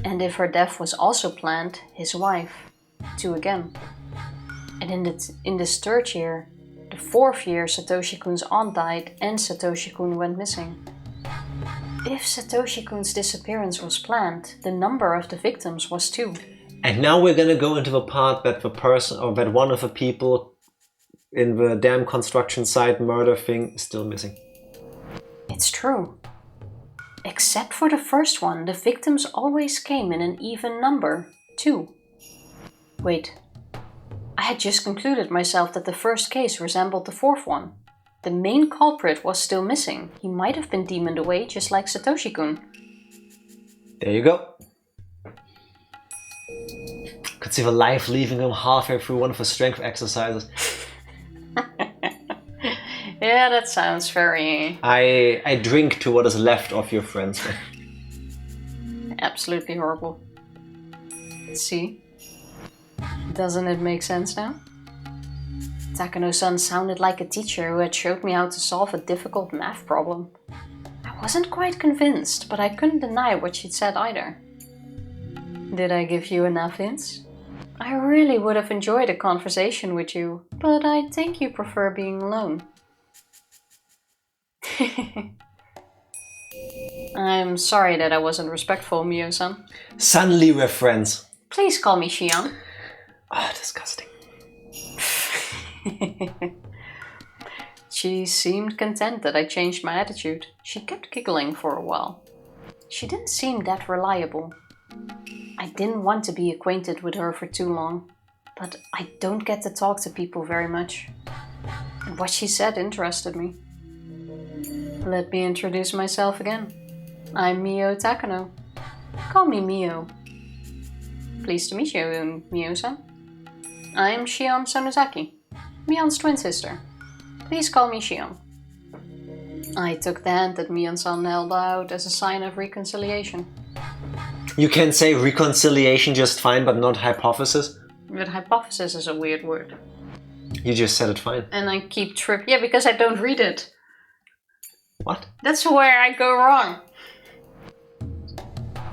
And if her death was also planned, his wife. 2 again. And in this third year, the fourth year, Satoshi-kun's aunt died and Satoshi-kun went missing. If Satoshi-kun's disappearance was planned, the number of the victims was 2. And now we're gonna go into the part that the person, or that one of the people in the damn construction site murder thing is still missing. It's true. Except for the first one, the victims always came in an even number, 2. Wait. I had just concluded myself that the first case resembled the fourth one. The main culprit was still missing. He might have been demoned away just like Satoshi-kun. There you go. Could see the life leaving him halfway through one of the strength exercises. Yeah, that sounds very... I drink to what is left of your friends. Absolutely horrible. See? Doesn't it make sense now? Takano-san sounded like a teacher who had showed me how to solve a difficult math problem. I wasn't quite convinced, but I couldn't deny what she'd said either. Did I give you enough hints? I really would have enjoyed a conversation with you, but I think you prefer being alone. I'm sorry that I wasn't respectful, Mio-san. Suddenly we're friends. Please call me Shion. Ah, disgusting. She seemed content that I changed my attitude. She kept giggling for a while. She didn't seem that reliable. I didn't want to be acquainted with her for too long. but I don't get to talk to people very much. And what she said interested me. Let me introduce myself again. I'm Mio Takano. Call me Mio. Pleased to meet you, Mio-san. I'm Shion Sonozaki, Mion's twin sister. Please call me Shion. I took the hand that Mion-san held out as a sign of reconciliation. You can say reconciliation just fine, but not hypothesis? But hypothesis is a weird word. You just said it fine. And I keep Yeah, because I don't read it. What? That's where I go wrong.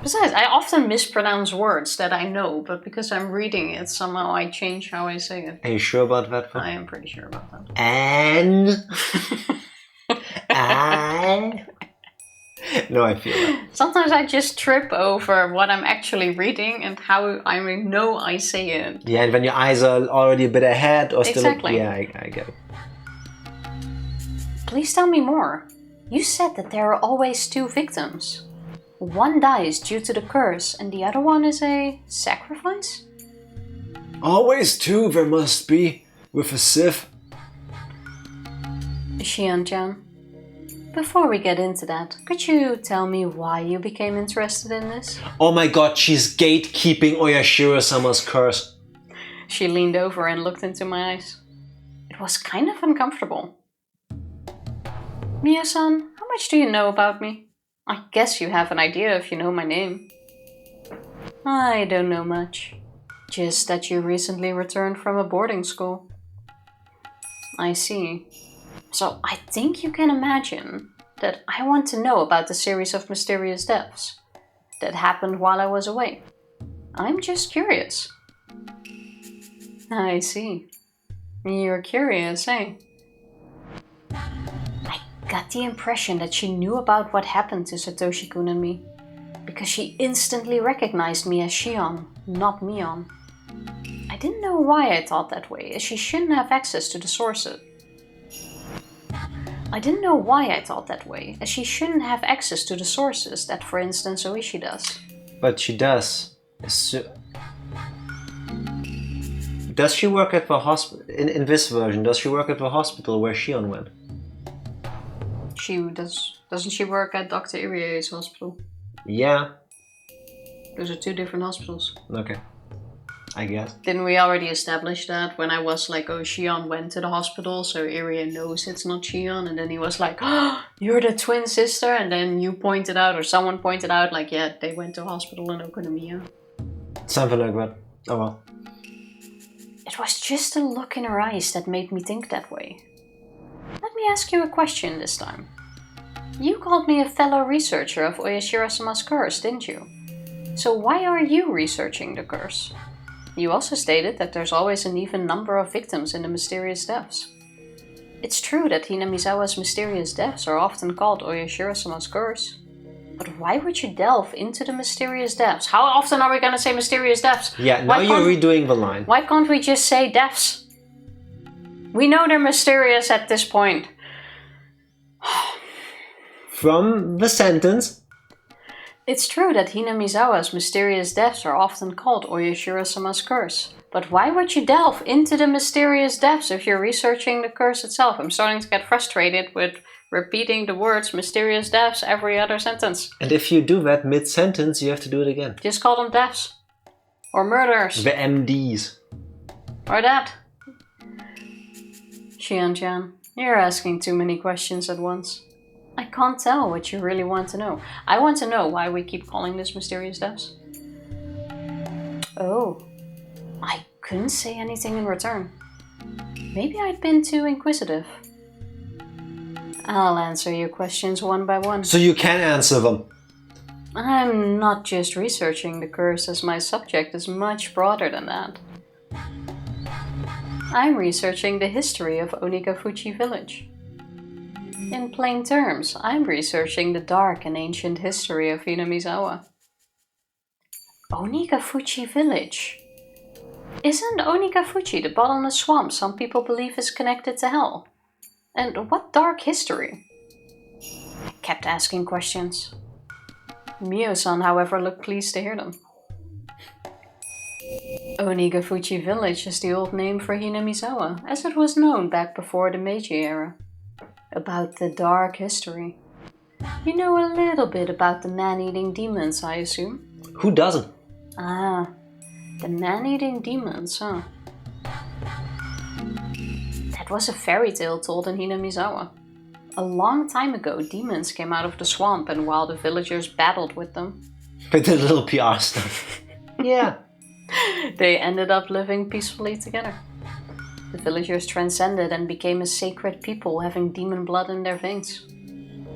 Besides, I often mispronounce words that I know, but because I'm reading it, somehow I change how I say it. Are you sure about that? I am pretty sure about that. And... No, I feel that. Sometimes I just trip over what I'm actually reading and how I know I say it. Yeah, and when your eyes are already a bit ahead or still... Exactly. Yeah, I get it. Please tell me more. You said that there are always 2 victims. One dies due to the curse and the other one is a sacrifice? Always 2 there must be, with a sieve. Shion-chan, before we get into that, could you tell me why you became interested in this? Oh my god, she's gatekeeping Oyashiro-sama's curse. She leaned over and looked into my eyes. It was kind of uncomfortable. Mio-san, how much do you know about me? I guess you have an idea if you know my name. I don't know much. Just that you recently returned from a boarding school. I see. So I think you can imagine that I want to know about the series of mysterious deaths that happened while I was away. I'm just curious. I see. You're curious, eh? I got the impression that she knew about what happened to Satoshi-kun and me, because she instantly recognized me as Shion, not Mion. I didn't know why I thought that way, as she shouldn't have access to the sources. That, for instance, Ooishi does. But she does. Does she work at the hospital? In this version, does she work at the hospital where Shion went? She does. Doesn't she work at Dr. Irie's hospital? Yeah. Those are 2 different hospitals. Okay. I guess. Didn't we already establish that when I was like, oh, Shion went to the hospital, so Irie knows it's not Shion, and then he was like, oh, you're the twin sister, and then you pointed out, or someone pointed out, like, yeah, they went to hospital in Okonomiya. Something like that. Oh well. It was just a look in her eyes that made me think that way. Let me ask you a question this time. You called me a fellow researcher of Oyashiro-sama's curse, didn't you? So why are you researching the curse? You also stated that there's always an even number of victims in the mysterious deaths. It's true that Hinamizawa's mysterious deaths are often called Oyashiro-sama's curse. But why would you delve into the mysterious deaths? How often are we gonna say mysterious deaths? Yeah, now you're redoing the line. Why can't we just say deaths? We know they're mysterious at this point. From the sentence... It's true that Hinamizawa's mysterious deaths are often called Oyashiro-sama's curse. But why would you delve into the mysterious depths if you're researching the curse itself? I'm starting to get frustrated with repeating the words mysterious depths every other sentence. And if you do that mid-sentence, you have to do it again. Just call them deaths. Or murders. The MDs. Or that. Shion-chan, you're asking too many questions at once. I can't tell what you really want to know. I want to know why we keep calling this mysterious depths. Oh, I couldn't say anything in return. Maybe I'd been too inquisitive. I'll answer your questions one by one. So you can answer them. I'm not just researching the curse, as my subject is much broader than that. I'm researching the history of Onikafuchi village. In plain terms, I'm researching the dark and ancient history of Hinamizawa. Onikafuchi village? Isn't Onikafuchi the bottomless swamp some people believe is connected to hell? And what dark history? I kept asking questions. Mio-san, however, looked pleased to hear them. Onigafuchi village is the old name for Hinamizawa, as it was known back before the Meiji era. About the dark history. You know a little bit about the man-eating demons, I assume? Who doesn't? Ah, the man-eating demons, huh? That was a fairy tale told in Hinamizawa. A long time ago, demons came out of the swamp, and while the villagers battled with them, With the little PR stuff. Yeah. they ended up living peacefully together. The villagers transcended and became a sacred people having demon blood in their veins.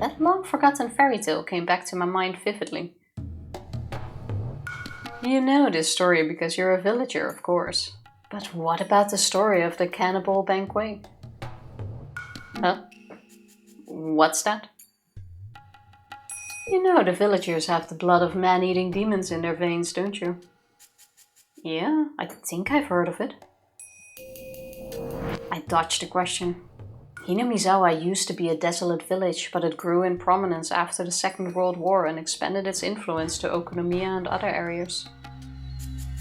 That long-forgotten fairy tale came back to my mind vividly. You know this story because you're a villager, of course. But what about the story of the cannibal banquet? Huh? What's that? You know the villagers have the blood of man-eating demons in their veins, don't you? Yeah, I think I've heard of it. I dodged the question. Hinamizawa used to be a desolate village, but it grew in prominence after the Second World War and expanded its influence to Okonomiya and other areas.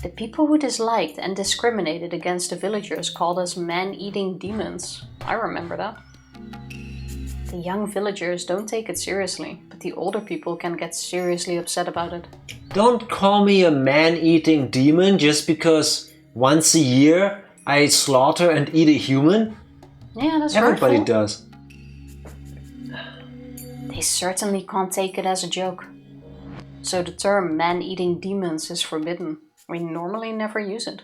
The people who disliked and discriminated against the villagers called us man-eating demons. I remember that. The young villagers don't take it seriously, but the older people can get seriously upset about it. Don't call me a man-eating demon just because once a year I slaughter and eat a human? Yeah, that's Everybody hurtful. does. They certainly can't take it as a joke. So the term man-eating demons is forbidden. We normally never use it.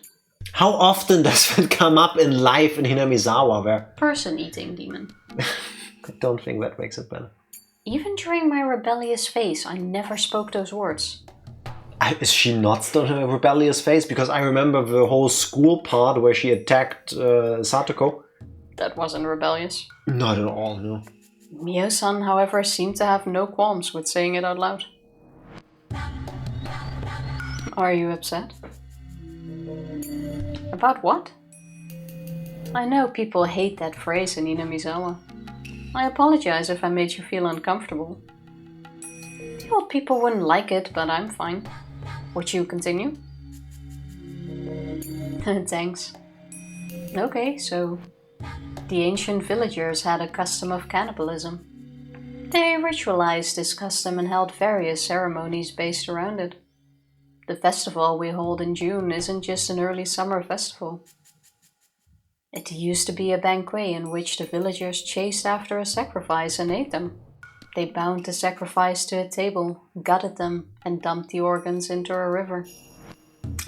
How often does it come up in life in Hinamizawa where... Person-eating demon. I don't think that makes it better. Even during my rebellious phase, I never spoke those words. Is she not still in a rebellious phase? Because I remember the whole school part where she attacked Satoko. That wasn't rebellious. Not at all, no. Mio-san, however, seemed to have no qualms with saying it out loud. Are you upset? About what? I know people hate that phrase in Hinamizawa. I apologize if I made you feel uncomfortable. The old people wouldn't like it, but I'm fine. Would you continue? Thanks. Okay, so... The ancient villagers had a custom of cannibalism. They ritualized this custom and held various ceremonies based around it. The festival we hold in June isn't just an early summer festival. It used to be a banquet in which the villagers chased after a sacrifice and ate them. They bound the sacrifice to a table, gutted them, and dumped the organs into a river.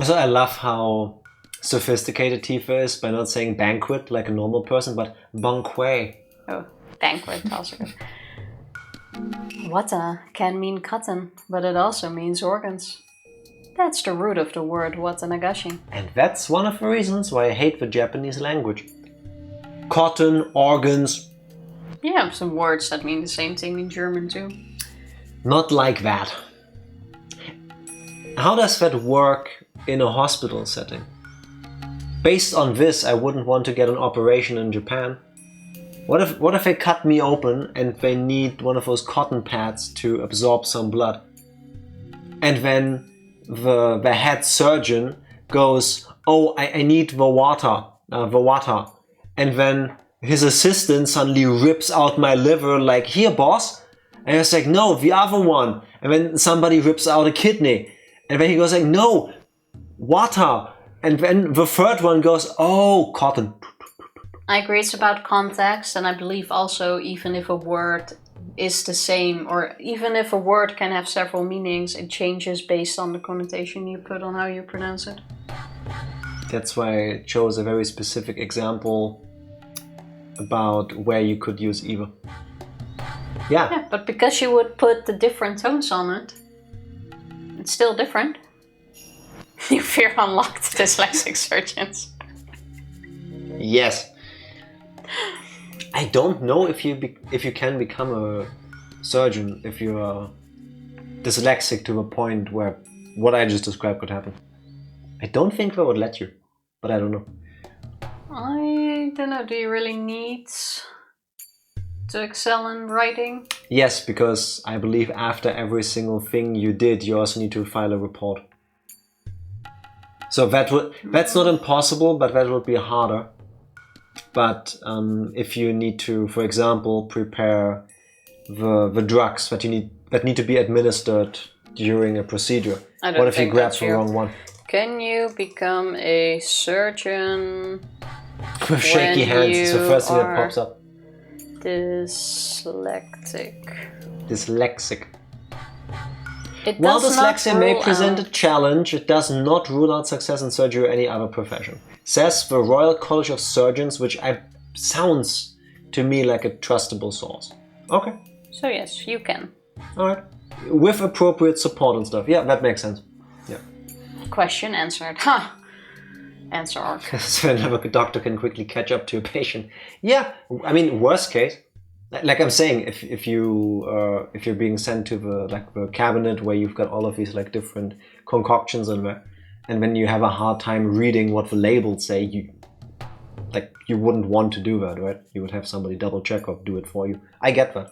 So I love how sophisticated Tifa is by not saying banquet like a normal person, but banquet. Oh, banquet also good. Wata can mean cotton, but it also means organs. That's the root of the word watanagashi. And that's one of the reasons why I hate the Japanese language. Cotton, organs. Yeah, some words that mean the same thing in German too. Not like that. How does that work in a hospital setting? Based on this, I wouldn't want to get an operation in Japan. What if they cut me open and they need one of those cotton pads to absorb some blood? And then the head surgeon goes, oh, I need the water. And then his assistant suddenly rips out my liver like, here boss. And I was like, no, the other one. And then somebody rips out a kidney. And then he goes like, no, water. And then the third one goes, oh, cotton. I agree it's about context, and I believe also even if a word is the same, or even if a word can have several meanings, it changes based on the connotation you put on how you pronounce it. That's why I chose a very specific example about where you could use either. Yeah, but because you would put the different tones on it, it's still different. You fear unlocked dyslexic surgeons. Yes. I don't know if you can become a surgeon if you are dyslexic to the point where what I just described could happen. I don't think they would let you, but I don't know. I don't know, do you really need to excel in writing? Yes, because I believe after every single thing you did, you also need to file a report. So that's not impossible, but that would be harder. But if you need to, for example, prepare the drugs that need to be administered during a procedure, what if you grab the wrong one? Can you become a surgeon with shaky hands? It's the first thing that pops up. Dyslexic. While dyslexia may present a challenge, it does not rule out success in surgery or any other profession, says the Royal College of Surgeons, which sounds to me like a trustable source. Okay. So yes, you can. Alright. With appropriate support and stuff. Yeah, that makes sense. Yeah. Question answered. Ha! Answer. So another doctor can quickly catch up to a patient. Yeah, I mean, worst case, like I'm saying, if you're being sent to the cabinet where you've got all of these like different concoctions in there, and when you have a hard time reading what the labels say, you wouldn't want to do that, right? You would have somebody double check or do it for you. I get that.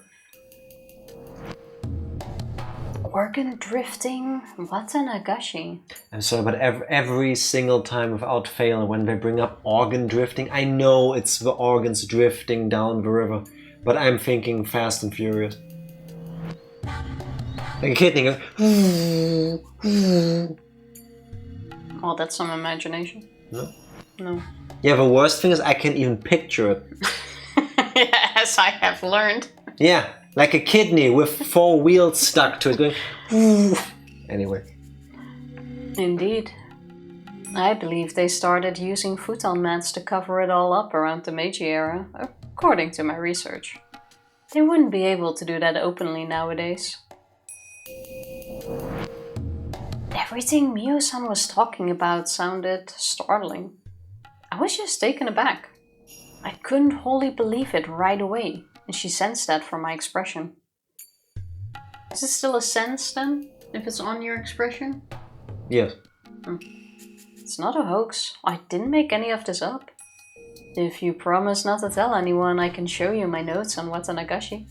Organ drifting? What's an Higurashi? I'm sorry, but every single time without fail, when they bring up organ drifting, I know it's the organs drifting down the river, but I'm thinking Fast and Furious. Like a kid thinking, oh, that's some imagination. No. Yeah, the worst thing is I can't even picture it. Yes, I have learned. Yeah, like a kidney with 4 wheels stuck to it going. Anyway. Indeed. I believe they started using futon mats to cover it all up around the Meiji era, according to my research. They wouldn't be able to do that openly nowadays. Everything Mio-san was talking about sounded startling. I was just taken aback. I couldn't wholly believe it right away, and she sensed that from my expression. Is it still a sense then, if it's on your expression? Yes. It's not a hoax. I didn't make any of this up. If you promise not to tell anyone, I can show you my notes on what's an Higurashi.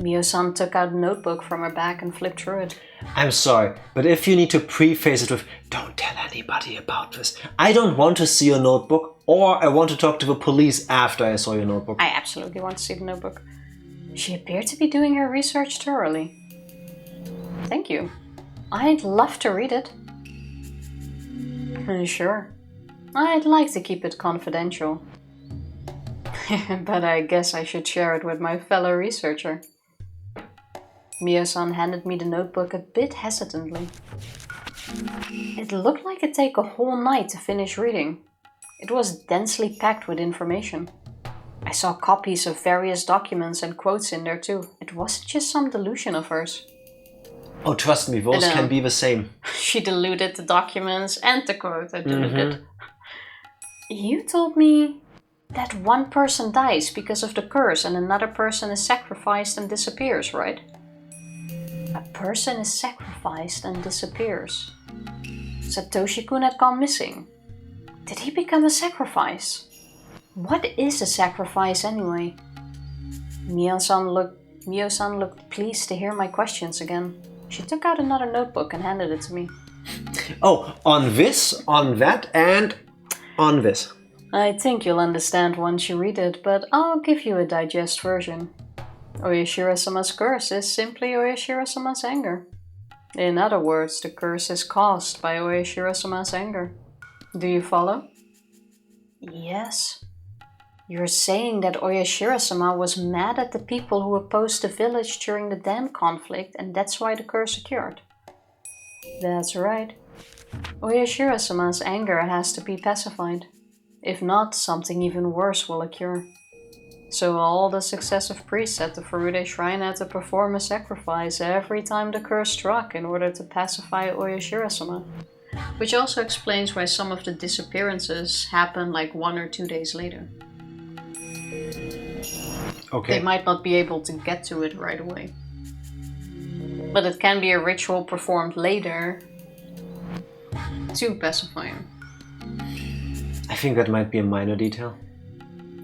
Mio-san took out a notebook from her bag and flipped through it. I'm sorry, but if you need to preface it with, don't tell anybody about this. I don't want to see your notebook, or I want to talk to the police after I saw your notebook. I absolutely want to see the notebook. She appeared to be doing her research thoroughly. Thank you. I'd love to read it. Sure. I'd like to keep it confidential. But I guess I should share it with my fellow researcher. Mio-san handed me the notebook a bit hesitantly. It looked like it'd take a whole night to finish reading. It was densely packed with information. I saw copies of various documents and quotes in there too. It wasn't just some delusion of hers. Oh, trust me, those can be the same. She diluted the documents and the quote I diluted. You told me that one person dies because of the curse and another person is sacrificed and disappears, right? A person is sacrificed and disappears. Satoshi-kun had gone missing. Did he become a sacrifice? What is a sacrifice anyway? Mio-san looked pleased to hear my questions again. She took out another notebook and handed it to me. Oh, on this, on that, and on this. I think you'll understand once you read it, but I'll give you a digest version. Oyashiro-sama's curse is simply Oyashiro-sama's anger. In other words, the curse is caused by Oyashiro-sama's anger. Do you follow? Yes. You're saying that Oyashiro-sama was mad at the people who opposed the village during the dam conflict, and that's why the curse occurred. That's right. Oyashiro-sama's anger has to be pacified. If not, something even worse will occur. So all the successive priests at the Furude Shrine had to perform a sacrifice every time the curse struck in order to pacify Oyashiro-sama. Which also explains why some of the disappearances happen like 1 or 2 days later. Okay. They might not be able to get to it right away. But it can be a ritual performed later to pacify him. I think that might be a minor detail.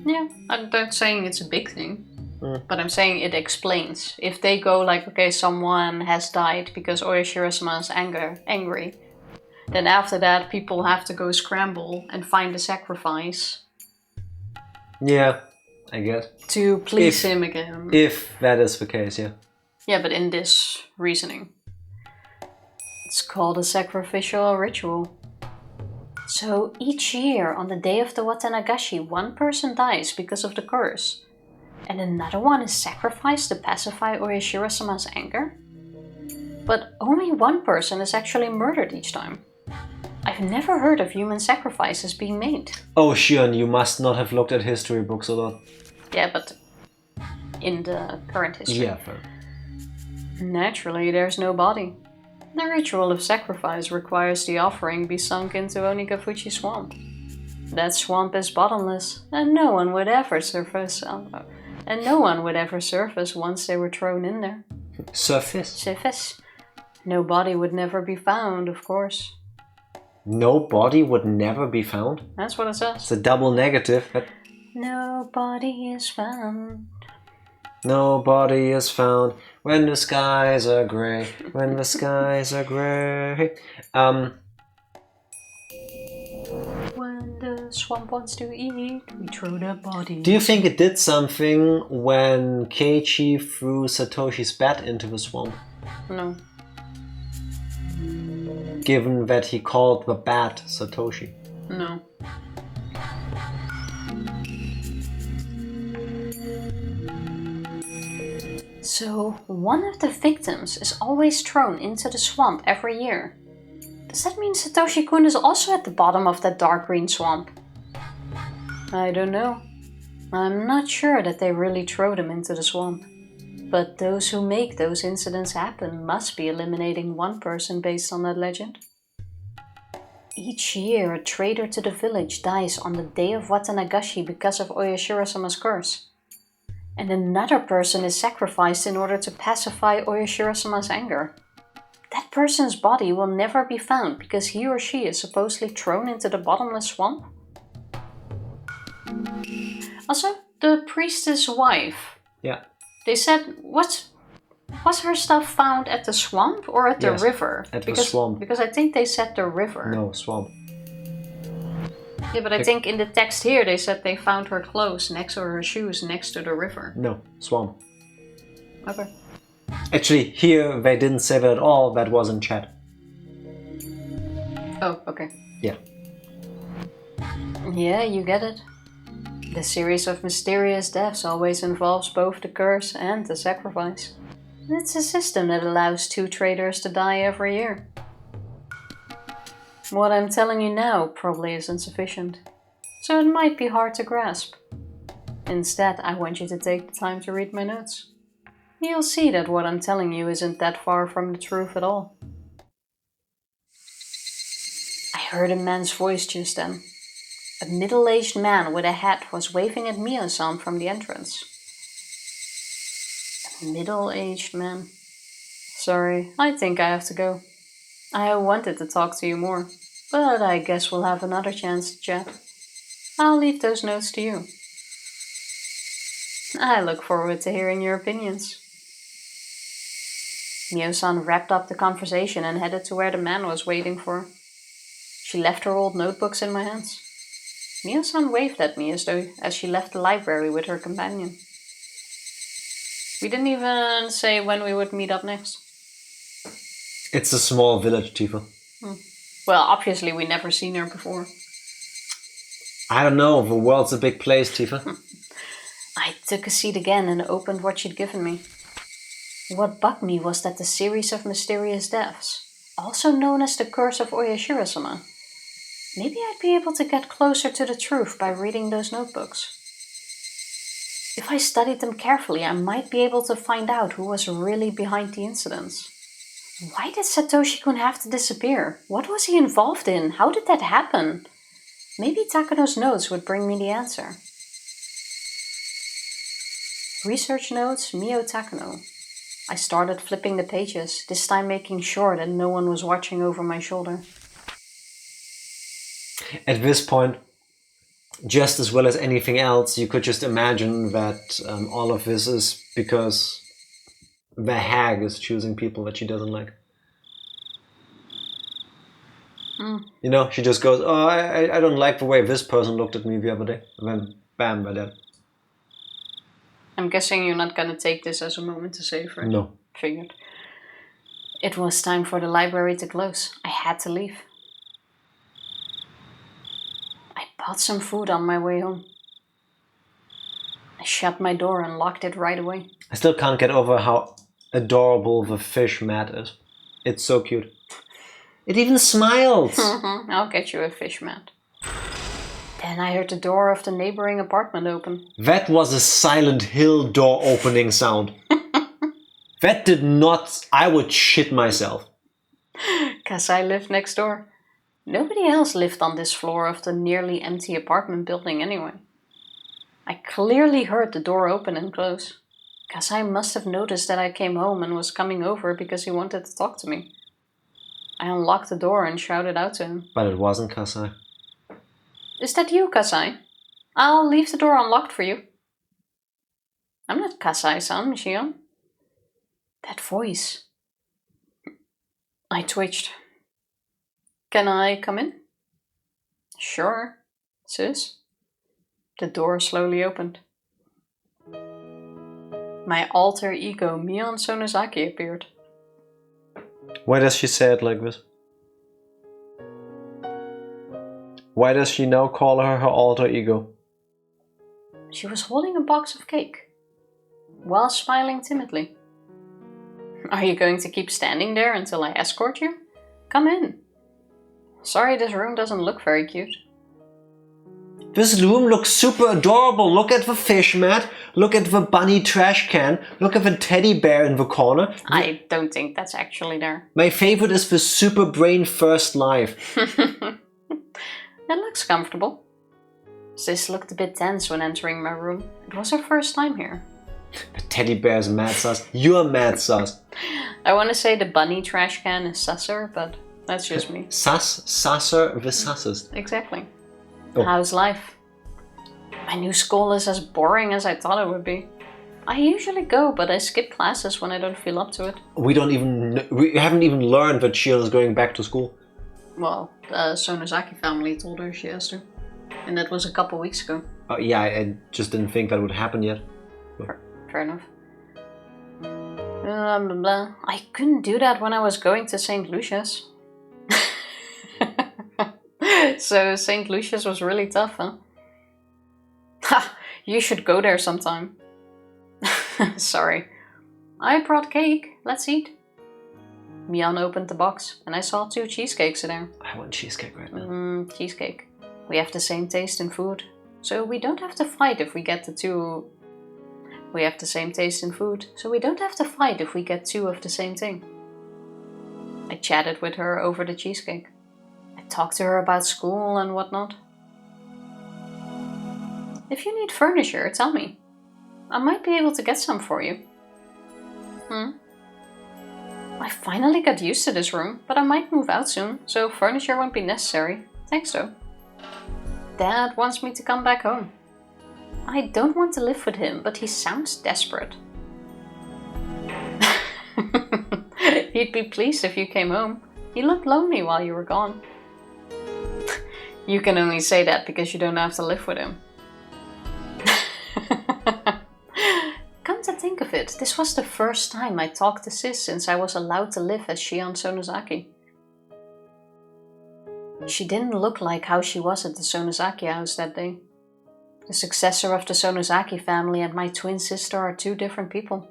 Yeah, I'm not saying it's a big thing. But I'm saying it explains. If they go like, okay, someone has died because Oyashiro-sama is angry, Then after that, people have to go scramble and find a sacrifice. Yeah, I guess. To please him again. If that is the case, yeah. Yeah, but in this reasoning. It's called a sacrificial ritual. So each year on the day of the Watanagashi, one person dies because of the curse. And another one is sacrificed to pacify Oyashiro-sama's anger? But only one person is actually murdered each time. I've never heard of human sacrifices being made. Oh, Shion, you must not have looked at history books a lot. Yeah, but in the current history. Yeah, fair. Naturally, there's no body. The ritual of sacrifice requires the offering be sunk into Onikafuchi swamp. That swamp is bottomless, and no one would ever surface. Once they were thrown in there. Surface. No body would never be found, of course. No body would never be found? That's what it says. It's a double negative. No body is found. No body is found when the skies are grey. When the skies are grey. When the swamp wants to eat, we throw the body. Do you think it did something when Keiichi threw Satoshi's bat into the swamp? No. Given that he called the bat Satoshi. No. So, one of the victims is always thrown into the swamp every year. Does that mean Satoshi-kun is also at the bottom of that dark green swamp? I don't know. I'm not sure that they really throw them into the swamp. But those who make those incidents happen must be eliminating one person based on that legend. Each year, a traitor to the village dies on the day of Watanagashi because of Oyashiro-sama's curse. And another person is sacrificed in order to pacify Oyashiro-sama's anger. That person's body will never be found because he or she is supposedly thrown into the bottomless swamp. Also, the priestess' wife. Yeah. They said, was her stuff found at the swamp or at the river? At the swamp. Because I think they said the river. No, swamp. Yeah, but I think in the text here they said they found her clothes next to her shoes next to the river. No, swamp. Okay. Actually, here they didn't say that at all. That was in chat. Oh, okay. Yeah. Yeah, you get it. The series of mysterious deaths always involves both the curse and the sacrifice. It's a system that allows 2 traitors to die every year. What I'm telling you now probably isn't sufficient, so it might be hard to grasp. Instead, I want you to take the time to read my notes. You'll see that what I'm telling you isn't that far from the truth at all. I heard a man's voice just then. A middle-aged man with a hat was waving at Mio-san from the entrance. A middle-aged man. Sorry, I think I have to go. I wanted to talk to you more, but I guess we'll have another chance to chat. I'll leave those notes to you. I look forward to hearing your opinions. Mio-san wrapped up the conversation and headed to where the man was waiting for her. She left her old notebooks in my hands. Mio-san waved at me as she left the library with her companion. We didn't even say when we would meet up next. It's a small village, Tifa. Well, obviously we never seen her before. I don't know, the world's a big place, Tifa. I took a seat again and opened what she'd given me. What bugged me was that the series of mysterious deaths, also known as the Curse of Oyashiro-sama, maybe I'd be able to get closer to the truth by reading those notebooks. If I studied them carefully, I might be able to find out who was really behind the incidents. Why did Satoshi-kun have to disappear? What was he involved in? How did that happen? Maybe Takano's notes would bring me the answer. Research notes, Mio Takano. I started flipping the pages, this time making sure that no one was watching over my shoulder. At this point, just as well as anything else, you could just imagine that all of this is because the hag is choosing people that she doesn't like. You know, she just goes, oh, I don't like the way this person looked at me the other day. And then, bam, by that. I'm guessing you're not gonna take this as a moment to save, right? No. Figured. It was time for the library to close. I had to leave. I bought some food on my way home. I shut my door and locked it right away. I still can't get over how adorable the fish mat is. It's so cute. It even smiles. I'll get you a fish mat. Then I heard the door of the neighboring apartment open. That was a Silent Hill door opening sound. That did not... I would shit myself. 'Cause I lived next door. Nobody else lived on this floor of the nearly empty apartment building anyway. I clearly heard the door open and close. 'Cause I must have noticed that I came home and was coming over because he wanted to talk to me. I unlocked the door and shouted out to him. But it wasn't Kasai. Is that you, Kasai? I'll leave the door unlocked for you. I'm not Kasai-san, Shion. That voice. I twitched. Can I come in? Sure, sis. The door slowly opened. My alter ego, Mion Sonozaki, appeared. Why does she say it like this? Why does she now call her alter ego? She was holding a box of cake, while smiling timidly. Are you going to keep standing there until I escort you? Come in. Sorry, this room doesn't look very cute. This room looks super adorable. Look at the fish mat. Look at the bunny trash can. Look at the teddy bear in the corner. I don't think that's actually there. My favorite is the Super Brain First Life. It looks comfortable. Sis looked a bit tense when entering my room. It was her first time here. The teddy bear's mad sus. You're mad sus. I want to say the bunny trash can is susser, but that's just me. Susser, the sussest. Exactly. Oh. How's life? My new school is as boring as I thought it would be. I usually go, but I skip classes when I don't feel up to it. We haven't even learned that Shion is going back to school. Well, the Sonozaki family told her she has to. And that was a couple weeks ago. Yeah, I just didn't think that would happen yet. Fair enough. Blah, blah, blah. I couldn't do that when I was going to St. Lucia's. So St. Lucia's was really tough, huh? Ha! You should go there sometime. Sorry. I brought cake. Let's eat. Mian opened the box and I saw 2 cheesecakes in there. I want cheesecake right now. Cheesecake. We have the same taste in food. So we don't have to fight if we get the 2... We have the same taste in food, so we don't have to fight if we get 2 of the same thing. I chatted with her over the cheesecake. I talked to her about school and whatnot. If you need furniture, tell me. I might be able to get some for you. I finally got used to this room, but I might move out soon, so furniture won't be necessary. Thanks though. Dad wants me to come back home. I don't want to live with him, but he sounds desperate. He'd be pleased if you came home. He looked lonely while you were gone. You can only say that because you don't have to live with him. Come to think of it, this was the first time I talked to Sis since I was allowed to live as Shion Sonozaki. She didn't look like how she was at the Sonozaki house that day. The successor of the Sonozaki family and my twin sister are 2 different people.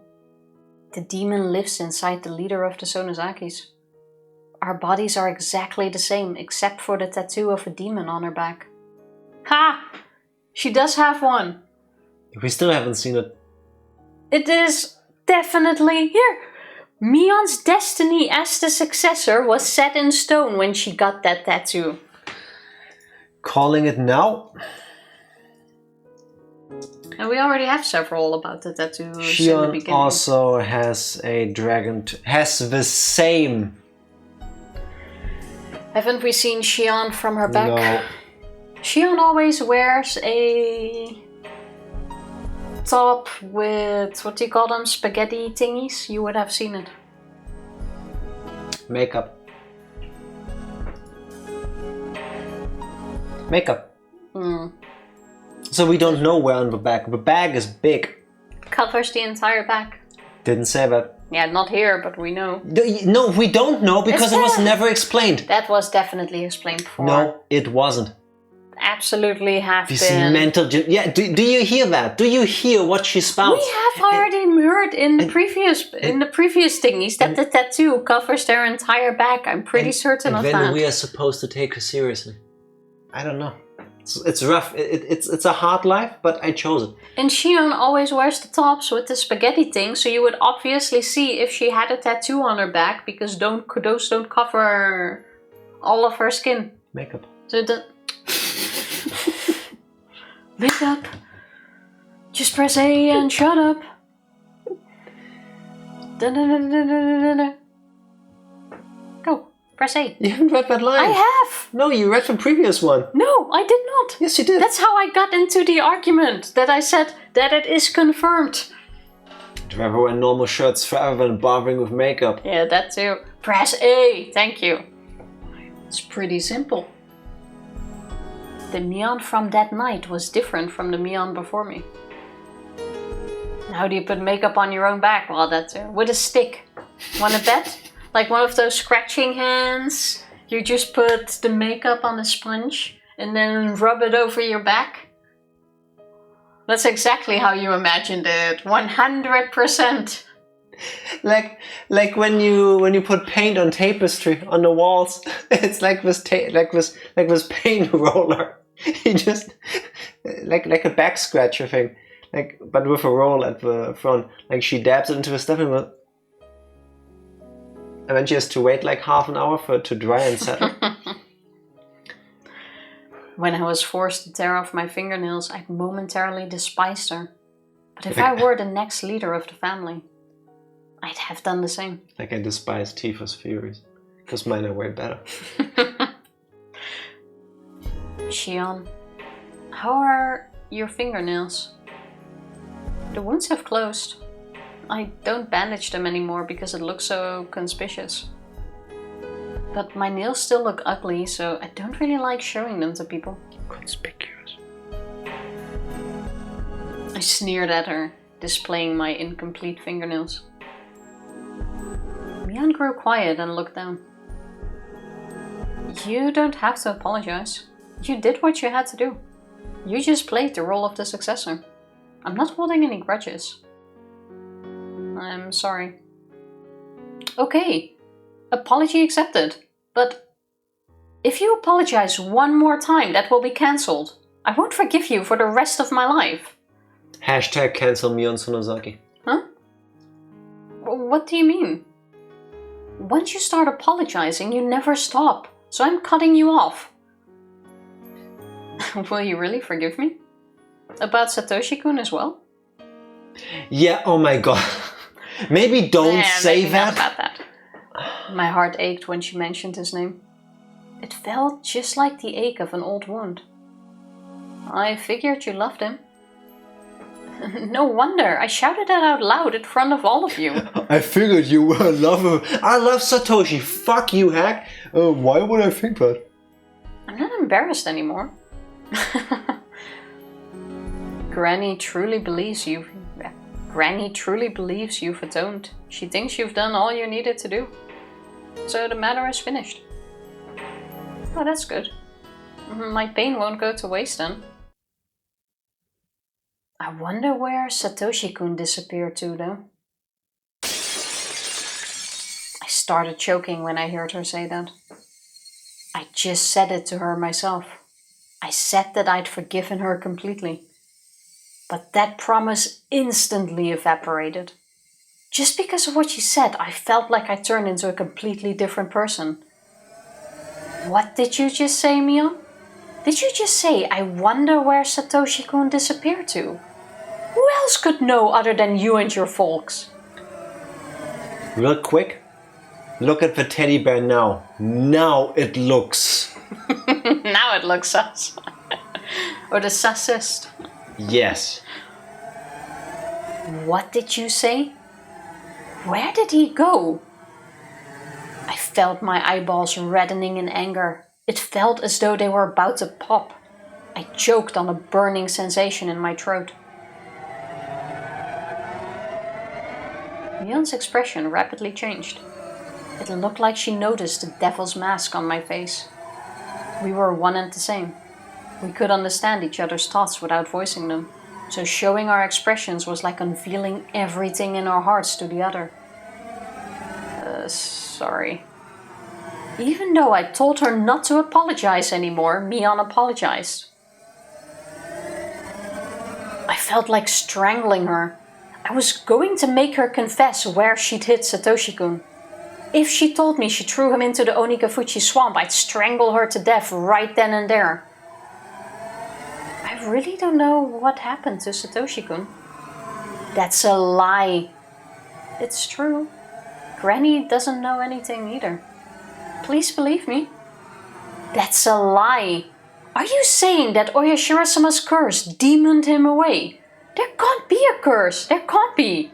The demon lives inside the leader of the Sonozakis. Our bodies are exactly the same, except for the tattoo of a demon on her back. Ha! She does have one! We still haven't seen it. It is definitely here! Mion's destiny as the successor was set in stone when she got that tattoo. Calling it now? And we already have several about the tattoos in the Shion beginning. also has a dragon... has the same... Haven't we seen Shion from her back? No. Shion always wears a top with, what do you call them, spaghetti thingies? You would have seen it. Makeup. Makeup. So we don't know where on the back. The bag is big. Covers the entire back. Didn't say that. Yeah, not here, but we know. No, we don't know because it was never explained. That was definitely explained before. No, it wasn't. Absolutely have You been. see, mental... Yeah, do you hear that? Do you hear what she spouts? We have already heard in the previous thingies that the tattoo covers their entire back. I'm pretty certain of that. And then we are supposed to take her seriously. I don't know. It's rough. It's a hard life, but I chose it. And Shion always wears the tops with the spaghetti thing, so you would obviously see if she had a tattoo on her back, because those don't cover all of her skin. Makeup. So the makeup. Just press A and shut up. Go. Press A. You haven't read that line. I have. No, you read the previous one. No, I did not. Yes, you did. That's how I got into the argument, that I said that it is confirmed. Trevor wear normal shirts forever than bothering with makeup. Yeah, that too. Press A. Thank you. It's pretty simple. The Mion from that night was different from the Mion before me. How do you put makeup on your own back? Well, that's with a stick. Want to bet? Like one of those scratching hands. You just put the makeup on a sponge and then rub it over your back. That's exactly how you imagined it. 100%. Like when you put paint on tapestry on the walls. It's like this paint roller. You just like a back scratcher thing. But with a roll at the front. Like she dabs it into the stuff and then she has to wait like half an hour for it to dry and settle. When I was forced to tear off my fingernails, I momentarily despised her. But if I were the next leader of the family, I'd have done the same. Like I despise Tifa's furies, because mine are way better. Shion, how are your fingernails? The wounds have closed. I don't bandage them anymore because it looks so conspicuous. But my nails still look ugly, so I don't really like showing them to people. Conspicuous. I sneered at her, displaying my incomplete fingernails. Mion grew quiet and looked down. You don't have to apologize. You did what you had to do. You just played the role of the successor. I'm not holding any grudges. I'm sorry. Okay, apology accepted. But if you apologize one more time, that will be cancelled. I won't forgive you for the rest of my life. Hashtag cancel Mion Tsunozaki. Huh? What do you mean? Once you start apologizing, you never stop. So I'm cutting you off. Will you really forgive me? About Satoshi-kun as well? Yeah, oh my god. Maybe don't say maybe that. Not about that. My heart ached when she mentioned his name. It felt just like the ache of an old wound. I figured you loved him. No wonder, I shouted that out loud in front of all of you. I figured you were a lover. I love Satoshi. Fuck you, hack. Why would I think that? I'm not embarrassed anymore. Granny truly believes you've atoned. She thinks you've done all you needed to do. So the matter is finished. Oh, that's good. My pain won't go to waste then. I wonder where Satoshi-kun disappeared to, though. I started choking when I heard her say that. I just said it to her myself. I said that I'd forgiven her completely. But that promise instantly evaporated. Just because of what she said, I felt like I turned into a completely different person. What did you just say, Mion? Did you just say, I wonder where Satoshi-kun disappeared to? Who else could know other than you and your folks? Real quick, look at the teddy bear now. Now it looks. Now it looks sus. Or the sussest. Yes. What did you say? Where did he go? I felt my eyeballs reddening in anger. It felt as though they were about to pop. I choked on a burning sensation in my throat. Mion's expression rapidly changed. It looked like she noticed the devil's mask on my face. We were one and the same. We could understand each other's thoughts without voicing them, so showing our expressions was like unveiling everything in our hearts to the other. Sorry. Even though I told her not to apologize anymore, Mion apologized. I felt like strangling her. I was going to make her confess where she'd hit Satoshi-kun. If she told me she threw him into the Onikafuchi swamp, I'd strangle her to death right then and there. I really don't know what happened to Satoshi-kun. That's a lie. It's true. Granny doesn't know anything either. Please believe me. That's a lie. Are you saying that Oyashiro-sama's curse demoned him away? There can't be a curse. There can't be.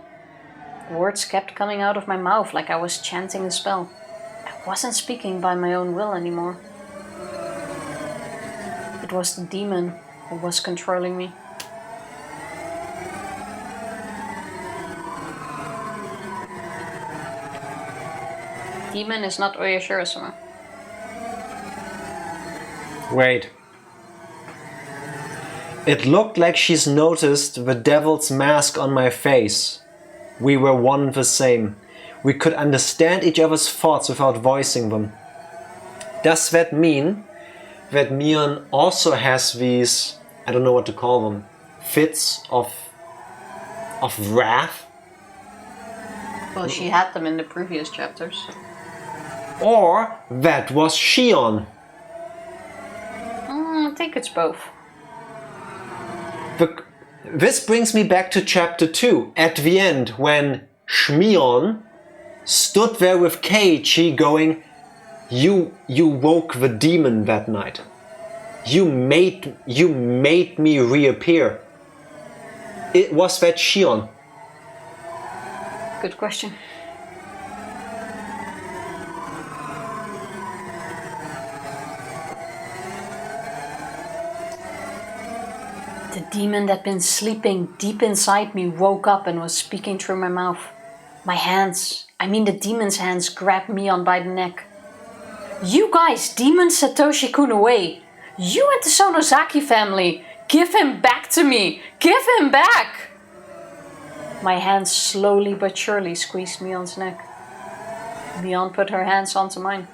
Words kept coming out of my mouth like I was chanting a spell. I wasn't speaking by my own will anymore. It was the demon who was controlling me. Demon is not Oyashiro-sama. Wait. It looked like she's noticed the devil's mask on my face. We were one and the same. We could understand each other's thoughts without voicing them. Does that mean that Mion also has these, I don't know what to call them, fits of wrath? Well, she had them in the previous chapters. Or that was Shion? I think it's both. This brings me back to chapter 2, at the end, when Shmion stood there with Keiichi going, You woke the demon that night. You made me reappear. It was that Shion. Good question. The demon that'd been sleeping deep inside me woke up and was speaking through my mouth. My hands, the demon's hands, grabbed Mion by the neck. You guys, demon Satoshi-kun away. You and the Sonozaki family. Give him back to me. Give him back. My hands slowly but surely squeezed Mion's neck. Mion put her hands onto mine.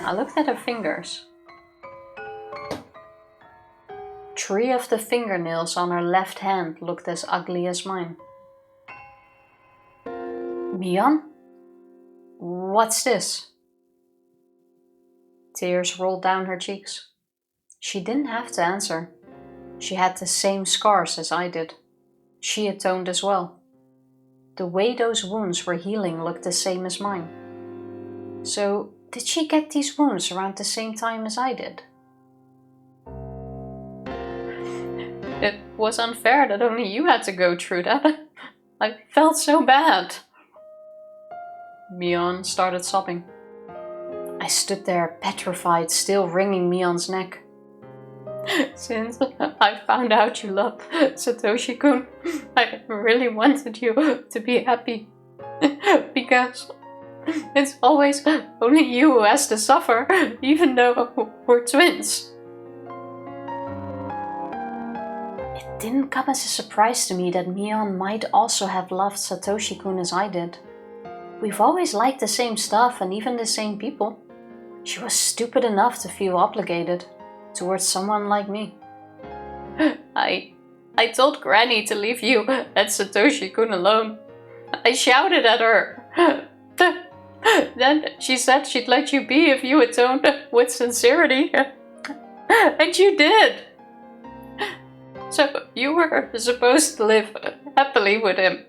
I looked at her fingers. 3 of the fingernails on her left hand looked as ugly as mine. Mion? What's this? Tears rolled down her cheeks. She didn't have to answer. She had the same scars as I did. She atoned as well. The way those wounds were healing looked the same as mine. So, did she get these wounds around the same time as I did? It was unfair that only you had to go through that. I felt so bad. Mion started sobbing. I stood there petrified, still wringing Mion's neck. Since I found out you loved Satoshi-kun, I really wanted you to be happy. Because it's always only you who has to suffer, even though we're twins. It didn't come as a surprise to me that Mion might also have loved Satoshi-kun as I did. We've always liked the same stuff and even the same people. She was stupid enough to feel obligated towards someone like me. I told Granny to leave you and Satoshi-kun alone. I shouted at her. Then she said she'd let you be if you atoned with sincerity. And you did. So you were supposed to live happily with him.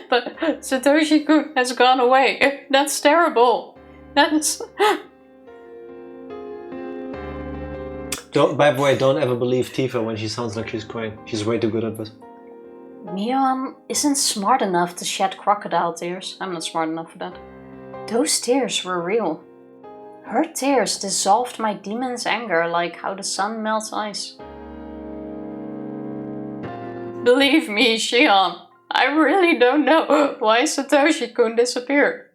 But Satoshi-kun has gone away. That's terrible. That's... By the way, don't ever believe Tifa when she sounds like she's crying. She's way too good at this. Mion isn't smart enough to shed crocodile tears. I'm not smart enough for that. Those tears were real. Her tears dissolved my demon's anger like how the sun melts ice. Believe me, Shion, I really don't know why Satoshi-kun disappeared.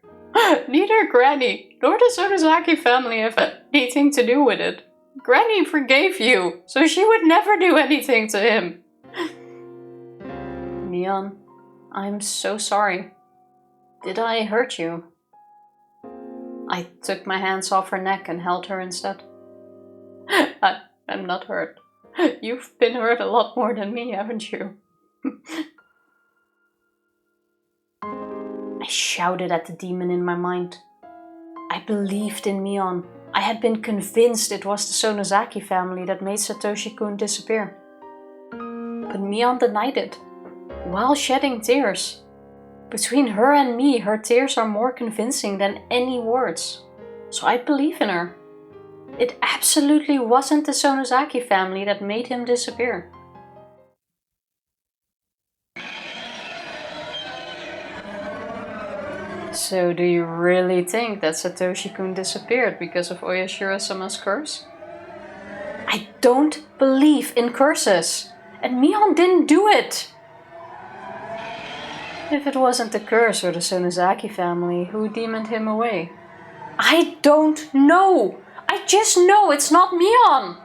Neither Granny nor the Sonozaki family have anything to do with it. Granny forgave you, so she would never do anything to him. Mion, I'm so sorry. Did I hurt you? I took my hands off her neck and held her instead. I'm not hurt. You've been hurt a lot more than me, haven't you? I shouted at the demon in my mind. I believed in Mion. I had been convinced it was the Sonozaki family that made Satoshi-kun disappear. But Mion denied it, while shedding tears. Between her and me, her tears are more convincing than any words. So I believe in her. It absolutely wasn't the Sonozaki family that made him disappear. So do you really think that Satoshi-kun disappeared because of Oyashiro-sama's curse? I don't believe in curses, and Mion didn't do it. If it wasn't the curse or the Sonozaki family, who demoned him away? I don't know. I just know it's not Mion.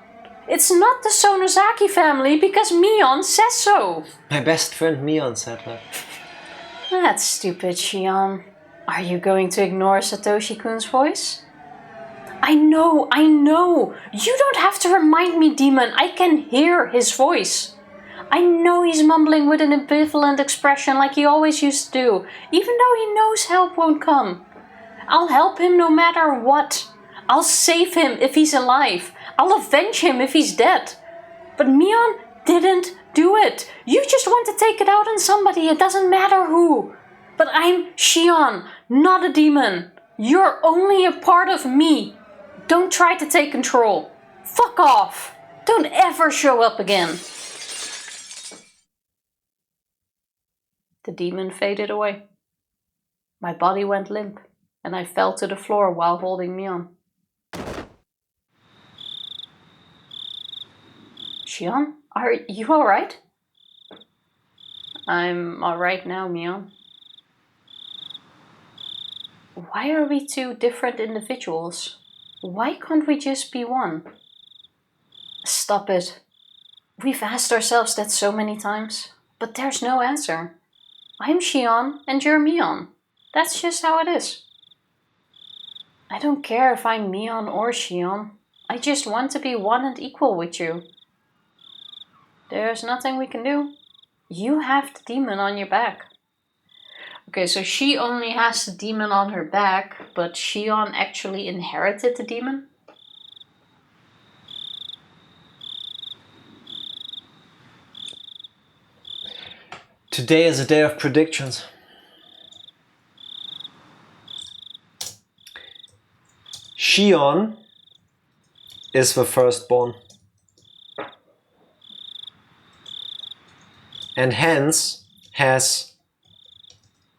It's not the Sonozaki family because Mion says so. My best friend Mion said that. That's stupid, Shion. Are you going to ignore Satoshi-kun's voice? I know. You don't have to remind me, demon. I can hear his voice. I know he's mumbling with an ambivalent expression like he always used to do, even though he knows help won't come. I'll help him no matter what. I'll save him if he's alive. I'll avenge him if he's dead. But Mion didn't do it. You just want to take it out on somebody, it doesn't matter who. But I'm Shion, not a demon. You're only a part of me. Don't try to take control. Fuck off. Don't ever show up again. The demon faded away. My body went limp, and I fell to the floor while holding Mion. Shion, are you alright? I'm alright now, Mion. Why are we two different individuals? Why can't we just be one? Stop it. We've asked ourselves that so many times, but there's no answer. I'm Shion and you're Mion. That's just how it is. I don't care if I'm Mion or Shion. I just want to be one and equal with you. There's nothing we can do. You have the demon on your back. Okay, so she only has the demon on her back, but Shion actually inherited the demon? Today is a day of predictions. Shion is the firstborn. And hence has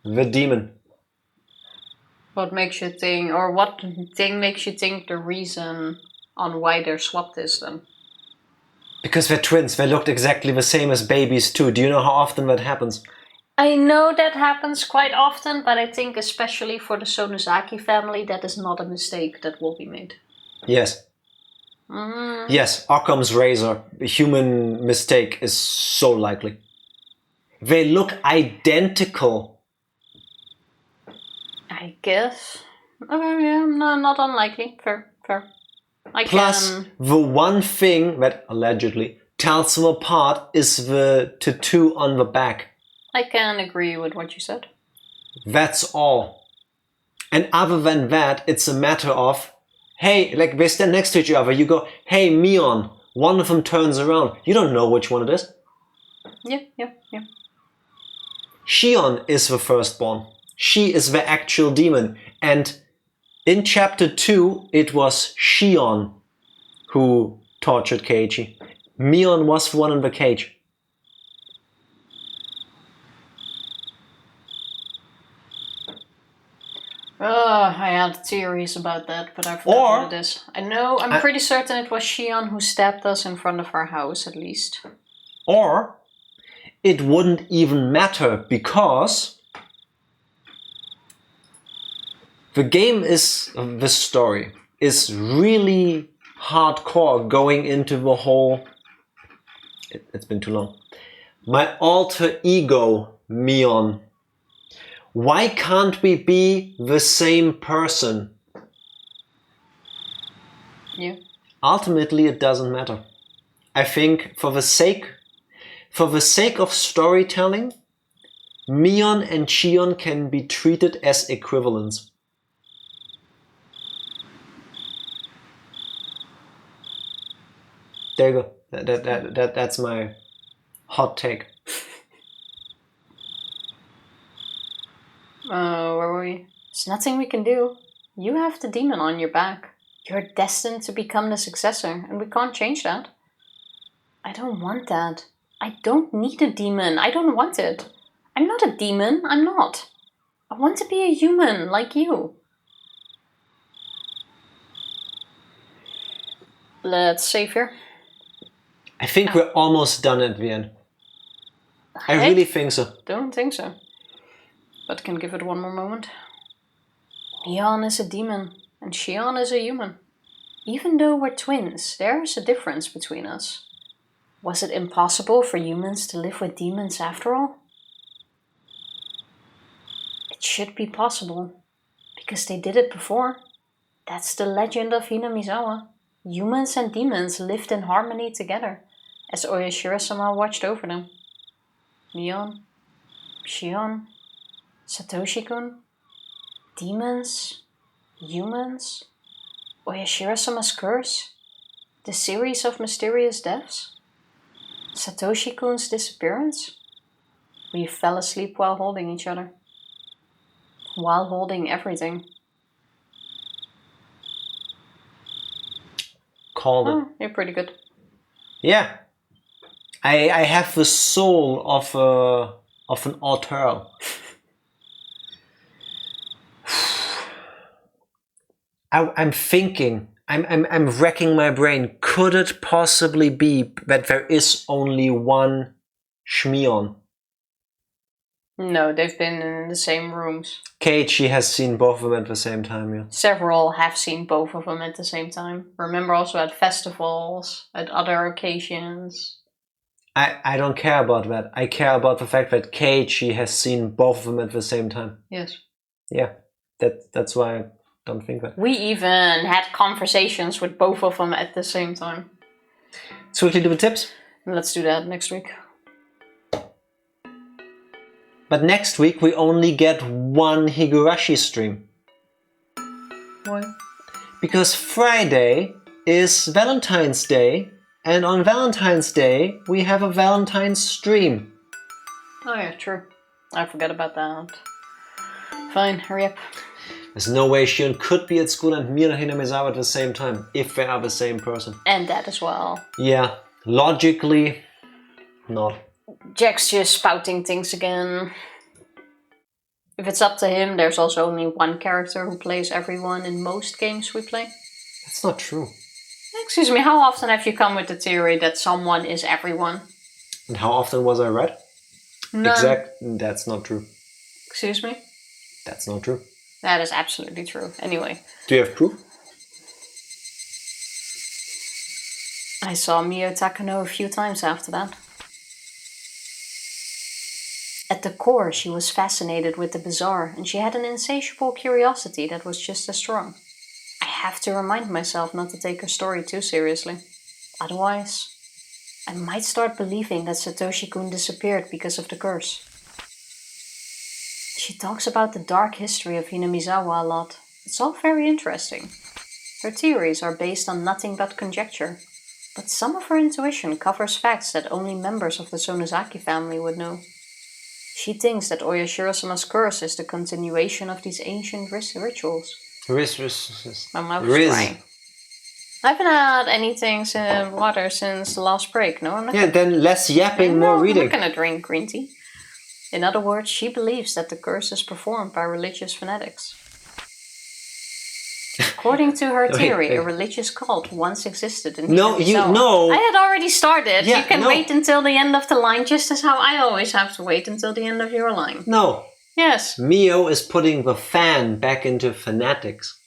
the demon. What makes you think, or what thing makes you think the reason on why they're swapped is then? Because they're twins, they looked exactly the same as babies too. Do you know how often that happens? I know that happens quite often, but I think especially for the Sonozaki family, that is not a mistake that will be made. Yes. Yes, Occam's razor, a human mistake is so likely. They look identical. I guess. Okay, yeah, no, not unlikely. Fair. Plus, the one thing that allegedly tells them apart is the tattoo on the back. I can agree with what you said. That's all. And other than that, it's a matter of, hey, like they stand next to each other, you go, hey, Mion. One of them turns around. You don't know which one it is. Yeah. Shion is the firstborn. She is the actual demon. And in chapter 2, it was Shion who tortured Keiichi. Mion was the one in the cage. I had theories about that, but I forgot what it is. I'm pretty certain it was Shion who stabbed us in front of our house, at least. Or it wouldn't even matter because the story is really hardcore going into the whole, it's been too long, my alter ego, Mion. Why can't we be the same person? Yeah. Ultimately, it doesn't matter. I think for the sake of storytelling, Mion and Chion can be treated as equivalents. There you go. That's my hot take. Where were we? There's nothing we can do. You have the demon on your back. You're destined to become the successor, and we can't change that. I don't want that. I don't need a demon. I don't want it. I'm not a demon. I'm not. I want to be a human like you. Let's save here. I think we're almost done at the end. I really think so. Don't think so. But can give it one more moment. Mion is a demon, and Shion is a human. Even though we're twins, there is a difference between us. Was it impossible for humans to live with demons after all? It should be possible, because they did it before. That's the legend of Hinamizawa. Humans and demons lived in harmony together, as Oyashiro-sama watched over them. Mion, Shion, Satoshi-kun, demons, humans, Oyashiro-sama's curse, the series of mysterious deaths, Satoshi-kun's disappearance. We fell asleep while holding each other. While holding everything. Called it. Oh, you're pretty good. Yeah. I have the soul of an auteur. I'm thinking, I'm wrecking my brain. Could it possibly be that there is only one Shmion? No, they've been in the same rooms. Keiichi has seen both of them at the same time, yeah. Several have seen both of them at the same time. Remember also at festivals, at other occasions. I don't care about that. I care about the fact that Keiichi has seen both of them at the same time. Yes. Yeah, that's why I don't think that. We even had conversations with both of them at the same time. So quickly do the tips. Let's do that next week. But next week we only get one Higurashi stream. Why? Because Friday is Valentine's Day, and on Valentine's Day we have a Valentine's stream. Oh yeah, true. I forgot about that. Fine, hurry up. There's no way Shion could be at school and Mira Hinamizawa at the same time, if they are the same person. And that as well. Yeah, logically, not. Jack's just spouting things again. If it's up to him, there's also only one character who plays everyone in most games we play. That's not true. Excuse me, how often have you come with the theory that someone is everyone? And how often was I right? None. That's not true. Excuse me? That's not true. That is absolutely true. Anyway. Do you have proof? I saw Mio Takano a few times after that. At the core, she was fascinated with the bizarre, and she had an insatiable curiosity that was just as strong. I have to remind myself not to take her story too seriously. Otherwise, I might start believing that Satoshi-kun disappeared because of the curse. She talks about the dark history of Hinamizawa a lot. It's all very interesting. Her theories are based on nothing but conjecture, but some of her intuition covers facts that only members of the Sonozaki family would know. She thinks that Oyashiro-sama's curse is the continuation of these ancient rituals. My mouth is dry. I haven't had anything water since the last break. No, I'm not. Yeah, then less yapping, more reading. I'm not gonna drink green tea. In other words, she believes that the curse is performed by religious fanatics. According to her Wait, theory, wait. a religious cult once existed in No, Hinamizawa. no. I had already started. Yeah, you can no. wait until the end of the line, just as how I always have to wait until the end of your line. No. Yes. Mio is putting the fan back into fanatics.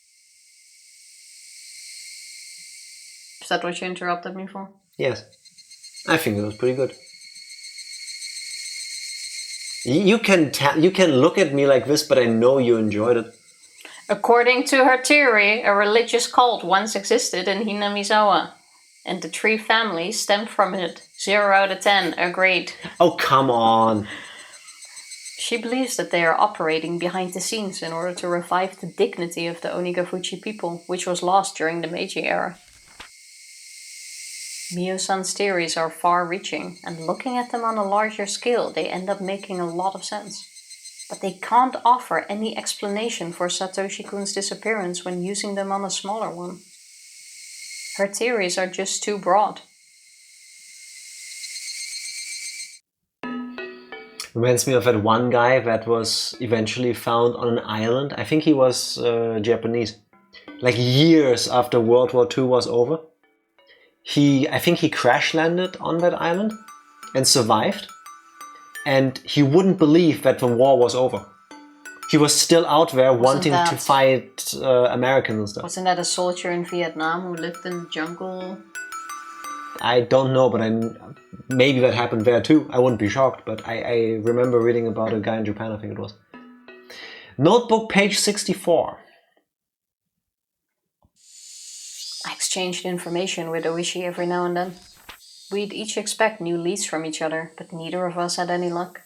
Is that what you interrupted me for? Yes. I think it was pretty good. You can look at me like this, but I know you enjoyed it. According to her theory, a religious cult once existed in Hinamizawa, and the tree family stemmed from it. 0 out of 10, agreed. Oh, come on. She believes that they are operating behind the scenes in order to revive the dignity of the Onigafuchi people, which was lost during the Meiji era. Mio-san's theories are far-reaching, and looking at them on a larger scale, they end up making a lot of sense. But they can't offer any explanation for Satoshi-kun's disappearance when using them on a smaller one. Her theories are just too broad. Reminds me of that one guy that was eventually found on an island. I think he was Japanese. Like years after World War II was over. I think he crash landed on that island and survived. And he wouldn't believe that the war was over. He was still out there wanting to fight Americans and stuff. Wasn't that a soldier in Vietnam who lived in the jungle? I don't know, but maybe that happened there too. I wouldn't be shocked, but I remember reading about a guy in Japan, I think it was. Notebook, page 64. I exchanged information with Ooishi every now and then. We'd each expect new leads from each other, but neither of us had any luck.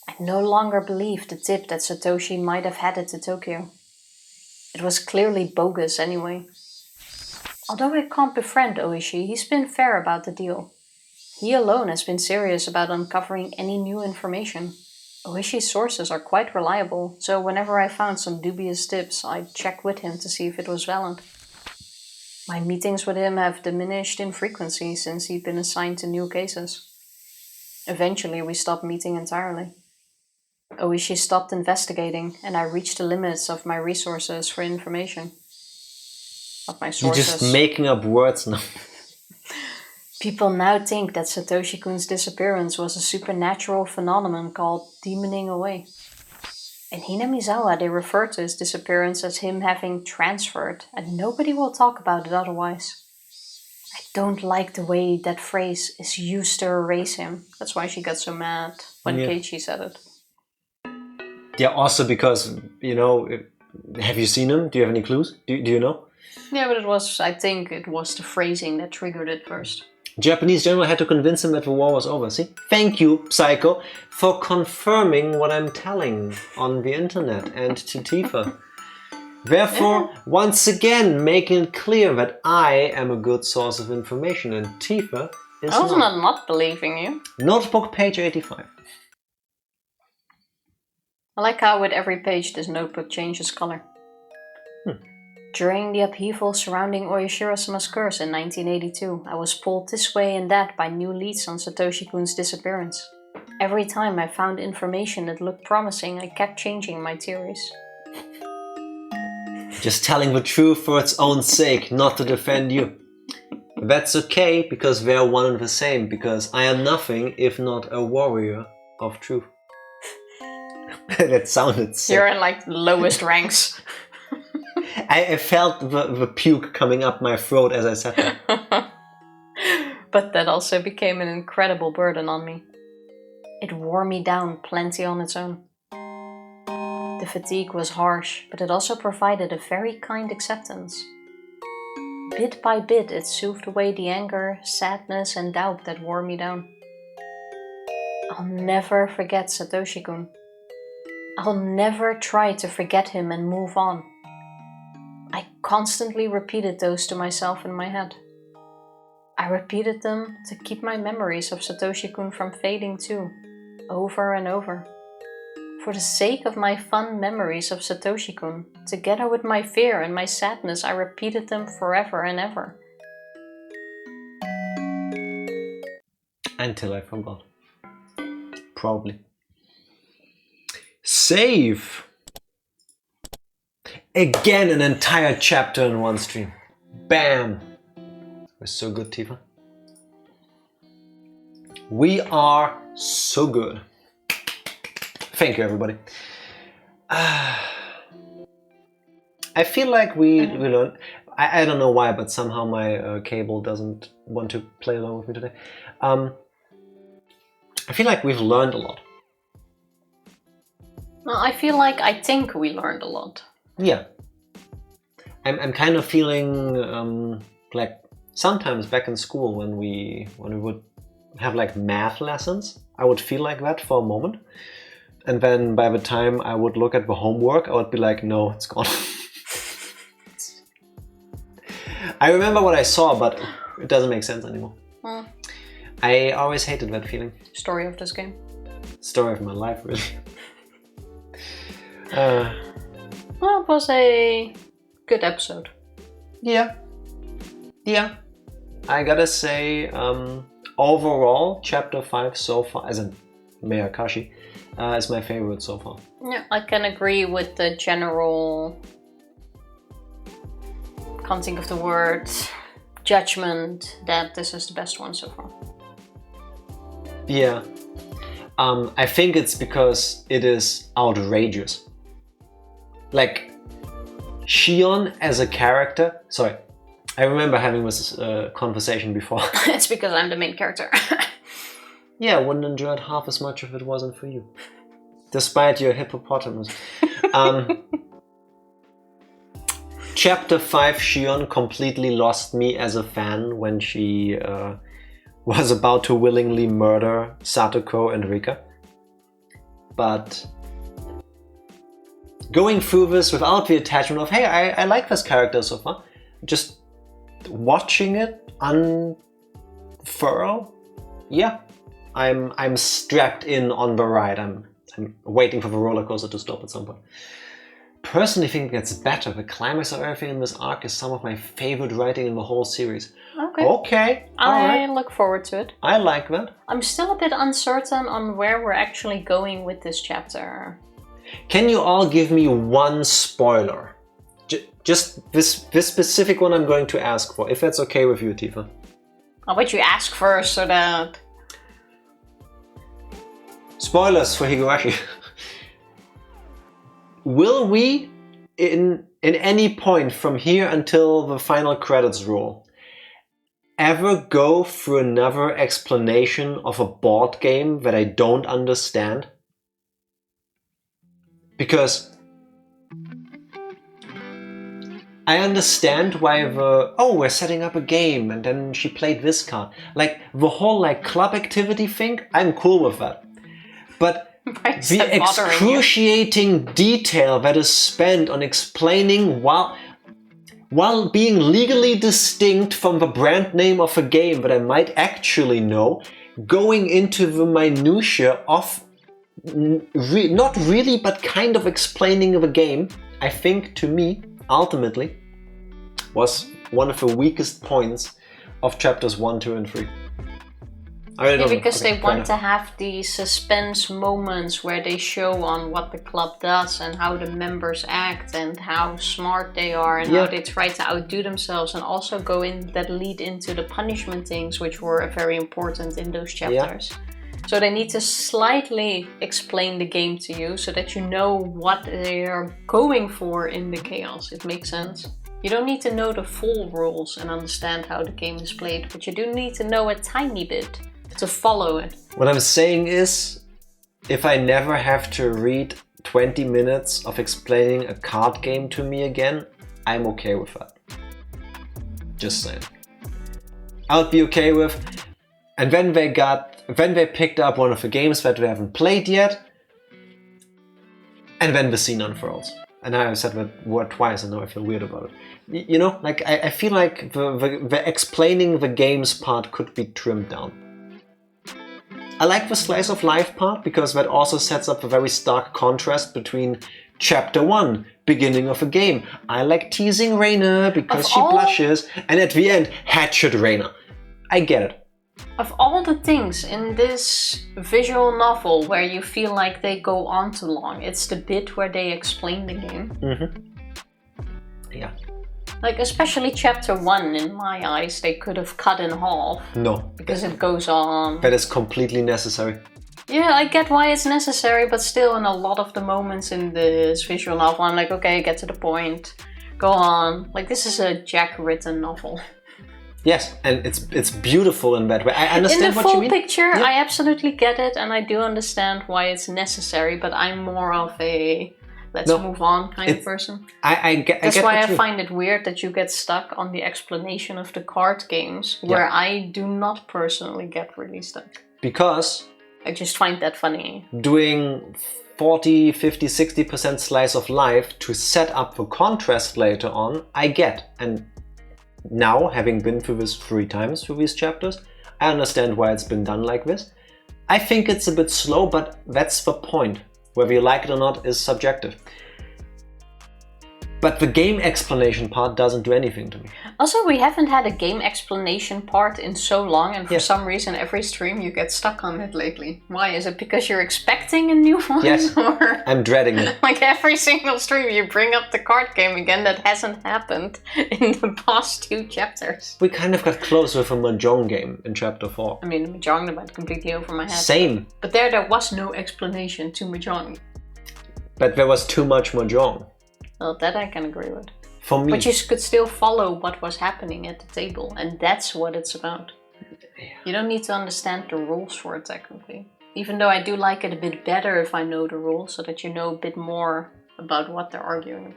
I no longer believed the tip that Satoshi might have headed to Tokyo. It was clearly bogus anyway. Although I can't befriend Ooishi, he's been fair about the deal. He alone has been serious about uncovering any new information. Ooishi's sources are quite reliable, so whenever I found some dubious tips, I'd check with him to see if it was valid. My meetings with him have diminished in frequency since he'd been assigned to new cases. Eventually, we stopped meeting entirely. Ooishi stopped investigating, and I reached the limits of my resources for information. Of my sources. You're just making up words now. People now think that Satoshi-kun's disappearance was a supernatural phenomenon called demoning away. In Hinamizawa, they refer to his disappearance as him having transferred, and nobody will talk about it otherwise. I don't like the way that phrase is used to erase him. That's why she got so mad when Keiichi said it. Yeah, also because, have you seen him? Do you have any clues? Do you know? Yeah, but I think it was the phrasing that triggered it first. Japanese general had to convince him that the war was over. See? Thank you, Psycho, for confirming what I'm telling on the internet and to Tifa. Therefore, once again, making it clear that I am a good source of information and Tifa is I was not believing you. Notebook, page 85. I like how with every page this notebook changes color. During the upheaval surrounding Oyashiro-sama's curse in 1982, I was pulled this way and that by new leads on Satoshi-kun's disappearance. Every time I found information that looked promising, I kept changing my theories. Just telling the truth for its own sake, not to defend you. That's okay, because we're one and the same, because I am nothing if not a warrior of truth. That sounded sick. You're in like lowest ranks. I felt the puke coming up my throat as I said that. But that also became an incredible burden on me. It wore me down plenty on its own. The fatigue was harsh, but it also provided a very kind acceptance. Bit by bit, it soothed away the anger, sadness, and doubt that wore me down. I'll never forget Satoshi-kun. I'll never try to forget him and move on. I constantly repeated those to myself in my head. I repeated them to keep my memories of Satoshi-kun from fading too, over and over. For the sake of my fun memories of Satoshi-kun, together with my fear and my sadness, I repeated them forever and ever. Until I forgot. Probably. Save! Again, an entire chapter in one stream. Bam! We're so good, Tifa. We are so good. Thank you, everybody. I feel like we learned. I don't know why, but somehow my cable doesn't want to play along with me today. I feel like we've learned a lot. Well, I think we learned a lot. Yeah. I'm kind of feeling like sometimes back in school when we would have like math lessons, I would feel like that for a moment. And then by the time I would look at the homework, I would be like, no, it's gone. I remember what I saw, but it doesn't make sense anymore. I always hated that feeling. Story of this game. Story of my life, really. Well, it was a good episode. Yeah. I gotta say, overall, chapter 5 so far, as in Meakashi, is my favorite so far. Yeah, I can agree with the general... can't think of the word... judgment that this is the best one so far. Yeah. I think it's because it is outrageous. Like, Shion as a character... Sorry, I remember having this conversation before. It's because I'm the main character. Yeah, I wouldn't enjoy it half as much if it wasn't for you. Despite your hippopotamus. Chapter 5, Shion completely lost me as a fan when she was about to willingly murder Satoko and Rika. But going through this without the attachment of, hey, I like this character so far, just watching it unfurl, yeah, I'm strapped in on the ride. I'm waiting for the roller coaster to stop at some point. Personally, think it gets better. The climax of everything in this arc is some of my favorite writing in the whole series. Okay. I look forward to it. I like that. I'm still a bit uncertain on where we're actually going with this chapter. Can you all give me one spoiler? Just this specific one I'm going to ask for, if that's okay with you, Tifa. I'll bet you ask first so that... Spoilers for Higurashi. Will we, in any point from here until the final credits roll, ever go through another explanation of a board game that I don't understand? Because I understand why we're setting up a game and then she played this card. Like the whole like club activity thing, I'm cool with that. But the excruciating detail that is spent on explaining while being legally distinct from the brand name of a game that I might actually know, going into the minutiae of not really but kind of explaining the game, I think to me, ultimately, was one of the weakest points of chapters 1, 2 and 3. Because they want to have these suspense moments where they show on what the club does and how the members act and how smart they are and how they try to outdo themselves, and also that lead into the punishment things, which were very important in those chapters. So they need to slightly explain the game to you so that you know what they're going for in the chaos. It makes sense. You don't need to know the full rules and understand how the game is played, but you do need to know a tiny bit to follow it. What I'm saying is, if I never have to read 20 minutes of explaining a card game to me again, I'm okay with that. Just saying. I would be okay with... And then they picked up one of the games that we haven't played yet, and then the scene unfurls. And I said that word twice and now I feel weird about it. You know, like I feel like the explaining the games part could be trimmed down. I like the slice of life part because that also sets up a very stark contrast between chapter 1, beginning of a game. I like teasing Reina because she blushes, and at the end, headshot Reina. I get it. Of all the things in this visual novel where you feel like they go on too long, it's the bit where they explain the game. Yeah. Like, especially chapter 1, in my eyes, they could have cut in half. No. Because it goes on. That is completely necessary. Yeah, I get why it's necessary, but still in a lot of the moments in this visual novel, I'm like, okay, get to the point. Go on. Like, this is a Jack-written novel. Yes, and it's beautiful in that way. I understand what you mean. In the full picture, I absolutely get it, and I do understand why it's necessary, but I'm more of a let's move on kind of person. That's why I find it weird that you get stuck on the explanation of the card games, where I do not personally get really stuck. Because I just find that funny. Doing 40, 50, 60% slice of life to set up the contrast later on, I get. And now, having been through this 3 times through these chapters, I understand why it's been done like this. I think it's a bit slow, but that's the point. Whether you like it or not is subjective. But the game explanation part doesn't do anything to me. Also, we haven't had a game explanation part in so long, and for some reason every stream you get stuck on it lately. Why? Is it because you're expecting a new one? Yes, or I'm dreading it. Like every single stream you bring up the card game again that hasn't happened in the past 2 chapters. We kind of got close with a Mahjong game in chapter 4. I mean, Mahjong went completely over my head. Same. But there was no explanation to Mahjong. But there was too much Mahjong. Well, that I can agree with. For me. But you could still follow what was happening at the table, and that's what it's about. Yeah. You don't need to understand the rules for it, technically. Even though I do like it a bit better if I know the rules, so that you know a bit more about what they're arguing.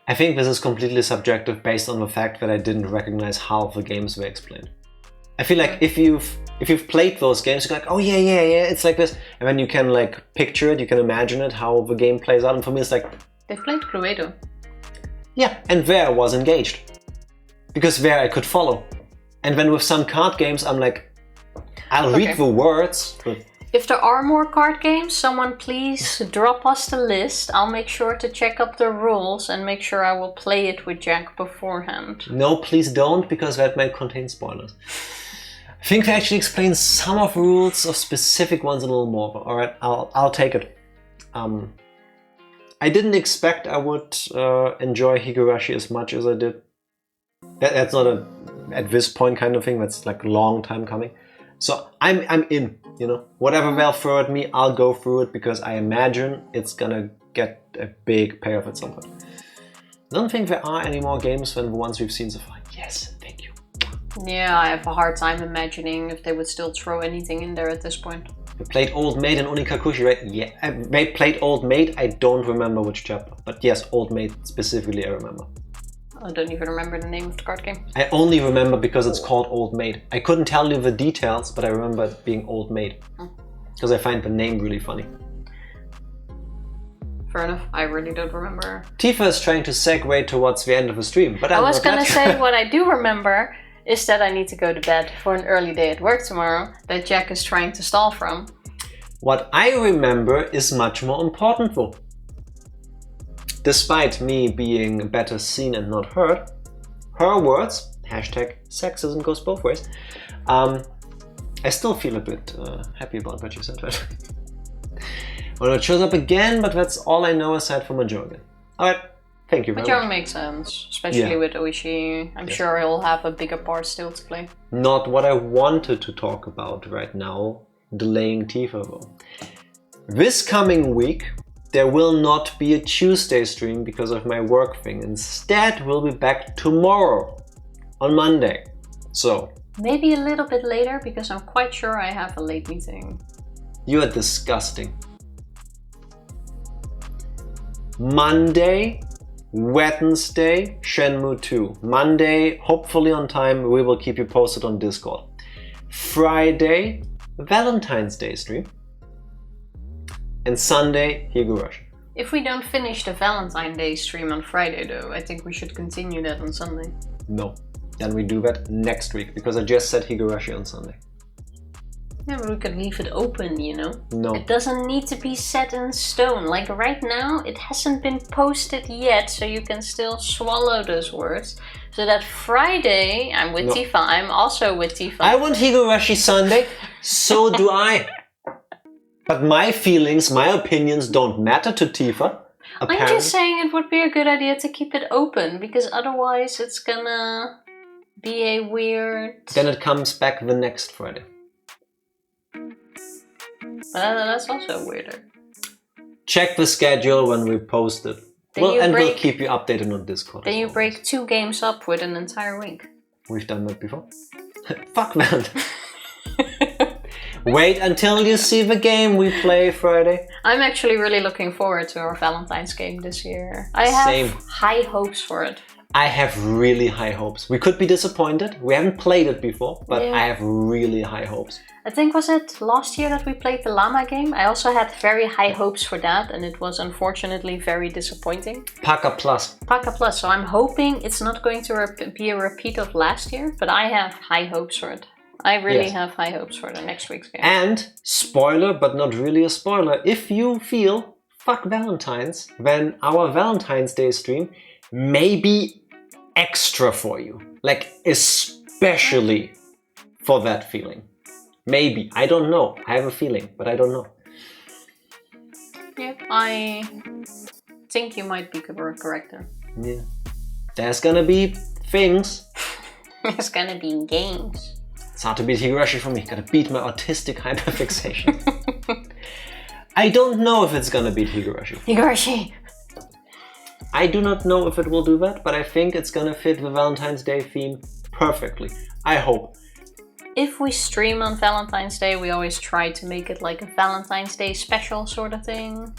I think this is completely subjective based on the fact that I didn't recognize half the games were explained. I feel like if you've played those games, you're like, oh yeah, it's like this. And then you can like picture it, you can imagine it, how the game plays out. And for me it's like... They've played Cluedo. Yeah, and there I was engaged. Because there I could follow. And then with some card games, I'm like, I'll read the words, but... If there are more card games, someone please drop us the list. I'll make sure to check up the rules and make sure I will play it with Jack beforehand. No, please don't, because that might contain spoilers. I think they actually explain some of the rules of specific ones a little more, but alright, I'll take it. I didn't expect I would enjoy Higurashi as much as I did. That's not a at this point kind of thing, that's like a long time coming. So I'm in, you know. Whatever they'll throw at me, I'll go through it because I imagine it's gonna get a big payoff at some point. I don't think there are any more games than the ones we've seen so far. Yes, thank you. Yeah, I have a hard time imagining if they would still throw anything in there at this point. We played Old Maid and Onikakushi, right? Yeah, I played Old Maid. I don't remember which chapter. But yes, Old Maid specifically I remember. I don't even remember the name of the card game. I only remember because it's called Old Maid. I couldn't tell you the details, but I remember it being Old Maid. Because I find the name really funny. Fair enough, I really don't remember. Tifa is trying to segue towards the end of the stream, but I was gonna say what I do remember is that I need to go to bed for an early day at work tomorrow that Jack is trying to stall from. What I remember is much more important though. Despite me being better seen and not heard, her words, hashtag sexism goes both ways, I still feel a bit happy about what you said, right? Well, it shows up again, but that's all I know aside from Mahjong. Alright, thank you very much. Mahjong makes sense, especially with Oishi. I'm sure he'll have a bigger part still to play. Not what I wanted to talk about right now, delaying Tifa though. This coming week, there will not be a Tuesday stream because of my work thing. Instead, we'll be back tomorrow, on Monday. So... maybe a little bit later, because I'm quite sure I have a late meeting. You are disgusting. Monday, Wednesday, Shenmue 2. Monday, hopefully on time, we will keep you posted on Discord. Friday, Valentine's Day stream. And Sunday, Higurashi. If we don't finish the Valentine's Day stream on Friday though, I think we should continue that on Sunday. No. Then we do that next week, because I just said Higurashi on Sunday. Yeah, but we could leave it open, you know? No. It doesn't need to be set in stone. Like right now, it hasn't been posted yet, so you can still swallow those words. So that Friday, I'm with Tifa. I'm also with Tifa. I want Higurashi Sunday. So do I. But my feelings, my opinions don't matter to Tifa. I'm just saying it would be a good idea to keep it open, because otherwise it's gonna be a weird... Then it comes back the next Friday. But that's also weirder. Check the schedule when we post it. We'll keep you updated on Discord. Then you break 2 games up with an entire week. We've done that before. Fuck that. Wait until you see the game we play Friday. I'm actually really looking forward to our Valentine's game this year. I have high hopes for it. I have really high hopes. We could be disappointed. We haven't played it before, but I have really high hopes. I think, was it last year that we played the llama game? I also had very high hopes for that, and it was unfortunately very disappointing. Paka Plus. Paka Plus, so I'm hoping it's not going to be a repeat of last year, but I have high hopes for it. I really have high hopes for the next week's game. And, spoiler, but not really a spoiler, if you feel fuck Valentine's, then our Valentine's Day stream may be extra for you. Like, especially for that feeling. Maybe. I don't know. I have a feeling, but I don't know. Yeah, I think you might be correct there. Yeah. There's gonna be things. There's gonna be games. It's hard to beat Higurashi for me. Gotta beat my autistic hyperfixation. I don't know if it's gonna beat Higurashi. Higurashi! I do not know if it will do that, but I think it's gonna fit the Valentine's Day theme perfectly. I hope. If we stream on Valentine's Day, we always try to make it like a Valentine's Day special sort of thing.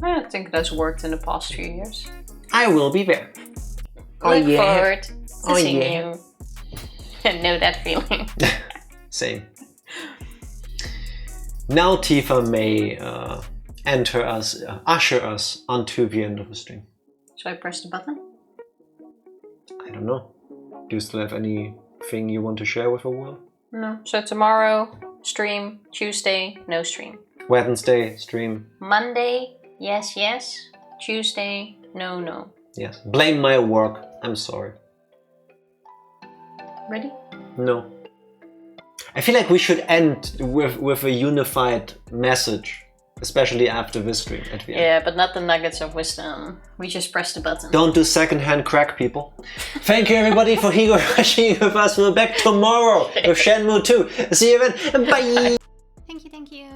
I think that's worked in the past few years. I will be there. Look forward to seeing you. I know that feeling. Same. Now Tifa may usher us onto the end of the stream. Should I press the button? I don't know. Do you still have anything you want to share with the world? No. So tomorrow, stream. Tuesday, no stream. Wednesday, stream. Monday, yes, yes. Tuesday, no, no. Yes. Blame my work. I'm sorry. Ready? No. I feel like we should end with a unified message, especially after this stream at the end. Yeah, but not the nuggets of wisdom. We just press the button. Don't do secondhand crack, people. Thank you everybody for Higurashi with us. We're back tomorrow with Shenmue 2. See you then. Bye. Thank you.